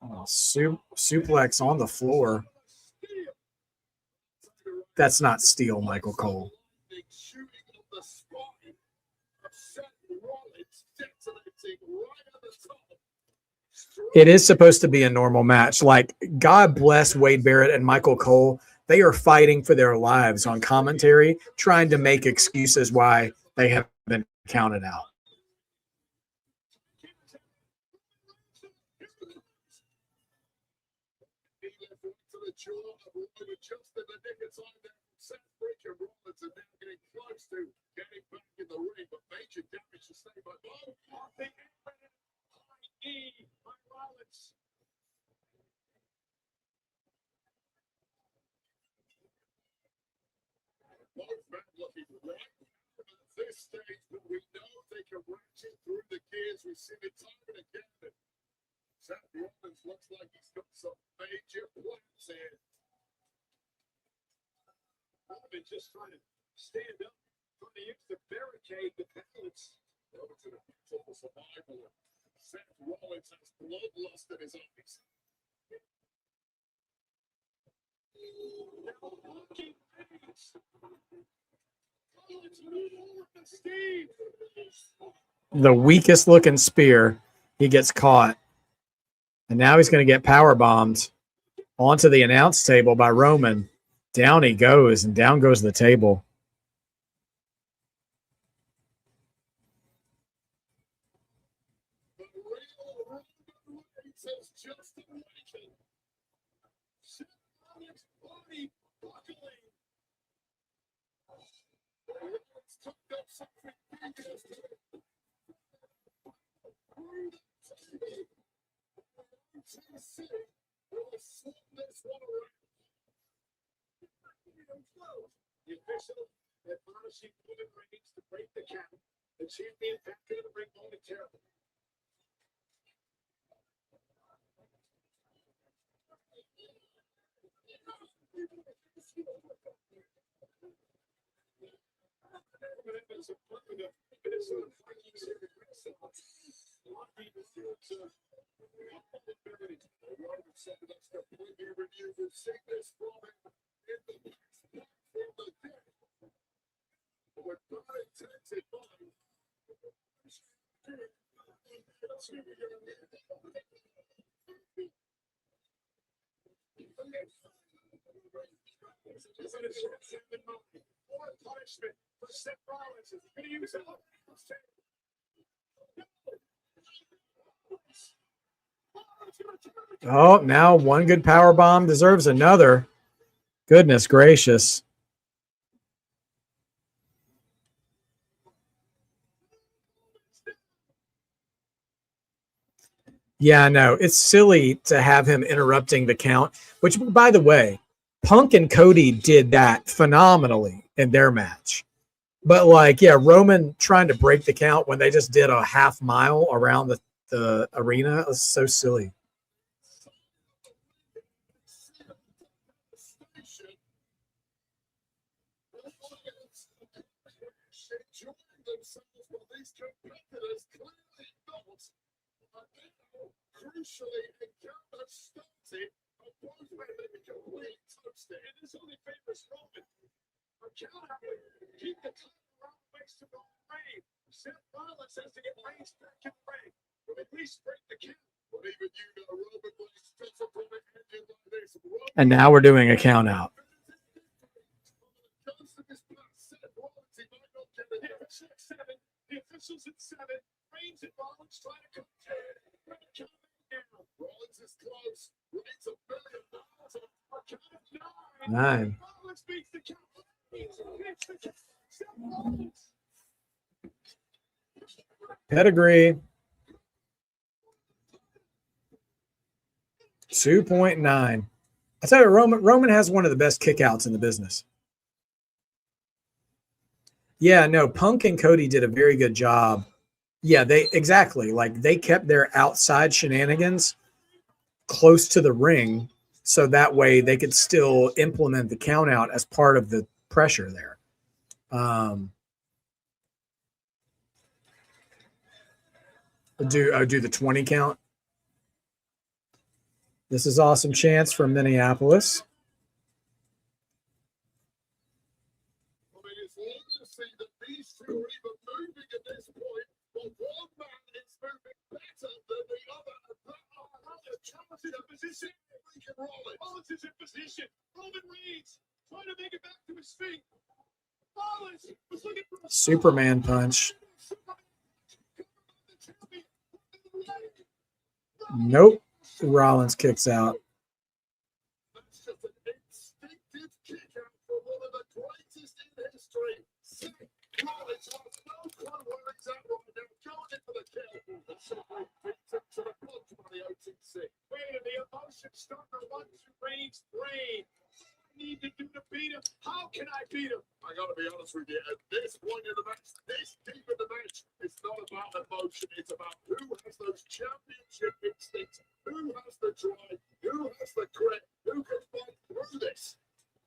Oh, suplex on the floor. That's not steel, Michael Cole. It is supposed to be a normal match. Like, God bless Wade Barrett and Michael Cole. They are fighting for their lives on commentary, trying to make excuses why they have been counted out. This stage, but we know they can ratchet through the gears. We see it time and again. Seth Rollins looks like he's got some major plans here. Corbin just trying to stand up, trying to use the barricade the balance. Over to the total survival. Seth Rollins has bloodlust in his eyes. The weakest looking spear. He gets caught. And now he's going to get power bombed onto the announce table by Roman. Down he goes, and down goes the table. The official admonishing Roman Reigns to break the count. The champion back in the ring momentarily. We've seen this from him in the past, from the deck. With not intended mind. What punishment for Seth Rollins is going to use it? Oh, now one good power bomb deserves another. Goodness gracious. Yeah, no, it's silly to have him interrupting the count, which, by the way, Punk and Cody did that phenomenally in their match. But, like, yeah, Roman trying to break the count when they just did a half mile around the arena is so silly. Crucially, encounter started, and both men completely touched it. It is only famous Roman. A count out. Keep the title around waist to the ring. Seth Rollins has to get Reigns back in the ring. But at least break the count. But even you know Roman Reigns doesn't want to end it like this. And now we're doing a count out. The officials at 7. Reigns and Rollins trying to come down. Rollins is close. Reigns $1 billion. A count of 9. 9. Rollins beats the count. Reigns beats the count. Seth Rollins. Pedigree. 2.9. I tell you, Roman has one of the best kickouts in the business. Yeah, no, Punk and Cody did a very good job. Yeah, they exactly, like, they kept their outside shenanigans close to the ring so that way they could still implement the count out as part of the pressure there. Do the 20 count. This is Awesome Chance from Minneapolis. I mean, it's long to see that these two are even moving at this point, but one man is moving better than the other. And Charles in a position. Rollins is in position. Roman Reigns trying to make it back to his feet. Rollins was looking for a Superman punch. Nope. Rollins kicks out. That's just an instinctive kick out for one of the greatest in history. Rollins has no clue where he's at right now. Going in for the kill. And simply beats him to the punch by the OTC. Man, the emotions starting to run through Reigns' brain. What do I need to do to beat him? How can I beat him? I gotta be honest with you, at this point in the match, this deep in the match, it's not about emotion, it's about who has those championship instincts, who has the drive, who has the grit, who can fight through this.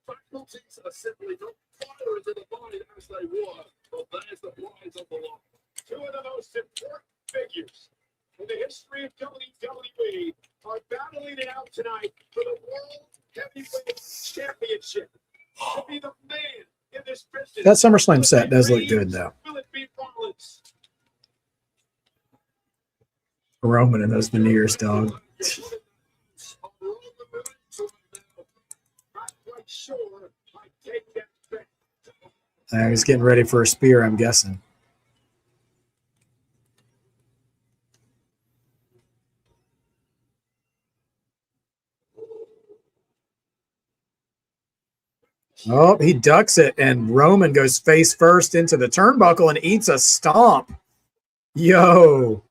Faculties are simply not fire into the mind as they were, but there's the prize on the line. Two of the most important figures in the history of WWE are battling it out tonight for the World Heavyweight Championship. To be the man in this business. That SummerSlam set does look good, though. Will it be Rollins? Roman and those veneers, dog. He's getting ready for a spear, I'm guessing. Oh, he ducks it, and Roman goes face first into the turnbuckle and eats a stomp. Yo.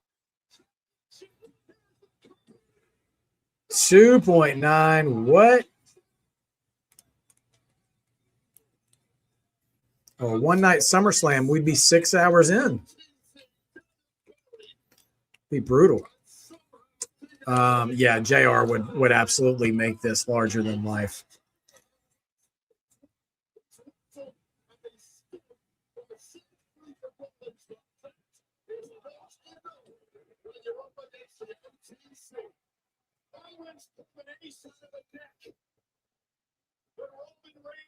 2.9. What? Oh, one night SummerSlam, we'd be 6 hours in. Be brutal. Yeah, JR would absolutely make this larger than life.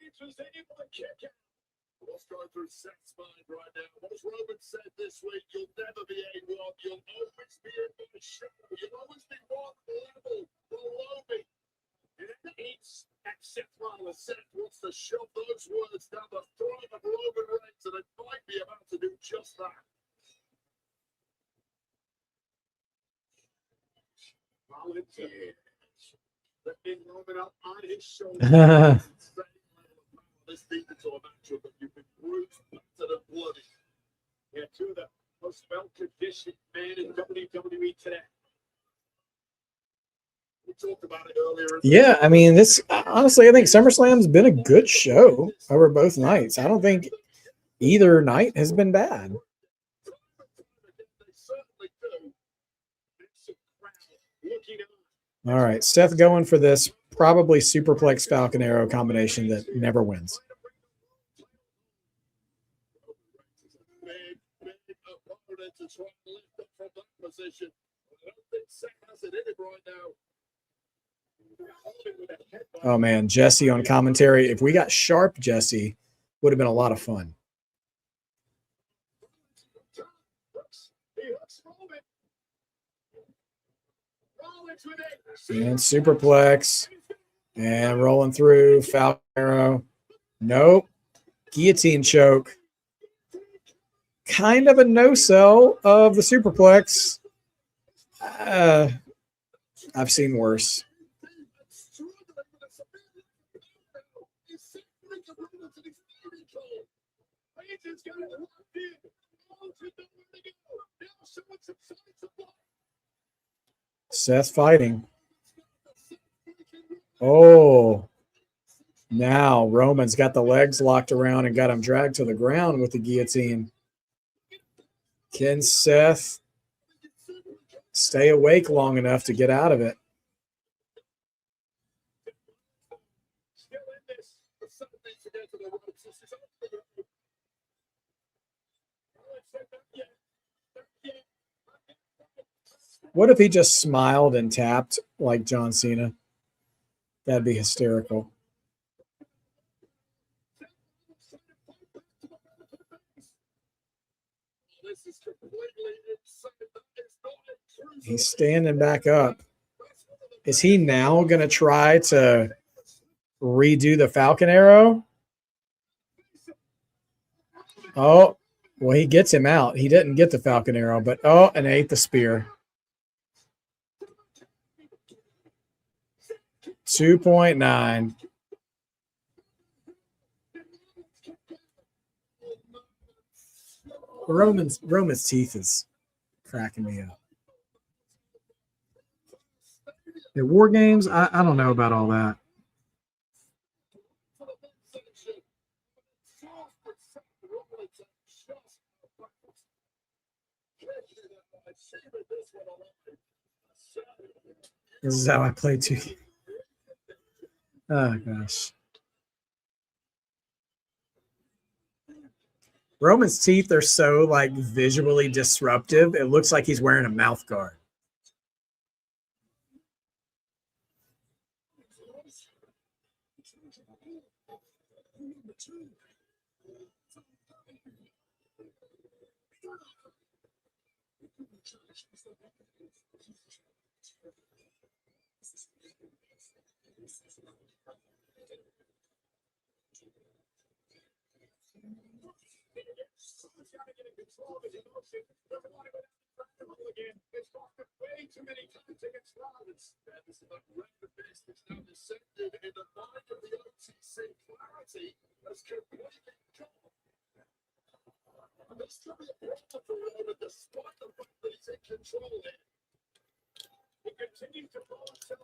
Rollins was able to kick out. What's going through Seth's mind right now? What's Roman said this week? You'll never be A1. You'll always be in my show. You'll always be one level below me. And in the eats at Seth Rollins, Seth wants to shove those words down the throat of Roman Reigns, and it might be about to do just that. Rollins lifting Roman up on his shoulder. This deep into a matchup that you've been bruised, battered, and bloody. Yeah, two of the most well-conditioned men in WWE today. We talked about it earlier. Yeah, I mean, this honestly, I think SummerSlam's been a good show over both nights. I don't think either night has been bad. All right, Seth going for this probably superplex Falcon Arrow combination that never wins. Oh man, Jesse on commentary. If we got sharp Jesse, would have been a lot of fun. And superplex. And rolling through. Falcon Arrow. Nope. Guillotine choke. Kind of a no-sell of the superplex. I've seen worse. Seth fighting. Oh, now Roman's got the legs locked around and got him dragged to the ground with the guillotine. Can Seth stay awake long enough to get out of it? What if he just smiled and tapped like John Cena? That'd be hysterical. He's standing back up. Is he now going to try to redo the Falcon Arrow? Oh, well, he gets him out. He didn't get the Falcon Arrow, but oh, and ate the spear. 2.9. Roman's teeth is cracking me up. At War Games, I don't know about all that. This is how I play 2K. Oh, gosh. Roman's teeth are so, like, visually disruptive. It looks like he's wearing a mouth guard.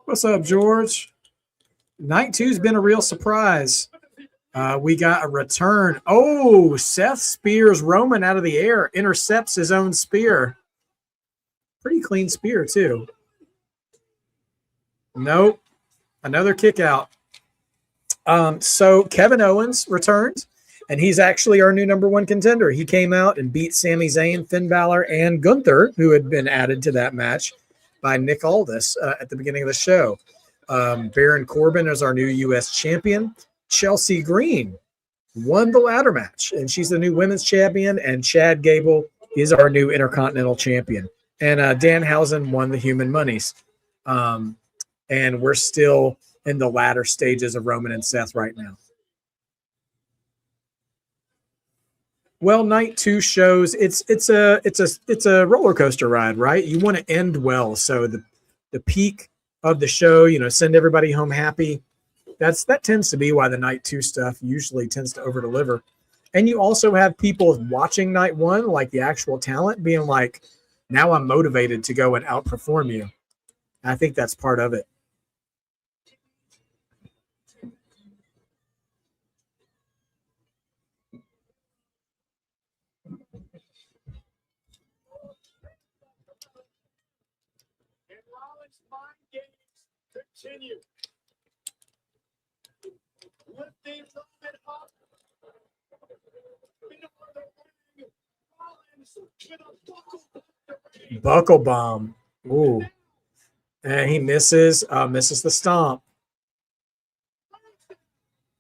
What's up, George? Night 2's been a real surprise. We got a return. Oh, Seth spears Roman out of the air, intercepts his own spear. Pretty clean spear, too. Nope. Another kick out. So Kevin Owens returned, and he's actually our new #1 contender. He came out and beat Sami Zayn, Finn Balor, and Gunther, who had been added to that match by Nick Aldis at the beginning of the show. Baron Corbin is our new U.S. champion. Chelsea Green won the ladder match, and she's the new women's champion, and Chad Gable is our new Intercontinental champion. And Danhausen won the Human Monies. And we're still in the latter stages of Roman and Seth right now. Well, night 2 shows it's a roller coaster ride, right? You want to end well, so the peak of the show, send everybody home happy. That tends to be why the night 2 stuff usually tends to over deliver. And you also have people watching night 1, like the actual talent, being like, now I'm motivated to go and outperform you. I think that's part of it. And Rollins' mind games continue. Lifting Roman up. Into the ring. Rollins with a Buckle bomb. Ooh. And he misses the stomp.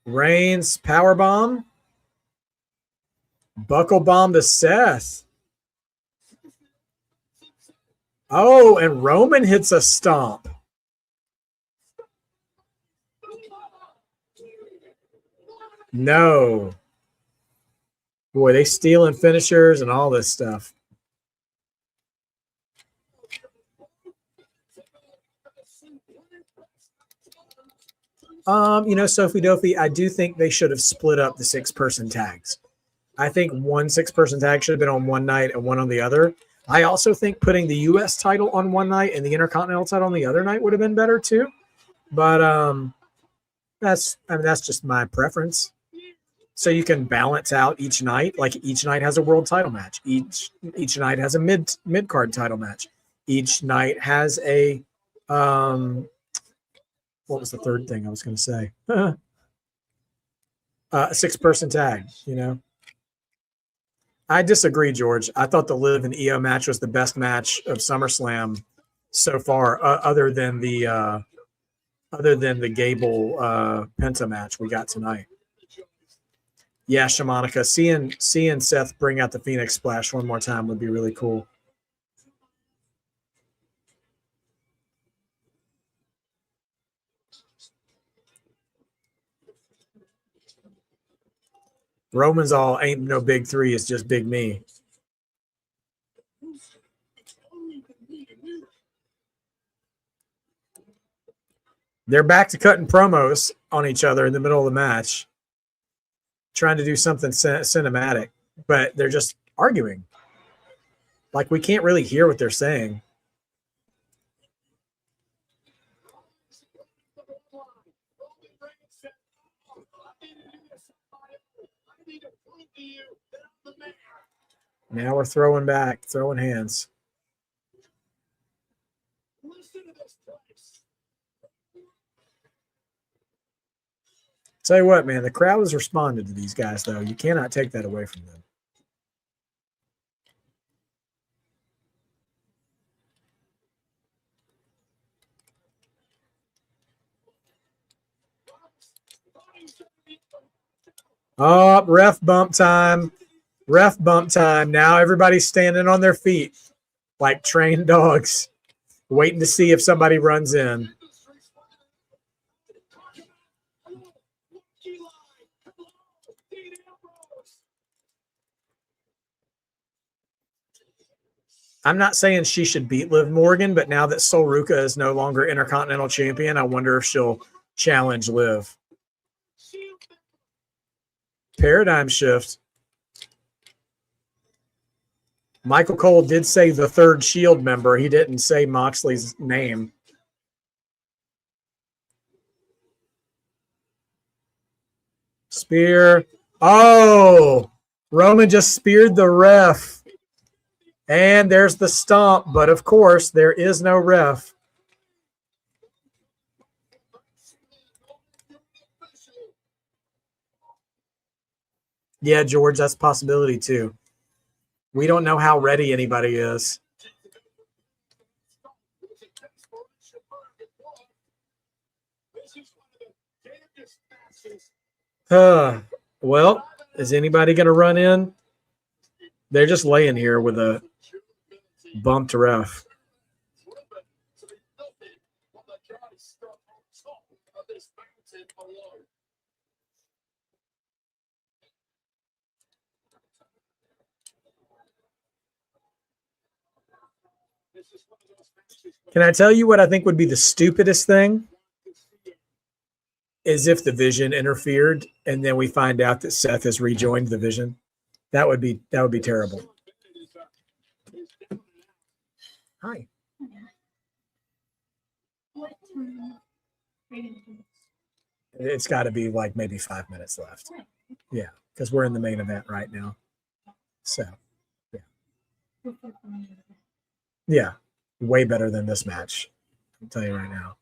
Reigns power bomb. Buckle bomb to Seth. Oh, and Roman hits a stomp. No. Boy, they stealing finishers and all this stuff. Sophie Dopey, I do think they should have split up the 6-person tags. I think one 6-person tag should have been on one night and one on the other. I also think putting the U.S. title on one night and the Intercontinental title on the other night would have been better too. But that's just my preference. So you can balance out each night. Like each night has a world title match. Each night has a mid card title match. Each night has a what was the third thing I was going to say? A 6-person tag. I disagree, George. I thought the Liv and Io match was the best match of SummerSlam so far, other than the Gable Penta match we got tonight. Yeah, Shamanica, seeing Seth bring out the Phoenix Splash one more time would be really cool. Roman's all ain't no big 3, it's just big me. They're back to cutting promos on each other in the middle of the match, trying to do something cinematic, but they're just arguing. Like, we can't really hear what they're saying. Now we're throwing hands. Tell you what, man, the crowd has responded to these guys, though. You cannot take that away from them. Oh, ref bump time. Ref bump time. Now everybody's standing on their feet like trained dogs, waiting to see if somebody runs in. I'm not saying she should beat Liv Morgan, but now that Sol Ruca is no longer Intercontinental Champion, I wonder if she'll challenge Liv. Paradigm shift. Michael Cole did say the third Shield member. He didn't say Moxley's name. Spear. Oh, Roman just speared the ref. And there's the stomp, but of course, there is no ref. Yeah, George, that's a possibility too. We don't know how ready anybody is. Well, is anybody going to run in? They're just laying here with a bumped ref. Can I tell you what I think would be the stupidest thing? Is if the Vision interfered and then we find out that Seth has rejoined the Vision. That would be terrible. Hi. What time? It's got to be like maybe 5 minutes left. Yeah, because we're in the main event right now. So, yeah, way better than this match. I'll tell you right now.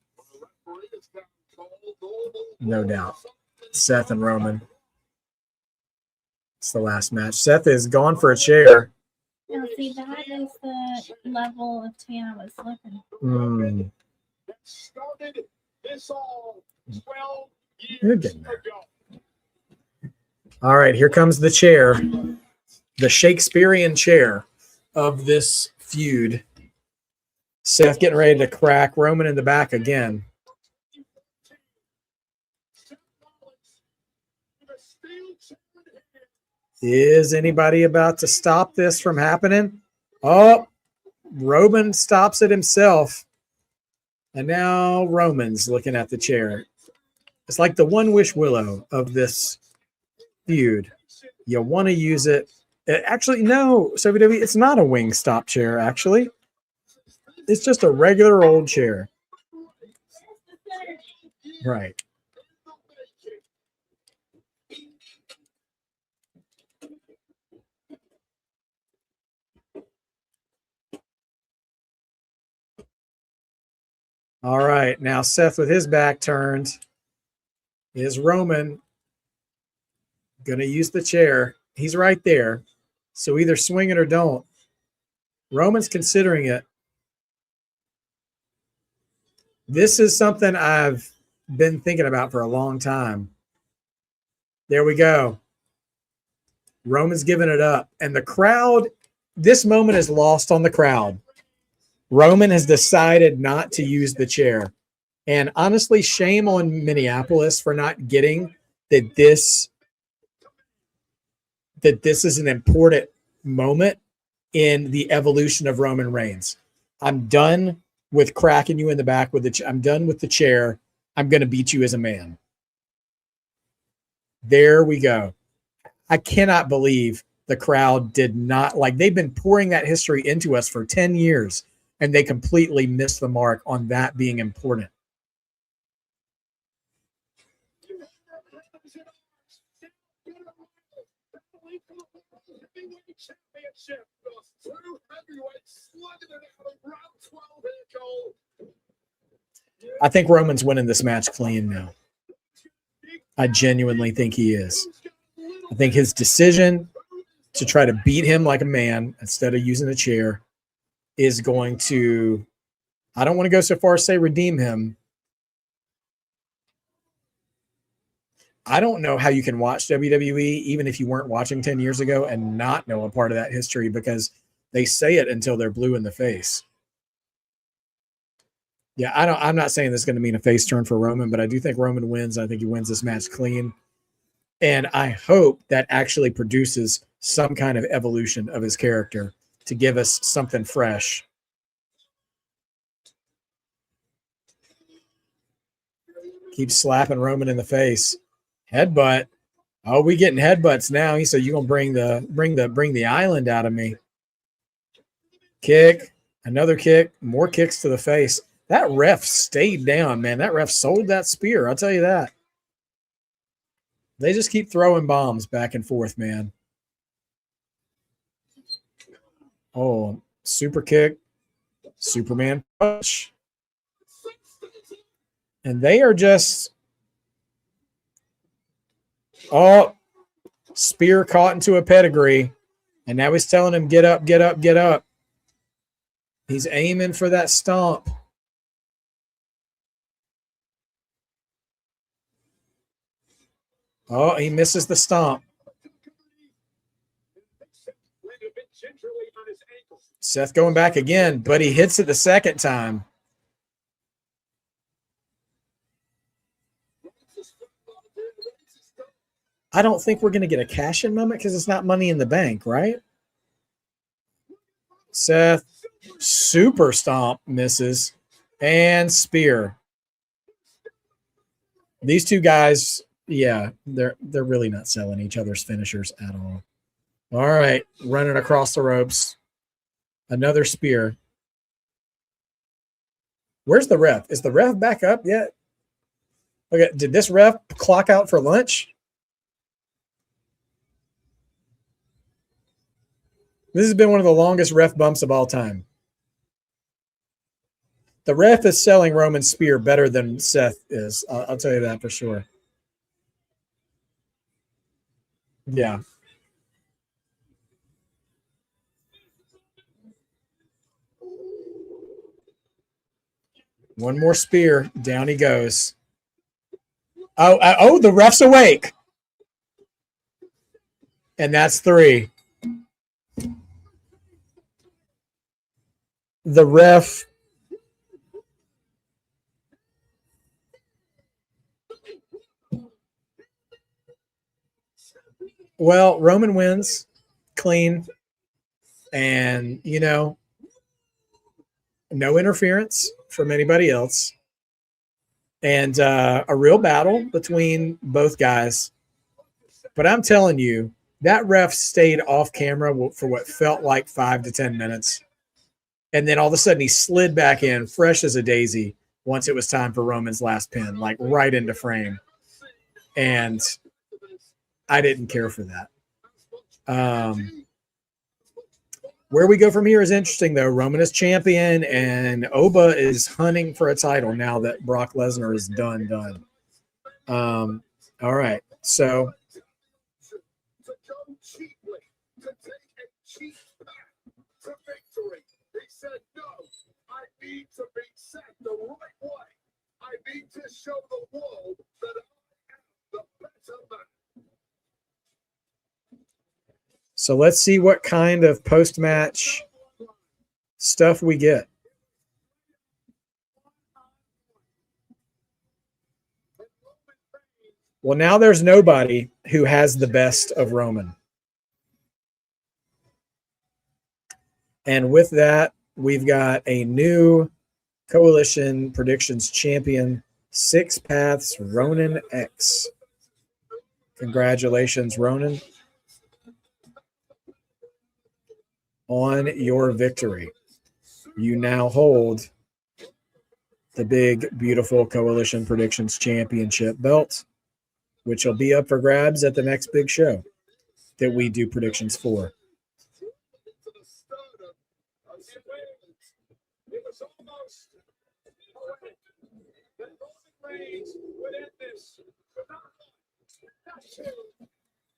No doubt. Seth and Roman. It's the last match. Seth is gone for a chair. Now, see, that is the level of tan I was looking for. Mm, Started this all 12 You're years getting there. ago. All right, here comes the chair. The Shakespearean chair of this feud. Seth getting ready to crack Roman in the back again. Is anybody about to stop this from happening? Oh, Roman stops it himself. And now Roman's looking at the chair. It's like the one wish willow of this feud. You want to use it. Actually, no. So WWE, it's not a wing stop chair, actually. It's just a regular old chair. Right. All right. Now Seth with his back turned. Is Roman going to use the chair? He's right there. So either swing it or don't. Roman's considering it. This is something I've been thinking about for a long time. There we go. Roman's giving it up. And the crowd, this moment is lost on the crowd. Roman has decided not to use the chair. And honestly, shame on Minneapolis for not getting that this is an important moment in the evolution of Roman Reigns. I'm done with cracking you in the back with I'm done with the chair. I'm going to beat you as a man. There we go. I cannot believe the crowd did not they've been pouring that history into us for 10 years and they completely missed the mark on that being important. I think Roman's winning this match clean now. I genuinely think he is. I think his decision to try to beat him like a man instead of using a chair is going to, I don't want to go so far as say redeem him. I don't know how you can watch WWE, even if you weren't watching 10 years ago, and not know a part of that history because they say it until they're blue in the face. Yeah, I'm not saying this is going to mean a face turn for Roman, but I do think Roman wins. I think he wins this match clean. And I hope that actually produces some kind of evolution of his character to give us something fresh. Keep slapping Roman in the face. Headbutt. Oh, we getting headbutts now. He said, "You gonna bring the island out of me." Kick, another kick, more kicks to the face. That ref stayed down, man. That ref sold that spear. I'll tell you that. They just keep throwing bombs back and forth, man. Oh, super kick, Superman punch. And they are just, spear caught into a pedigree. And now he's telling him, get up, get up, get up. He's aiming for that stomp. Oh, he misses the stomp. Seth going back again, but he hits it the second time. I don't think we're going to get a cash-in moment because it's not Money in the Bank, right? Seth, super stomp, misses, and spear. These two guys, yeah, they're really not selling each other's finishers at all. All right, running across the ropes. Another spear. Where's the ref? Is the ref back up yet? Okay, did this ref clock out for lunch? This has been one of the longest ref bumps of all time. The ref is selling Roman's spear better than Seth is. I'll tell you that for sure. Yeah. One more spear. Down he goes. Oh, the ref's awake. And that's 3. The ref. Well, Roman wins clean. And, you know, no interference from anybody else. And a real battle between both guys. But I'm telling you, that ref stayed off camera for what felt like 5 to 10 minutes. And then all of a sudden he slid back in, fresh as a daisy, once it was time for Roman's last pin, like right into frame. And I didn't care for that. Where we go from here is interesting, though. Roman is champion, and Oba is hunting for a title now that Brock Lesnar is done. All right, so I need to be set the right way. I need to show the world that I am the better man. So let's see what kind of post-match stuff we get. Well, now there's nobody who has the best of Roman. And with that, we've got a new Coalition Predictions champion, Six Paths Ronan X. Congratulations, Ronan, on your victory. You now hold the big, beautiful Coalition Predictions Championship belt, which will be up for grabs at the next big show that we do predictions for. It was almost that Roman Reigns would end this with not one, not 2,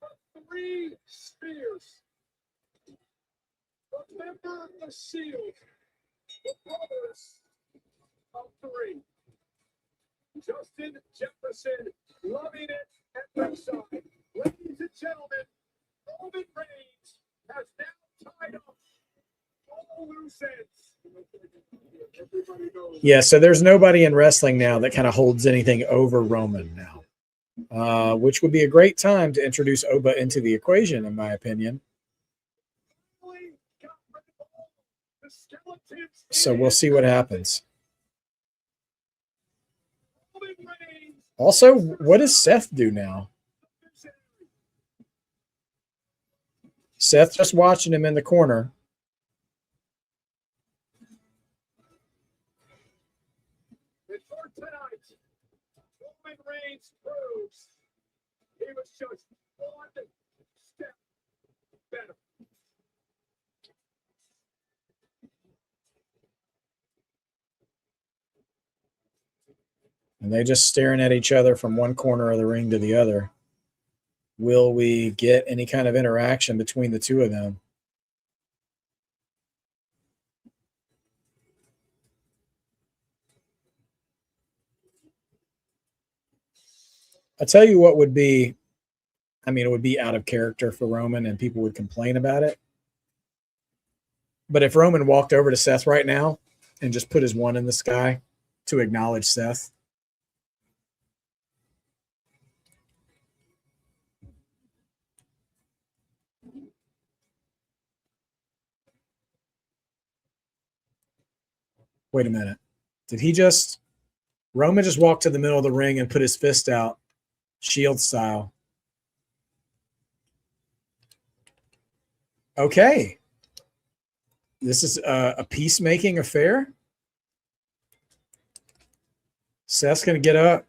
but 3 spears. Remember the Shield, the brothers of 3. Justin Jefferson loving it at ringside. Ladies and gentlemen, Roman Reigns has now tied up all loose ends. Yeah, so there's nobody in wrestling now that kind of holds anything over Roman now, which would be a great time to introduce Oba into the equation, in my opinion. So we'll see what happens. Also, what does Seth do now? Seth just watching him in the corner. Before tonight, Roman Reigns proves he was just one step better. And they just staring at each other from one corner of the ring to the other. Will we get any kind of interaction between the two of them? I'll tell you what would be I mean, it would be out of character for Roman and people would complain about it. But if Roman walked over to Seth right now and just put his one in the sky to acknowledge Seth, wait a minute. Did he just, Roman just walked to the middle of the ring and put his fist out, Shield style. Okay. This is a peacemaking affair. Seth's going to get up.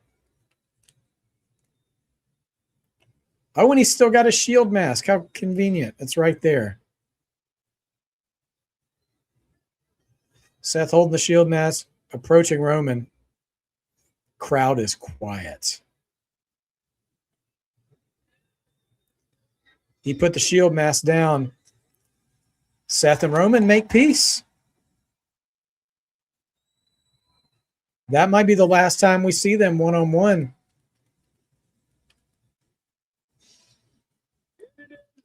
Oh, and he's still got a Shield mask. How convenient. It's right there. Seth holding the Shield mask, approaching Roman. Crowd is quiet. He put the Shield mask down. Seth and Roman make peace. That might be the last time we see them one-on-one.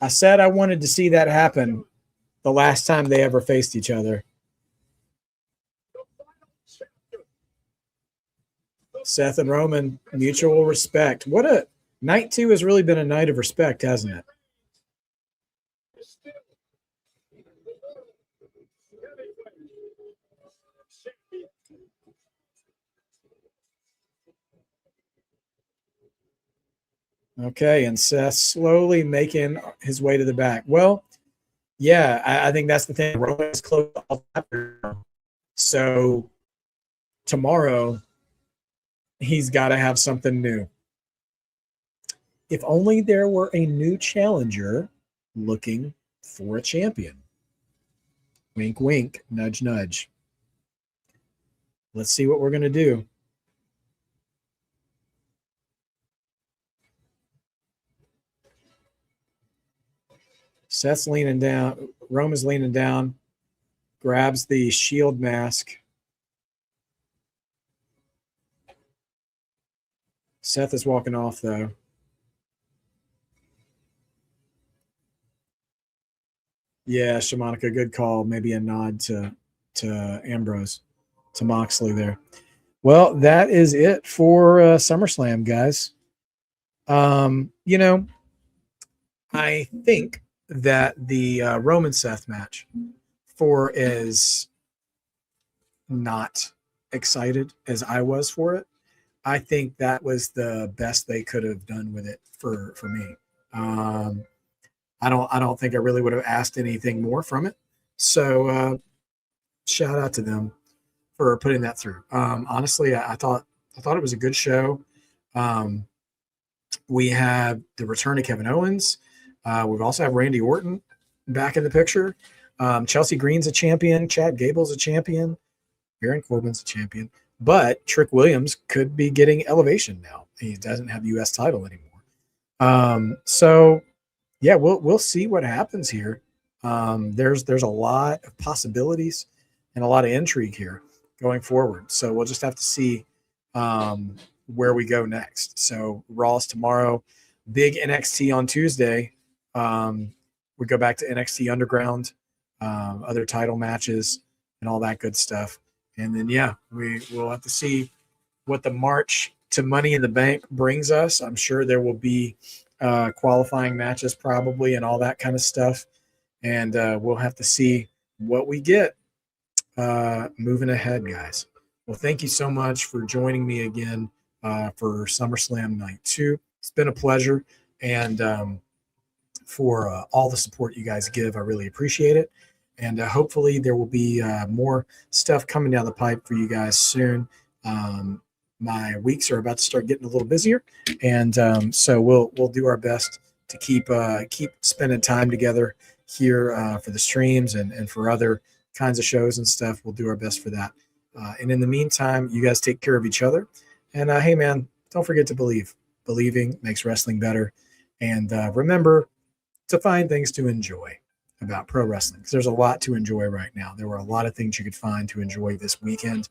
I said I wanted to see that happen the last time they ever faced each other. Seth and Roman, mutual respect. What a night 2 has really been a night of respect, hasn't it? Okay, and Seth slowly making his way to the back. Well, yeah, I think that's the thing. Roman's close to all chapters. So tomorrow, he's got to have something new. If only there were a new challenger looking for a champion. Wink, wink, nudge, nudge. Let's see what we're going to do. Seth's leaning down. Roman's leaning down. Grabs the Shield mask. Seth is walking off, though. Yeah, Shamanica, good call. Maybe a nod to Ambrose, to Moxley there. Well, that is it for SummerSlam, guys. You know, I think that the Roman Seth match, for as not excited as I was for it, I think that was the best they could have done with it for me. I don't think I really would have asked anything more from it. So shout out to them for putting that through. Honestly, I thought it was a good show. We have the return of Kevin Owens. We also have Randy Orton back in the picture. Chelsea Green's a champion. Chad Gable's a champion. Baron Corbin's a champion. But Trick Williams could be getting elevation now. He doesn't have the U.S. title anymore. So, yeah, we'll see what happens here. There's a lot of possibilities and a lot of intrigue here going forward. So we'll just have to see where we go next. So Raw's tomorrow. Big NXT on Tuesday. We go back to NXT Underground, other title matches, and all that good stuff. And then, yeah, we'll have to see what the march to Money in the Bank brings us. I'm sure there will be qualifying matches probably and all that kind of stuff. And we'll have to see what we get moving ahead, guys. Well, thank you so much for joining me again for SummerSlam Night 2. It's been a pleasure. And for all the support you guys give, I really appreciate it. And hopefully there will be more stuff coming down the pipe for you guys soon. My weeks are about to start getting a little busier, and so we'll do our best to keep spending time together here for the streams and for other kinds of shows and stuff. We'll do our best for that. And in the meantime, you guys take care of each other. And hey, man, don't forget to believe. Believing makes wrestling better. And remember to find things to enjoy about pro wrestling, because there's a lot to enjoy right now. There were a lot of things you could find to enjoy this weekend,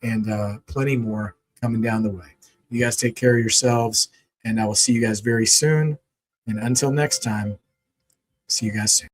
and plenty more coming down the way. You guys take care of yourselves, and I will see you guys very soon And until next time, see you guys soon.